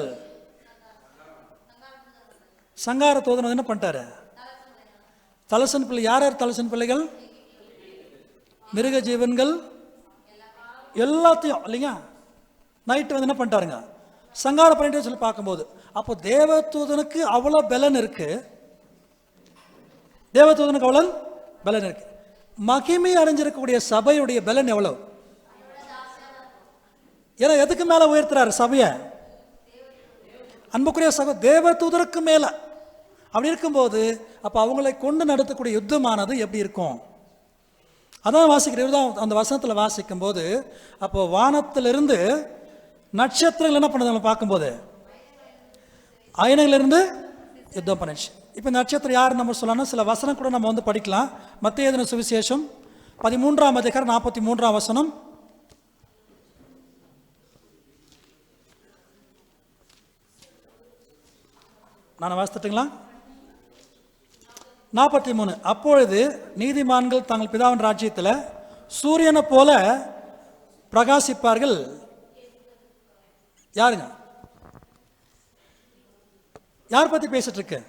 சங்கார தூதன் வந்து என்ன பண்ணிட்டாரு, தலசன் பிள்ளை. யார் யார் தலசன் பிள்ளைகள்? மிருக ஜீவன்கள் எல்லாத்தையும் இல்லைங்க, நைட்டு வந்து என்ன பண்ணிட்டாருங்க, சங்காரம் பண்ணிட்டு சொல்லி பார்க்கும்போது, அப்போ தேவதூதனுக்கு அவ்வளோ பலன் இருக்கு. தேவதூதனுக்கு அவ்வளோ பலன் இருக்கு. மகிமை அடைஞ்சிருக்கக்கூடிய சபையுடைய பலன் எவ்வளவு? ஏன்னா எதுக்கு மேல உயர்த்துறாரு சபையை? அன்புக்குரிய சகோ, தேவதூதருக்கு மேல. அப்படி இருக்கும்போது அப்போ அவங்களை கொண்டு நடத்தக்கூடிய யுத்தமானது எப்படி இருக்கும்? அதான் வாசிக்கிறது தான் அந்த வசனத்தில் வாசிக்கும் போது, அப்போ வானத்திலிருந்து நட்சத்திரங்கள் என்ன பண்ணது நம்ம பார்க்கும்போது, அயனங்களிலிருந்து யுத்தம் பண்ணிச்சு. இப்போ நட்சத்திரம் யார் நம்ம சொல்லணும், சில வசனம் கூட நம்ம வந்து படிக்கலாம். மத்தேயு எழுதின சுவிசேஷம் 13ஆம் அதிகாரம் 43ஆம் வசனம். நான் வாசித்துட்டுங்களா? 43. அப்பொழுது நீதிமான்கள் தங்கள் பிதாவின் ராஜ்யத்தில் சூரியனை போல பிரகாசிப்பார்கள். யாருங்க, யார் பத்தி பேசிட்டு இருக்கு?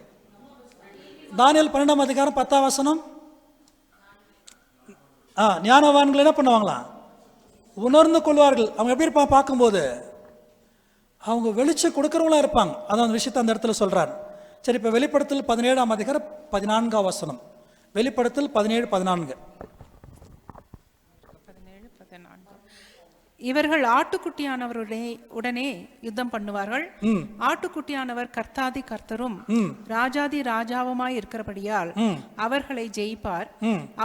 தானியேல் 12ஆம் அதிகாரம் 10ஆம் வசனம். ஞானவான்கள் என்ன பண்ணுவாங்களா, உணர்ந்து கொள்வார்கள். அவங்க எப்படி இருப்பாங்க பார்க்கும்போது, அவங்க வெளிச்சம் கொடுக்கறவங்களா இருப்பாங்க. அதான் அந்த விஷயத்தை அந்த இடத்துல சொல்றாரு. சரி, இப்போ வெளிப்படுத்தல் 17ஆம் அதிகாரம் 14ஆம் வசனம். வெளிப்படுத்தல் 17:14. இவர்கள் ஆட்டுக்குட்டியானவருடனே யுத்தம் பண்ணுவார்கள். ஆட்டுக்குட்டியானவர் கர்த்தாதி கர்த்தரும் ராஜாதி ராஜாவுமாய் இருக்கிறபடியால் அவர்களை ஜெயிப்பார்.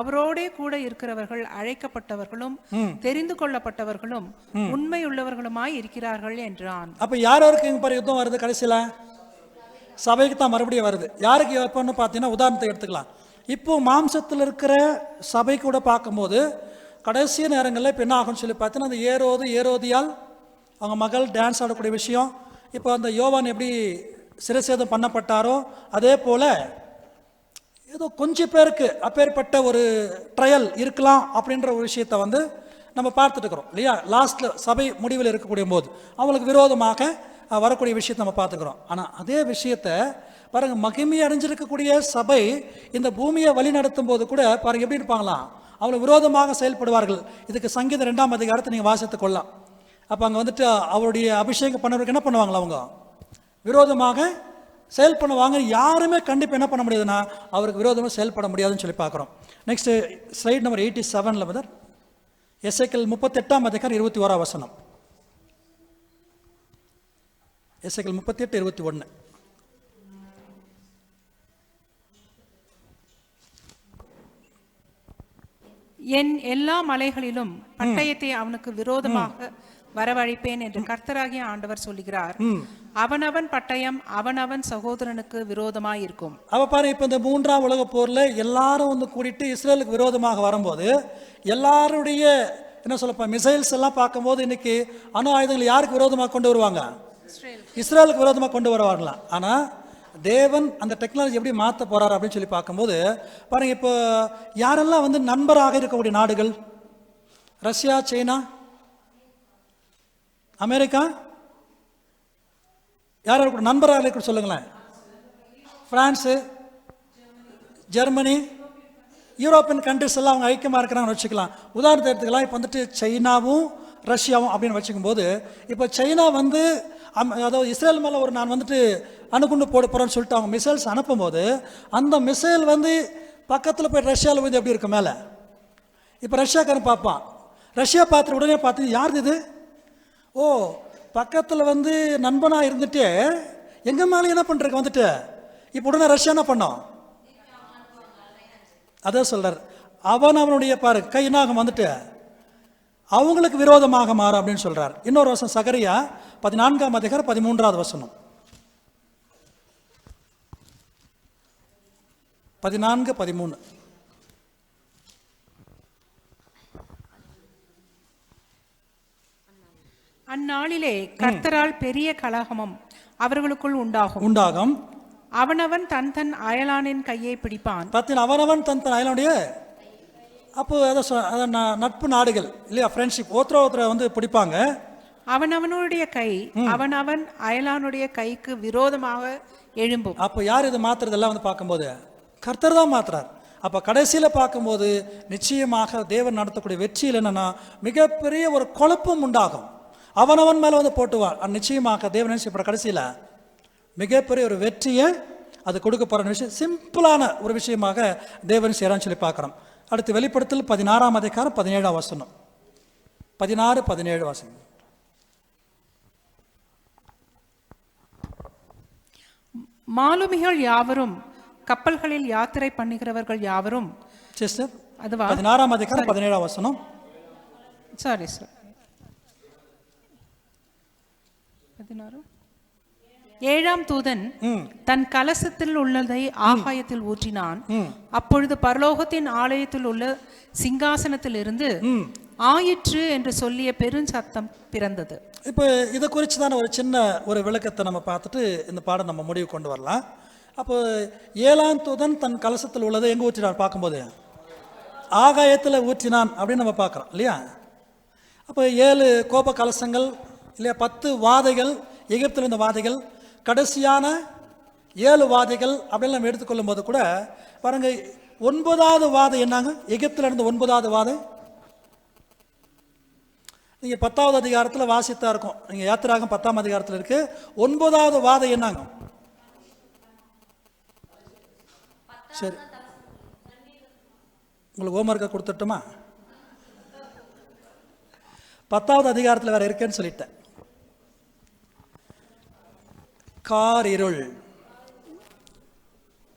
அவரோடே கூட இருக்கிறவர்கள் அழைக்கப்பட்டவர்களும் தெரிந்து கொள்ளப்பட்டவர்களும் உண்மையுள்ளவர்களுமாய் இருக்கிறார்கள் என்றான். அப்ப யாருக்கு இங்க பாரு யுத்தம் வருது? கடைசியில சபைக்கு தான் மறுபடியும் வருது. யாருக்கு எப்பன்னு பார்த்தீங்கன்னா, உதாரணத்தை எடுத்துக்கலாம். இப்போ மாம்சத்தில் இருக்கிற சபை கூட பார்க்கும்போது கடைசி நேரங்களில் இப்போ என்ன ஆகும்னு சொல்லி பார்த்தீங்கன்னா, அந்த ஏரோதியால் அவங்க மகள் டான்ஸ் ஆடக்கூடிய விஷயம், இப்போ அந்த யோவான் எப்படி சிரசேதம் பண்ணப்பட்டாரோ அதே போல் ஏதோ கொஞ்சம் பேருக்கு அப்பேற்பட்ட ஒரு ட்ரையல் இருக்கலாம் அப்படின்ற ஒரு விஷயத்தை வந்து நம்ம பார்த்துட்டு இருக்கிறோம் இல்லையா? லாஸ்ட்டில் சபை முடிவில் இருக்கக்கூடிய போது அவங்களுக்கு விரோதமாக வரக்கூடிய விஷயத்தை நம்ம பார்த்துக்கிறோம். ஆனால் அதே விஷயத்தை பாருங்க, மகிமை அடைஞ்சிருக்கக்கூடிய சபை இந்த பூமியை வழி நடத்தும் போது கூட பாருங்க எப்படி இருப்பாங்களாம், அவளை விரோதமாக செயல்படுவார்கள். இதுக்கு சங்கீதம் 2ஆம் அதிகாரத்தை நீங்கள் வாசித்துக் கொள்ளலாம். அப்போ அங்கே வந்துட்டு அவருடைய அபிஷேகம் பண்ணவருக்கு என்ன பண்ணுவாங்களா, அவங்க விரோதமாக செயல்படுவாங்க. யாருமே கண்டிப்பாக என்ன பண்ண முடியாதுன்னா அவருக்கு விரோதமாக செயல்பட முடியாதுன்னு சொல்லி பார்க்குறோம். நெக்ஸ்ட் ஸ்லைட் நம்பர் 87 பதர். எசேக்கியேல் 38ஆம் அதிகாரம் 21ஆம் வசனம். எசேக்கியேல் 38:21. என் எல்லா மலைகளிலும் பட்டயத்தை அவனுக்கு விரோதமாக வரவழைப்பேன் என்று கர்த்தராகிய ஆண்டவர் சொல்லுகிறார். அவனவன் பட்டயம் அவனவன் சகோதரனுக்கு விரோதமாய் இருக்கும். அவ பாருங்க, இப்ப இந்த 3ஆம் உலக போர்ல எல்லாரும் வந்து கூட்டிட்டு இஸ்ரேலுக்கு விரோதமாக வரும்போது எல்லாருடைய என்ன சொல்லப்பா மிசைல்ஸ் எல்லாம் பார்க்கும்போது இன்னைக்கு அணு ஆயுதங்கள் யாருக்கு விரோதமாக கொண்டு வருவாங்க? இஸ்ரேலுக்கு விரோதமாக கொண்டு வருவாங்களாம். ஆனா தேவன் அந்த டெக்னாலஜி எப்படி மாற்ற போறாரு அப்படின்னு சொல்லி பார்க்கும்போது பாருங்க, இப்போ யாரெல்லாம் வந்து நண்பராக இருக்கக்கூடிய நாடுகள், ரஷ்யா, சைனா, அமெரிக்கா, யார் கூட நண்பராக இருக்க சொல்லுங்களேன்? பிரான்ஸு, ஜெர்மனி, யூரோப்பியன் கண்ட்ரிஸ் எல்லாம் அவங்க ஐக்கியமாக இருக்கிறாங்கன்னு வச்சுக்கலாம். உதாரணத்தை எடுத்துக்கலாம். இப்போ வந்துட்டு சைனாவும் ரஷ்யாவும் அப்படின்னு வச்சுக்கும் போது, இப்போ சைனா வந்து அதாவது இஸ்ரேல் மேலே ஒரு நான் வந்துட்டு அணுகுண்டு போட போகிறேன்னு சொல்லிட்டு அவங்க மிசைல்ஸ் அனுப்பும்போது அந்த மிசைல் வந்து பக்கத்தில் போய் ரஷ்யாவில் வந்து எப்படி இருக்கும் மேலே? இப்போ ரஷ்யாக்காரன் பார்ப்பான். ரஷ்யா பார்த்துட்டு உடனே பார்த்து யார் இது? ஓ, பக்கத்தில் வந்து நண்பனாக இருந்துட்டு எங்கள் மேலே என்ன பண்ணுறக்கு வந்துட்டு இப்போ உடனே ரஷ்யா என்ன பண்ணோம்? அதான் சொல்கிறார், அவனுடைய பாரு கைநாகம் வந்துட்டு அவங்களுக்கு விரோதமாக மாறும் அப்படின்னு சொல்றார். இன்னொரு வசனம் சகரியா 14ஆம் அதிகாரம் 13ஆவது வசனம். 14:13. அந்நாளிலே கர்த்தரால் பெரிய கலகமும் அவர்களுக்குள் உண்டாகும். அவனவன் தன் தன் அயலானின் கையை பிடிப்பான். பார்த்தீங்கன்னா அவனவன் தன் தன் அயலானுடைய, அப்போ அதை நட்பு நாடுகள் இல்லையா, ஃப்ரெண்ட்ஷிப், ஒருத்தர வந்து பிடிப்பாங்க. அவனவனுடைய கை அவனவன் அயலானுடைய கைக்கு விரோதமாக எழும்பும். அப்போ யார் இது மாத்துறதெல்லாம் வந்து பார்க்கும்போது கர்த்தர் தான் மாத்துறார். அப்போ கடைசியில் பார்க்கும்போது நிச்சயமாக தேவன் நடத்தக்கூடிய வெற்றியில் என்னன்னா மிகப்பெரிய ஒரு குழப்பம் உண்டாகும். அவனவன் மேலே வந்து போட்டுவார். நிச்சயமாக தேவன் நினைச்ச கடைசியில் மிகப்பெரிய ஒரு வெற்றியை அது கொடுக்க போகிற விஷயம், சிம்பிளான ஒரு விஷயமாக தேவன் செய்கிறான்னு சொல்லி பார்க்குறோம். அடுத்து வெளிப்படுத்தல் 16ஆம் அதிகாரம் 17ஆம் வசனம், 16-17 வசனம். மாலுமிகள் யாவரும் கப்பல்களில் யாத்திரை பண்ணுகிறவர்கள் யாவரும், சிஸ்டர் அதுவா 16ஆம் அதிகாரம் 17ஆம் வசனம். Sorry sir, 16. 7ஆம் தூதன் தன் கலசத்தில் உள்ளதை ஆகாயத்தில் ஊற்றினான். அப்பொழுது பரலோகத்தின் ஆலயத்தில் உள்ள சிங்காசனத்தில் இருந்து ஆயிற்று என்று சொல்லிய பெருஞ்சத்தம் பிறந்தது. இப்போ இதை குறித்து தான் ஒரு சின்ன ஒரு விளக்கத்தை நம்ம பார்த்துட்டு இந்த பாடம் நம்ம முடிவு கொண்டு வரலாம். அப்போ 7ஆம் தூதன் தன் கலசத்தில் உள்ளதை எங்கே ஊற்றினான் பார்க்கும்போது ஆகாயத்தில் ஊற்றினான் அப்படின்னு நம்ம பார்க்குறோம் இல்லையா. அப்போ 7 கோப கலசங்கள் இல்லையா, 10 வாதைகள், எகிப்தில் இருந்த வாதைகள், கடைசியான 7 வாதைகள் அப்படின்னு நம்ம எடுத்துக்கொள்ளும் போது கூட பாருங்க, 9வது வாதை என்னங்க, எகிப்தில் இருந்த 9வது வாதை நீங்கள் 10வது அதிகாரத்தில் வாசித்தா இருக்கும். நீங்கள் யாத்திராகம் 10ஆம் அதிகாரத்தில் இருக்கு. 9வது வாதை என்னங்க? சரி, உங்களுக்கு ஹோம்ஒர்க்கை கொடுத்துட்டோமா? 10வது அதிகாரத்தில் வேற இருக்கேன்னு சொல்லிட்டேன். கார் இருள்.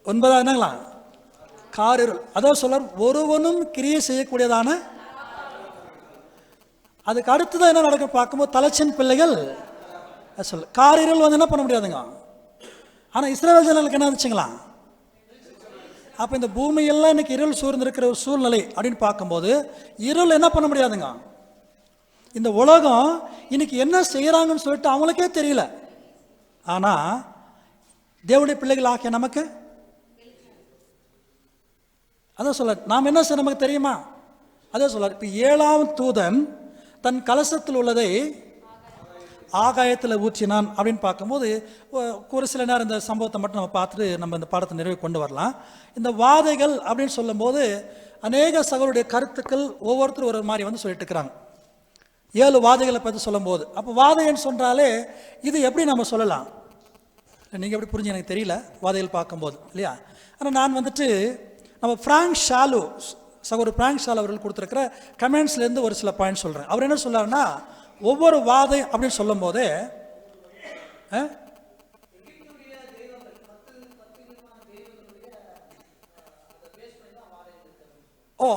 9வது என்னங்களா? கார் இருள். அதாவது சொல்ல ஒருவனும் கிரியை செய்யக்கூடியதான. அதுக்கு அடுத்ததான் என்ன நடக்கும் பார்க்கும்போது தலைச்சின் பிள்ளைகள் சொல்ல. கார் இருள் வந்து என்ன பண்ண முடியாதுங்க. ஆனால் இஸ்ரவேல் ஜனங்களுக்கு என்ன இருந்துச்சுங்களா? அப்போ இந்த பூமியெல்லாம் இன்னைக்கு இருள் சூழ்ந்திருக்கிற ஒரு சூழ்நிலை அப்படின்னு பார்க்கும்போது இருள் என்ன பண்ண முடியாதுங்க. இந்த உலகம் இன்னைக்கு என்ன செய்கிறாங்கன்னு சொல்லிட்டு அவங்களுக்கே தெரியல. ஆனால் தேவனுடைய பிள்ளைகள் ஆகிய நமக்கு அதான் சொல்ல, நாம் என்ன செய்ய நமக்கு தெரியுமா? அதே சொல்ல. இப்போ 7ஆம் தூதன் தன் கலசத்தில் உள்ளதை ஆகாயத்தில் ஊற்றினான் அப்படின்னு பார்க்கும்போது ஒரு சில நேரம் இந்த சம்பவத்தை மட்டும் நம்ம பார்த்துட்டு நம்ம இந்த பாடத்தை நிறைவு கொண்டு வரலாம். இந்த வாதைகள் அப்படின்னு சொல்லும்போது அநேக சகோதரருடைய கருத்துக்கள் ஒவ்வொருத்தரும் ஒரு மாதிரி வந்து சொல்லிட்டு இருக்கிறாங்க 7 வாதைகளை பற்றி சொல்லும்போது. அப்போ வாதைன்னு சொன்னாலே இது எப்படி நம்ம சொல்லலாம்? நீங்கள் எப்படி புரிஞ்சு எனக்கு தெரியல வாதைகள் பார்க்கும்போது இல்லையா. ஆனால் நான் வந்துட்டு நம்ம ஃப்ராங்க் ஷாலு சகோதரர் ஃப்ராங்க் ஷாலு அவர்கள் கொடுத்துருக்கிற கமெண்ட்ஸ்லேருந்து ஒரு சில பாயிண்ட் சொல்கிறேன். அவர் என்ன சொல்றாருன்னா, ஒவ்வொரு வாதை அப்படின்னு சொல்லும் போதே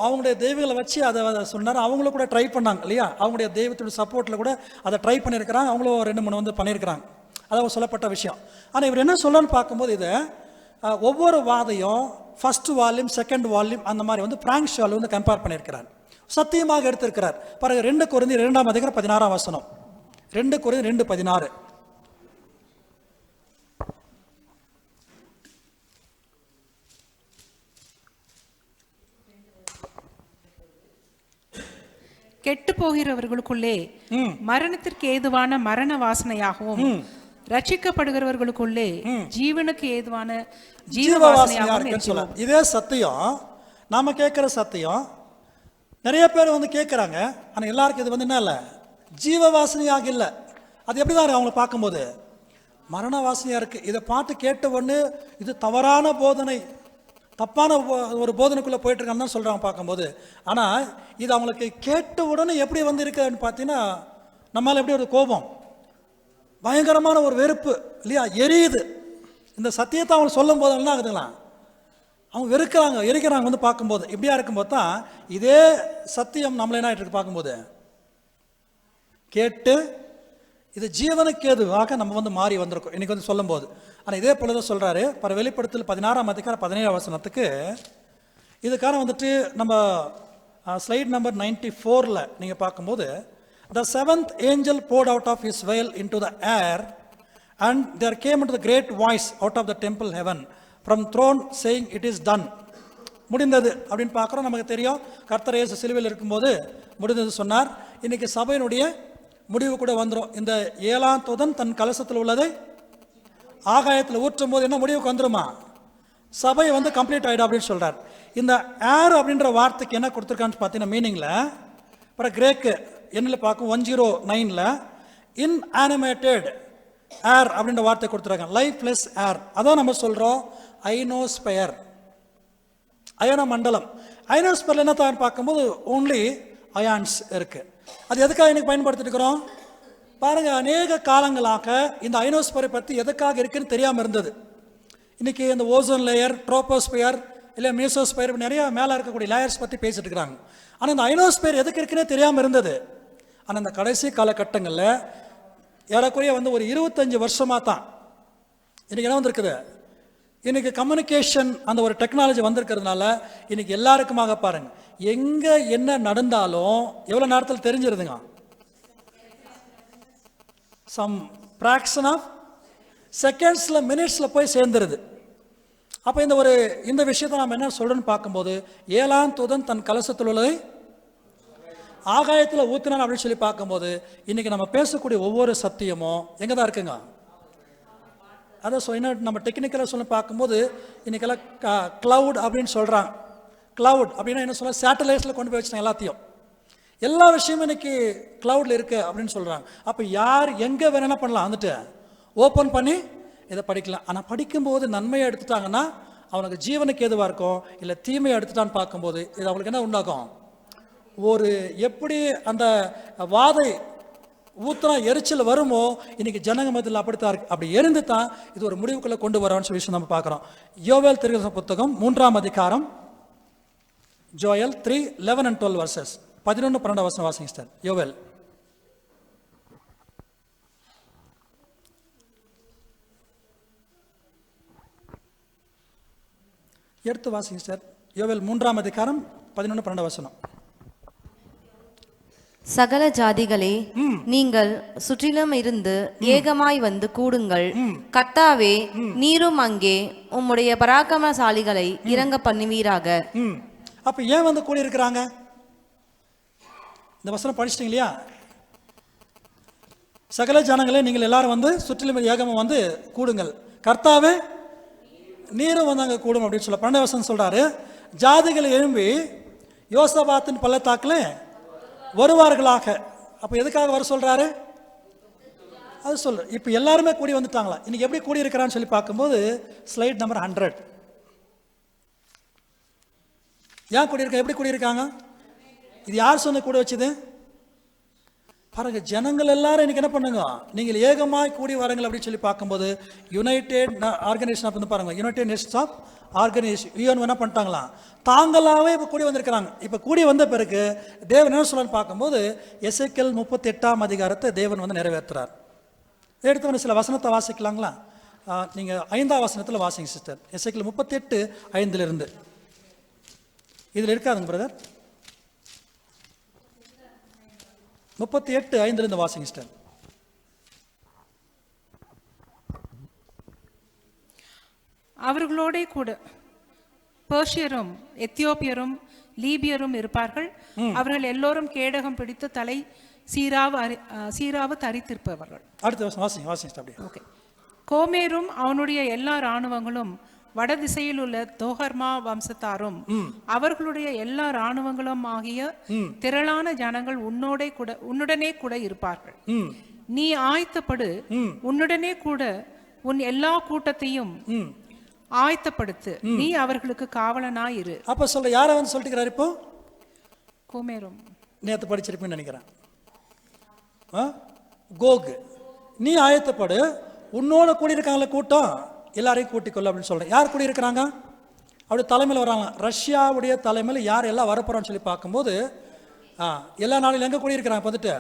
அவங்களுடைய தெய்வங்களை வச்சு அதை சொன்னார். அவங்களும் கூட ட்ரை பண்ணாங்க இல்லையா. அவங்களுடைய தெய்வத்தோட சப்போர்ட்டில் கூட அதை ட்ரை பண்ணியிருக்கிறாங்க. அவங்களும் 2-3 வந்து பண்ணியிருக்கிறாங்க. அதாவது சொல்லப்பட்ட விஷயம். ஆனால் இவர் என்ன சொல்லணும்னு பார்க்கும்போது இதை ஒவ்வொரு வாதையும் ஃபர்ஸ்ட் வால்யூம், செகண்ட் வால்யூம் அந்த மாதிரி வந்து ஃப்ராங்க் ஷாலு வந்து கம்பேர் பண்ணியிருக்கிறார். சத்தியமாக எடுத்திருக்கிறார். பாருங்க 2 கொரிந்தியர் 2ஆம் அதிகாரம் 16ஆம் வசனம். 2 கொரிந்தியர் 2:16. கெட்டு போகிறவர்களுக்குள்ளே மரணத்திற்கு ஏதுவான மரண வாசனையாகவும் ரட்சிக்கப்படுகிறவர்களுக்குள்ளே ஜீவனுக்கு ஏதுவான ஜீவ வாசனையாகவும். இதே சத்தியம் நாம கேட்கிற சத்தியம் நிறைய பேர் வந்து கேட்குறாங்க. ஆனால் எல்லாருக்கும் இது வந்து என்ன இல்லை, ஜீவ வாசனையாக இல்லை. அது எப்படி தான் அவங்கள பார்க்கும்போது மரண வாசனையாக இருக்குது. இதை பாட்டு கேட்ட உடனே இது தவறான போதனை, தப்பான ஒரு போதனைக்குள்ளே போயிட்டுருக்கான்னு தான் சொல்கிறாங்க பார்க்கும்போது. ஆனால் இது அவங்களுக்கு கேட்ட உடனே எப்படி வந்து இருக்குன்னு பார்த்தீங்கன்னா நம்மளால் எப்படி ஒரு கோபம், பயங்கரமான ஒரு வெறுப்பு இல்லையா, எரியுது. இந்த சத்தியத்தை அவங்க சொல்லும் போது என்ன ஆகுதுங்களா, அவங்க வெறுக்கிறாங்க, எரிக்கிறாங்க வந்து பார்க்கும்போது. இப்படியா இருக்கும்போது தான் இதே சத்தியம் நம்மள என்ன ஆகிட்டு இருக்கு பார்க்கும்போது கேட்டு இது ஜீவனுக்கு ஏதுவாக நம்ம வந்து மாறி வந்திருக்கோம் இன்னைக்கு வந்து சொல்லும் போது. ஆனால் இதே போல தான் சொல்கிறாரு வெளிப்படுத்தல் 16ஆம் அதிகாரம் 17ஆம் வசனத்துக்கு. இதுக்கான வந்துட்டு நம்ம ஸ்லைட் நம்பர் 94 நீங்கள் பார்க்கும்போது The seventh angel poured out of his vial into the air, and there came into the great voice out of the temple heaven from throne saying, It is done. முடிந்தது அப்படின்னு பார்க்குறோம். நமக்கு தெரியும் கர்த்தர் இயேசு சிலுவையில் இருக்கும்போது முடிந்தது சொன்னார். இன்னைக்கு சபையினுடைய முடிவு கூட வந்துடும். இந்த 7ஆம் தூதன் தன் கலசத்தில் உள்ளதை ஆகாயத்தில் ஊற்றும் போது என்ன முடிவுக்கு வந்துருமா? சபை வந்து கம்ப்ளீட் ஆகிடும் அப்படின்னு சொல்கிறார். இந்த ஏர் அப்படின்ற வார்த்தைக்கு என்ன கொடுத்துருக்கான்னு பார்த்தீங்கன்னா மீனிங்கில் அப்புறம் கிரேக்கு என்னில் பார்க்கும் 109ல் இன்ஆனிமேட்டட் ஏர் அப்படின்ற வார்த்தை கொடுத்துருக்காங்க. லைஃப்லெஸ் ஏர், அதான் நம்ம சொல்கிறோம் ஐனோஸ்பயர், அயன மண்டலம். ஐனோஸ்பயர் என்ன தான் பார்க்கும்போது ஓன்லி அயான்ஸ் இருக்குது. அது எதுக்காக எனக்கு பயன்படுத்திட்டு இருக்கிறோம் பாருங்கள். அநேக காலங்களாக இந்த ஐனோஸ்பயரை பற்றி எதுக்காக இருக்குன்னு தெரியாமல் இருந்தது. இன்றைக்கி இந்த ஓசோன் லேயர், ட்ரோபோஸ்பியர், இல்லை மீசோஸ்பயர், நிறைய மேலே இருக்கக்கூடிய லேயர்ஸ் பற்றி பேசிட்டு இருக்கிறாங்க. ஆனால் இந்த ஐனோஸ்பயர் எதுக்கு இருக்குன்னே தெரியாமல் இருந்தது. ஆனால் இந்த கடைசி காலகட்டங்களில் ஏறக்குறைய வந்து ஒரு 25 வருஷமாக தான் இன்றைக்கி என்ன வந்திருக்குது, இன்றைக்கி கம்யூனிகேஷன் அந்த ஒரு டெக்னாலஜி வந்திருக்கிறதுனால இன்றைக்கி எல்லாருக்குமாக பாருங்கள் எங்கே என்ன நடந்தாலும் எவ்வளோ நேரத்தில் தெரிஞ்சிருதுங்க. சம் ஃப்ராக்ஷன் ஆஃப் செகண்ட்ஸில் மினிட்ஸில் போய் சேர்ந்துருது. அப்போ இந்த விஷயத்தை நாம் என்ன சொல்கிறோன்னு பார்க்கும்போது 7ஆம் தூதன் தன் கலசத்தில் உள்ளதை ஆகாயத்தில் ஊற்றினான் அப்படின்னு சொல்லி பார்க்கும்போது இன்றைக்கி நம்ம பேசக்கூடிய ஒவ்வொரு சத்தியமும் எங்கே தான் இருக்குங்க. அதான் என்ன நம்ம டெக்னிக்கலாக சொல்லி பார்க்கும்போது இன்றைக்கெல்லாம் க்ளவுட் அப்படின்னு சொல்கிறாங்க. க்ளவுட் அப்படின்னா என்ன சொல்ல, சேட்டலைட்ஸில் கொண்டு போய் வச்சுட்டாங்க எல்லாத்தையும். எல்லா விஷயமும் இன்றைக்கி க்ளவுடில் இருக்குது அப்படின்னு சொல்கிறாங்க. அப்போ யார் எங்கே வேணும் என்ன பண்ணலாம், வந்துட்டு ஓப்பன் பண்ணி இதை படிக்கலாம். ஆனால் படிக்கும்போது நன்மையை எடுத்துட்டாங்கன்னா அவனுக்கு ஜீவனுக்கு எதுவாக இருக்கும், இல்லை தீமையை எடுத்துட்டான்னு பார்க்கும்போது இது அவளுக்கு என்ன உண்டாகும், ஒரு எப்படி அந்த வாதை ஊத்துனா எரிச்சல் வருமோ இன்னைக்கு ஜனங்க மத்தியில் அப்படித்தான் இருக்கு. அப்படி எரிந்து தான் இது ஒரு முடிவுக்குள்ளே கொண்டு வரோன்னு சொல்லி விஷயம் நம்ம பார்க்குறோம். யோவேல் தீர்க்கதரிசன புத்தகம் 3ஆம் அதிகாரம், ஜோயல் 3:11 and 12 verses, 11-12 வசனம் வாசிங்க சார். யோவேல் எடுத்து வாசிங்க சார். யோவேல் 3ஆம் அதிகாரம் 11-12 வசனம். சகல ஜாதிகளே, நீங்கள் சுற்றிலும் இருந்து ஏகமாய் வந்து கூடுங்கள். கர்த்தாவே, நீரும் அங்கே உம்முடைய பராக்கிரமசாலிகளை இறங்க பண்ணுவீராக. அப்ப ஏன் வந்து கூடி இருக்கிறாங்க? இந்த வசனம் படிச்சிட்டீங்க இல்லையா? சகல ஜனங்களே நீங்கள் எல்லாரும் வந்து சுற்றிலும் ஏகமா வந்து கூடுங்கள். கர்த்தாவே, நீரும் வந்து அங்கே கூடும் அப்படின்னு சொல்ல 12 வசனம் சொல்றாரு. ஜாதிகள் எழும்பி யோசபாத்தின் பள்ளத்தாக்கில் வருவார்களாக. அப்போ எதுக்காக வர சொல்றாரு? அது சொல்லு. இப்போ எல்லாருமே கூடி வந்துட்டாங்களா? இன்னைக்கு எப்படி கூடி இருக்கிறான்னு சொல்லி பார்க்கும்போது ஸ்லைட் நம்பர் 100. ஏன் கூடி இருக்க, எப்படி கூடி இருக்காங்க? இது யார் சொன்ன கூட வச்சது பாருங்க. ஜனங்கள் எல்லாரும் இன்னைக்கு என்ன பண்ணுங்க, நீங்கள் ஏகமாய் கூடி வரங்கள் அப்படின்னு சொல்லி பார்க்கும்போது யுனைடெட் ஆர்கனைசேஷன் வந்து பாருங்க, United Nations of organisation UN என்ன பண்ணிட்டாங்களாம், தாங்களாகவே இப்போ கூடி வந்திருக்கிறாங்க. இப்போ கூடி வந்த பிறகு தேவன் என்ன சொல்லலான்னு பார்க்கும்போது எசேக்கியேல் 38ஆம் அதிகாரத்தை தேவன் வந்து நிறைவேற்றுறார். எடுத்து வந்து சில வசனத்தை வாசிக்கலாங்களா? நீங்கள் 5ஆம் வசனத்தில் வாசிங்க சிஸ்டர். எசேக்கியேல் 38:5 இதில் இருக்காதுங்க பிரதர். 38:5 வாசிங்க சிஸ்டர். அவர்களோட கூட பெர்ஷியரும் எத்தியோப்பியரும் லீபியரும் இருப்பார்கள். அவர்கள் எல்லோரும் கேடகம் பிடித்து தலை சீராவு தரித்திருப்பவர்கள். அடுத்த வாசிங்க. ஓகே. கோமேரும் அவனுடைய எல்லா இராணுவங்களும் வட திசையில் உள்ள தோகர்மா வம்சத்தாரும் அவர்களுடைய எல்லா இராணுவங்களும் ஆகிய திரளான ஜனங்கள் உன்னுடனே கூட இருப்பார்கள். நீ ஆயத்தப்படு, உன்னுடனே கூட உன் எல்லா கூட்டத்தையும் ஆயத்தப்படுத்து, நீ அவர்களுக்கு காவலனாயிரு. அப்ப சொல்ல யார வந்து சொல்லிட்டு இப்போ கோமேரும் நேத்து படிச்சிருப்பேன்னு நினைக்கிறேன். கோக், நீ ஆயத்தப்படு, உன்னோட கூடி இருக்காங்களே கூட்டம் எல்லாரையும் கூட்டிக்கொள்ள அப்படின்னு சொல்றேன். யார் கூடி இருக்கிறாங்க? அப்படி தலைமையில் வராங்க. ரஷ்யாவுடைய தலைமையில் யார் எல்லாம் வரப்போறான்னு சொல்லி பார்க்கும்போது எல்லா நாளிலும் எங்கே கூடி இருக்கிறாங்க வந்துட்டு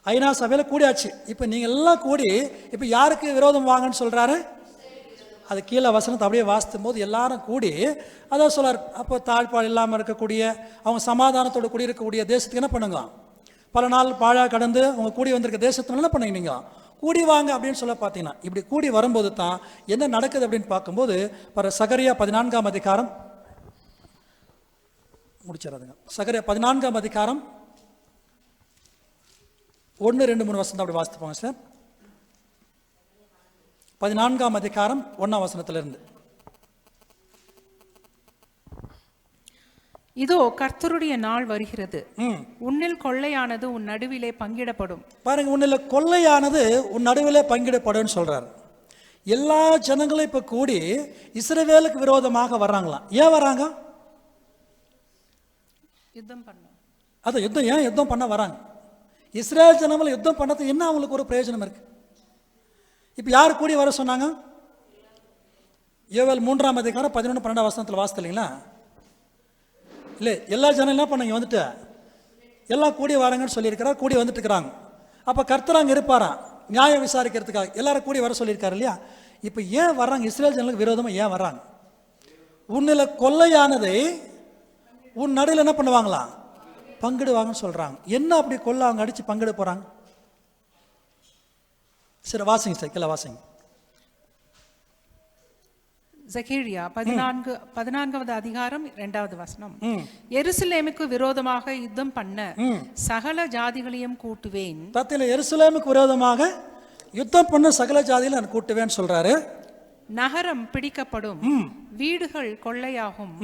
ஐநா சபையில் கூடியாச்சு. இப்போ நீங்கள் எல்லாம் கூடி இப்போ யாருக்கு விரோதம் வாங்கன்னு சொல்கிறாரு? அது கீழே வசனத்தை அப்படியே வாசித்தும் போது எல்லாரும் கூடி அதான் சொல்கிறார். அப்போ தாழ்பாடு இல்லாமல் இருக்கக்கூடிய அவங்க சமாதானத்தோடு கூடி இருக்கக்கூடிய தேசத்துக்கு என்ன பண்ணுங்க, பல நாள் பாழா கடந்து அவங்க கூடி வந்திருக்க தேசத்துல என்ன பண்ணீங்க நீங்க கூடி வாங்க அப்படின்னு சொல்ல பார்த்தீங்கன்னா, இப்படி கூடி வரும்போது தான் என்ன நடக்குது அப்படின்னு பார்க்கும்போது சகரியா 14ஆம் அதிகாரம் முடிச்சிடாதுங்க. சகரியா 14ஆம் அதிகாரம் 1, 2, 3 வசனம் அப்படி வாசித்துப்பாங்க சார். 14ஆம் அதிகாரம் 1ஆம் வசனத்திலிருந்து. இதோ கர்த்தருடைய நாள் வருகிறது, உன்னில் கொள்ளையானது உன் நடுவிலே பங்கிடப்படும். பாருங்க, உன்னில் கொள்ளையானது உன் நடுவிலே பங்கிடப்படும் சொல்றாரு. எல்லா ஜனங்களும் இப்ப கூடி இஸ்ரவேலுக்கு விரோதமாக வர்றாங்களாம். ஏன் வராங்க? யுத்தம் பண்ண. அது யுத்தம் ஏன் யுத்தம் பண்ண வராங்க? இஸ்ரேல் ஜனங்களை யுத்தம் பண்ணது என்ன அவங்களுக்கு ஒரு பிரயோஜனம் இருக்கு? இப்ப யார் கூடி வர சொன்னாங்க? யோவேல் 3ஆம் அதிகாரம் 11, 12 வசனத்தில் வாசித்து இல்லைங்களா? இல்லை, எல்லா ஜனம் என்ன பண்ணாங்க? வந்துட்டு எல்லாம் கூடி வராங்கன்னு சொல்லியிருக்கிறார். கூடி வந்துட்டு இருக்கிறாங்க. அப்போ கர்த்தர் அங்கே இருப்பாராம் நியாயம் விசாரிக்கிறதுக்காக. எல்லாரும் கூடி வர சொல்லியிருக்காரு இல்லையா? இப்போ ஏன் வர்றாங்க? இஸ்ரேல் ஜனங்களுக்கு விரோதமாக ஏன் வர்றாங்க? உன்னில் கொள்ளையானதை உன் நடுவில் என்ன பண்ணுவாங்களாம்? பங்கிடுவாங்கன்னு சொல்கிறாங்க. என்ன அப்படி கொள்ளை அவங்க அடித்து பங்கிட போகிறாங்க? சரி வாசிங்க சார், கீழே வாசிங்க. ஜெகரியா 14வது அதிகாரம் 2வது வசனம். எருசலேமுக்கு விரோதமாக யுத்தம் பண்ண சகல ஜாதிகளையும் கூட்டுவேன். பத்தில எருசலேமுக்கு விரோதமாக யுத்தம் பண்ண சகல ஜாதிகளை நான் கூட்டுவேன்னு சொல்றாரு. நகரம் பிடிக்கப்படும், வீடுகள் கொள்ளையாகும்,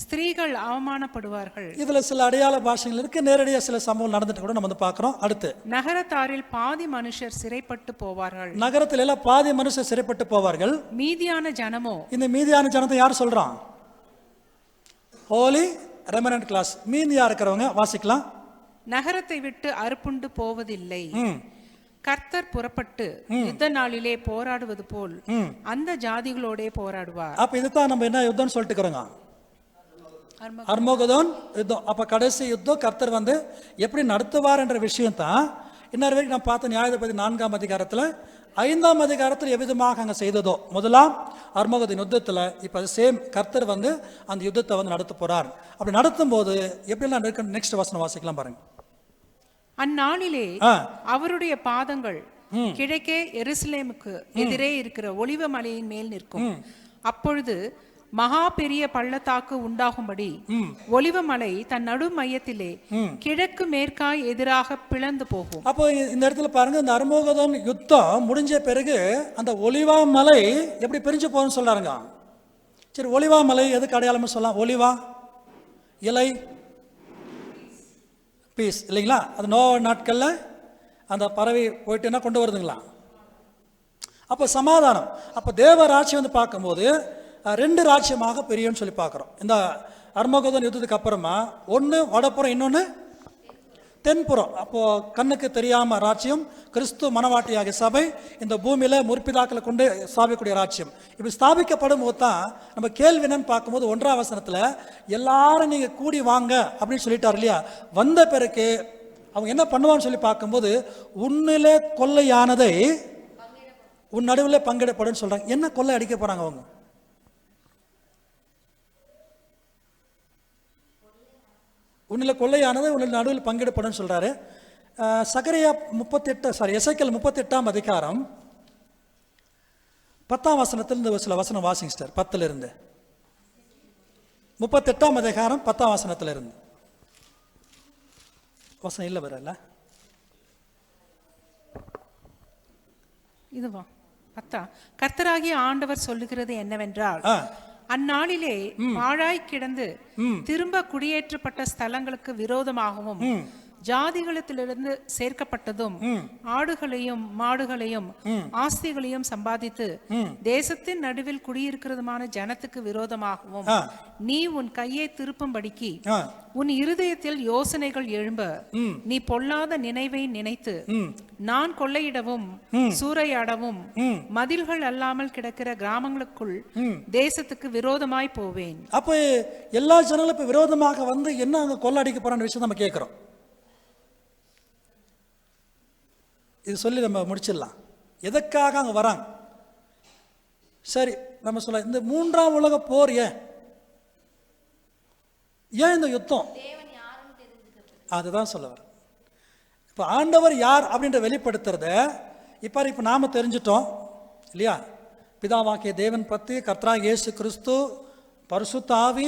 ஸ்திரீகள் அவமானப்படுவார்கள். இதுல சில அடையாள பாஷைகள் இருக்கு. நேரடியாக சில சம்பவம் நடந்துட்டு கூட நம்ம வந்து பார்க்கிறோம். அடுத்து, நகரத்தாரில் பாதி மனுஷர் சிறைப்பட்டு போவார்கள். நகரத்தில் எல்லாம் பாதி மனுஷர் சிறைப்பட்டு போவார்கள். மீதியான ஜனமோ, இந்த மீதியான ஜனத்தை யார் சொல்றான்? Holi remnant class. மீதியா இருக்கிறவங்க வாசிக்கலாம். நகரத்தை விட்டு அறுப்புண்டு போவதில்லை. கர்த்தர் புறப்பட்டு யுத்த நாளிலே போராடுவது போல் அந்த ஜாதிகளோட போராடுவார். அப்ப இதுதான் நம்ம என்ன யுத்தம் சொல்லிட்டு இருக்கிறோங்க? அர்மகதோன் யுத்தம். அப்ப கடைசி யுத்தம் கர்த்தர் வந்து எப்படி நடத்துவார் என்ற விஷயம் தான் இன்னொரு வரைக்கும் நான் பார்த்த நியாயாதிபதி 4ஆம் அதிகாரத்தில் 5ஆம் அதிகாரத்தில் எவ்விதமாக அங்கே செய்ததோ முதலாம் அர்மகதோன் யுத்தத்தில் இப்போ சேம் கர்த்தர் வந்து அந்த யுத்தத்தை வந்து நடத்த போறார். அப்படி நடத்தும் போது எப்படிலாம் இருக்கு? நெக்ஸ்ட் வசனம் வாசிக்கலாம் பாருங்க. அந்நாளிலே அவருடைய பாதங்கள் கிழக்கே எருசலேமுக்கு எதிரே இருக்கிற ஒலிவ மலையின் மேல் நிற்கும். அப்பொழுது மகா பெரிய பள்ளத்தாக்கு உண்டாகும்படி ஒலிவ மலை தன் நடு மையத்திலே கிழக்கு மேற்காய் எதிராக பிளந்து போகும். அப்போ இந்த இடத்துல பாருங்க, இந்த அர்மகதோன் யுத்தம் முடிஞ்ச பிறகு அந்த ஒலிவா மலை எப்படி பிரிஞ்சு போகும்னு சொல்றாருங்க. சரி, ஒலிவா மலை எதுக்கு அடையாளம் சொல்லலாம்? ஒலிவா இலை, பீஸ் இல்லைங்களா? அது நோவா நாட்களில் அந்த பறவை போயிட்டு என்ன கொண்டு வருதுங்களா? அப்போ சமாதானம். அப்போ தேவ ராட்சியம் வந்து பார்க்கும்போது 2 ராட்சியமாக பெரியன்னு சொல்லி பார்க்குறோம். இந்த அர்மகதோன் யுத்தத்துக்கு அப்புறமா ஒன்று வடப்புறம், இன்னொன்று தென்புறம். அப்போ கண்ணுக்கு தெரியாம ராட்சியம் கிறிஸ்து மனவாட்டியாகிய சபை இந்த பூமியில முற்பிதாக்களை கொண்டு ஸ்தாபிக்கக்கூடிய ராட்சியம். இப்படி ஸ்தாபிக்கப்படும் போது தான் நம்ம கேள்வி என்னன்னு பார்க்கும்போது 1ஆம் வசனத்துல எல்லாரும் நீங்க கூடி வாங்க அப்படின்னு சொல்லிட்டாரு இல்லையா? வந்த பிறகு அவங்க என்ன பண்ணுவான்னு சொல்லி பார்க்கும்போது உன்னிலே கொள்ளையானதை உன் நடுவில் பங்கிடப்படும் சொல்றாங்க. என்ன கொள்ளை அடிக்க போறாங்க அவங்க? உன்னில் கொள்ளையானது உன்னில் நடுவில் பங்கிடப்படும் சொல்றாரு. சகரியா 38 எசேக்கியேல் 38ஆம் அதிகாரம் 10ஆம் வசனத்திலிருந்து சில வசனம் வாசிங்க சார். 10ல் இருந்து 38ஆம் அதிகாரம் 10ஆம் வசனத்துல இருந்து வசனம் இல்லை வரல. இதுவா 10? கர்த்தராகிய ஆண்டவர் சொல்லுகிறது என்னவென்றால், அந்நாளிலே பாழாய் கிடந்து திரும்ப குடியேற்றப்பட்ட ஸ்தலங்களுக்கு விரோதமாகவும் ஜாதிகளிலிருந்து சேர்க்கப்பட்டதும் ஆடுகளையும் மாடுகளையும் ஆஸ்திகளையும் சம்பாதித்து தேசத்தின் நடுவில் குடியிருக்கிறதுமான ஜனத்துக்கு விரோதமாகவும் நீ உன் கையை திருப்பும்படிக்கு உன் இருதயத்தில் யோசனைகள் எழும்ப நீ பொல்லாத நினைவை நினைத்து நான் கொள்ளையிடவும் சூறையாடவும் மதில்கள் அல்லாமல் கிடக்கிற கிராமங்களுக்குள் தேசத்துக்கு விரோதமாய் போவேன். அப்ப எல்லா ஜனங்களும் இப்ப விரோதமாக வந்து என்ன அங்க கொள்ளடிக்க போறான விஷயம் நம்ம கேட்கிறோம். இது சொல்லி நம்ம முடிச்சிடலாம். எதற்காக அங்க வராங்க? சரி, நம்ம சொல்ல இந்த 3ஆம் உலக போர் ஏன் இந்த யுத்தம்? அதுதான் சொல்ல வர. இப்போ ஆண்டவர் யார் அப்படின்ற வெளிப்படுத்துறத இப்போ நாம் தெரிஞ்சிட்டோம் இல்லையா? பிதாவாகிய தேவன் பற்றி, கர்த்தராகிய இயேசு கிறிஸ்து, பரிசுத்த ஆவி,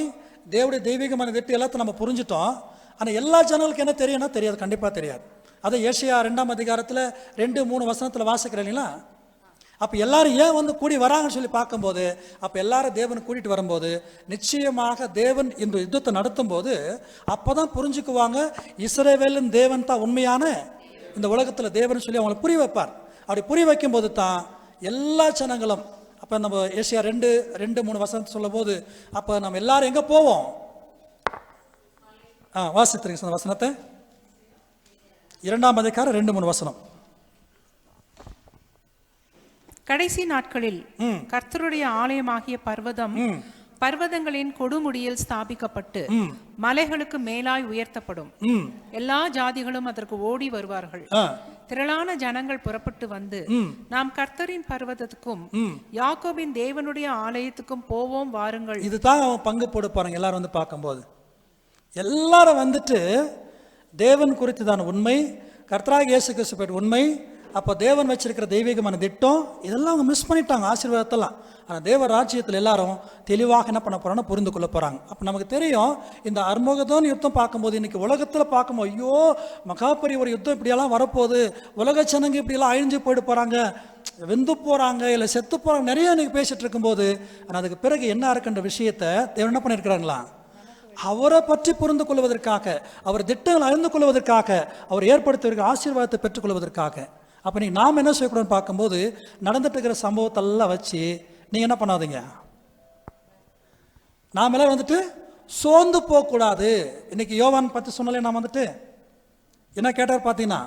தேவனுடைய தெய்வீகமான வெற்றி எல்லாத்தையும் நம்ம புரிஞ்சிட்டோம். ஆனால் எல்லா ஜனங்களுக்கு என்ன தெரியும்னா தெரியாது, கண்டிப்பாக தெரியாது. அதை ஏசியா 2ஆம் அதிகாரத்தில் 2-3 வசனத்தில் வாசிக்கிறேன் இல்லைங்களா? அப்போ எல்லாரும் ஏன் வந்து கூடி வராங்கன்னு சொல்லி பார்க்கும்போது, அப்போ எல்லாரும் தேவனை கூட்டிகிட்டு வரும்போது நிச்சயமாக தேவன் இந்த யுத்தத்தை நடத்தும் போது அப்போ தான் புரிஞ்சுக்குவாங்க, இஸ்ரவேலின் தேவன் தான் உண்மையான இந்த உலகத்தில் தேவன் சொல்லி அவங்களை புரிய வைப்பார். அப்படி புரிய வைக்கும்போது தான் எல்லா ஜனங்களும், அப்போ நம்ம ஏசியா 2-3 வசனத்தை சொல்லும் போது அப்போ நம்ம எல்லாரும் எங்கே போவோம்? வாசித்துருங்க அந்த வசனத்தை. 2ஆம் அதிகாரம் 2-3 வசனம். கடைசி நாட்களில் கர்த்தருடைய ஆலயமாகிய பர்வதம் பர்வதங்களின் கொடுமுடியில் ஸ்தாபிக்கப்பட்டு மலைகளுக்கு மேலாய் உயர்த்தப்படும். எல்லா ஜாதிகளும் அதற்கு ஓடி வருவார்கள். திரளான ஜனங்கள் புறப்பட்டு வந்து, நாம் கர்த்தரின் பர்வதத்துக்கும் யாக்கோபின் தேவனுடைய ஆலயத்துக்கும் போவோம் வாருங்கள். இதுதான் அவன் பங்கு போடு பாருங்க. எல்லாரும் வந்து பார்க்கும்போது எல்லாரும் வந்துட்டு தேவன் குறித்து தான் உண்மை, கர்த்தராகிய இயேசு கிறிஸ்து உண்மை, அப்போ தேவன் வச்சிருக்கிற தெய்வீகமான திட்டம் இதெல்லாம் அவங்க மிஸ் பண்ணிட்டாங்க, ஆசீர்வாதத்தெல்லாம். ஆனால் தேவ ராஜ்யத்தில் எல்லாரும் தெளிவாக என்ன பண்ண போகிறான்னு புரிந்து கொள்ள போகிறாங்க. அப்போ நமக்கு தெரியும், இந்த அர்மகதோன் யுத்தம் பார்க்கும்போது இன்றைக்கி உலகத்தில் பார்க்கும்போது ஐயோ மகாபரி ஒரு யுத்தம் இப்படியெல்லாம் வரப்போகுது, உலக ஜனங்க இப்படியெல்லாம் அழிஞ்சு போயிட்டு போகிறாங்க, வெந்து போகிறாங்க, இல்லை செத்து போகிறாங்க, நிறைய இன்றைக்கி பேசிகிட்டு இருக்கும்போது, ஆனால் அதுக்கு பிறகு என்ன இருக்குன்ற விஷயத்தை தேவன் என்ன பண்ணியிருக்கிறாங்களா? அவரை பற்றி புரிந்து கொள்வதற்காக, அவர் திட்டங்களை அறிந்து கொள்வதற்காக, அவர் ஏற்படுத்தியிருக்கிற ஆசீர்வாதத்தை பெற்றுக்கொள்வதற்காக. அப்போ நீங்கள் நாம் என்ன செய்யக்கூடாதுன்னு பார்க்கும்போது, நடந்துட்டு இருக்கிற சம்பவத்தெல்லாம் வச்சு நீங்கள் என்ன பண்ணாதீங்க, நாம் எல்லாம் வந்துட்டு சோர்ந்து போகக்கூடாது. இன்னைக்கு யோவான் பற்றி சொன்னாலே நான் வந்துட்டு என்ன கேட்டார் பார்த்தீங்கன்னா,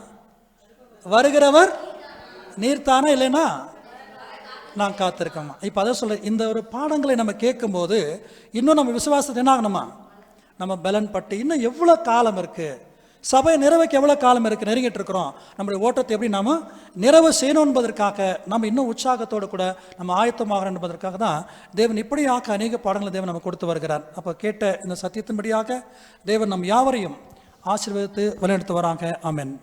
வருகிறவர் நீர்த்தானே, இல்லைன்னா நான் காத்திருக்கோமா. இப்போ அதை சொல்ல, இந்த ஒரு பாடங்களை நம்ம கேட்கும்போது இன்னும் நம்ம விசுவாசத்தை என்ன ஆகணுமா, நம்ம பலன் பட்டு இன்னும் எவ்வளோ காலம் இருக்குது, சபை நிறைவுக்கு எவ்வளோ காலம் இருக்குது, நெருங்கிட்டு இருக்கிறோம், நம்மளுடைய ஓட்டத்தை எப்படி நாம் நிறைவு செய்யணும் என்பதற்காக நம்ம இன்னும் உற்சாகத்தோடு கூட நம்ம ஆயத்தமாகணும் என்பதற்காக தான் தேவன் இப்படியாக அநேக பாடங்களை தேவன் நம்ம கொடுத்து வருகிறார். அப்போ கேட்ட இந்த சத்தியத்தின்படியாக தேவன் நம் யாவரையும் ஆசீர்வதித்து வழிநடத்துவாராக. ஆமென்.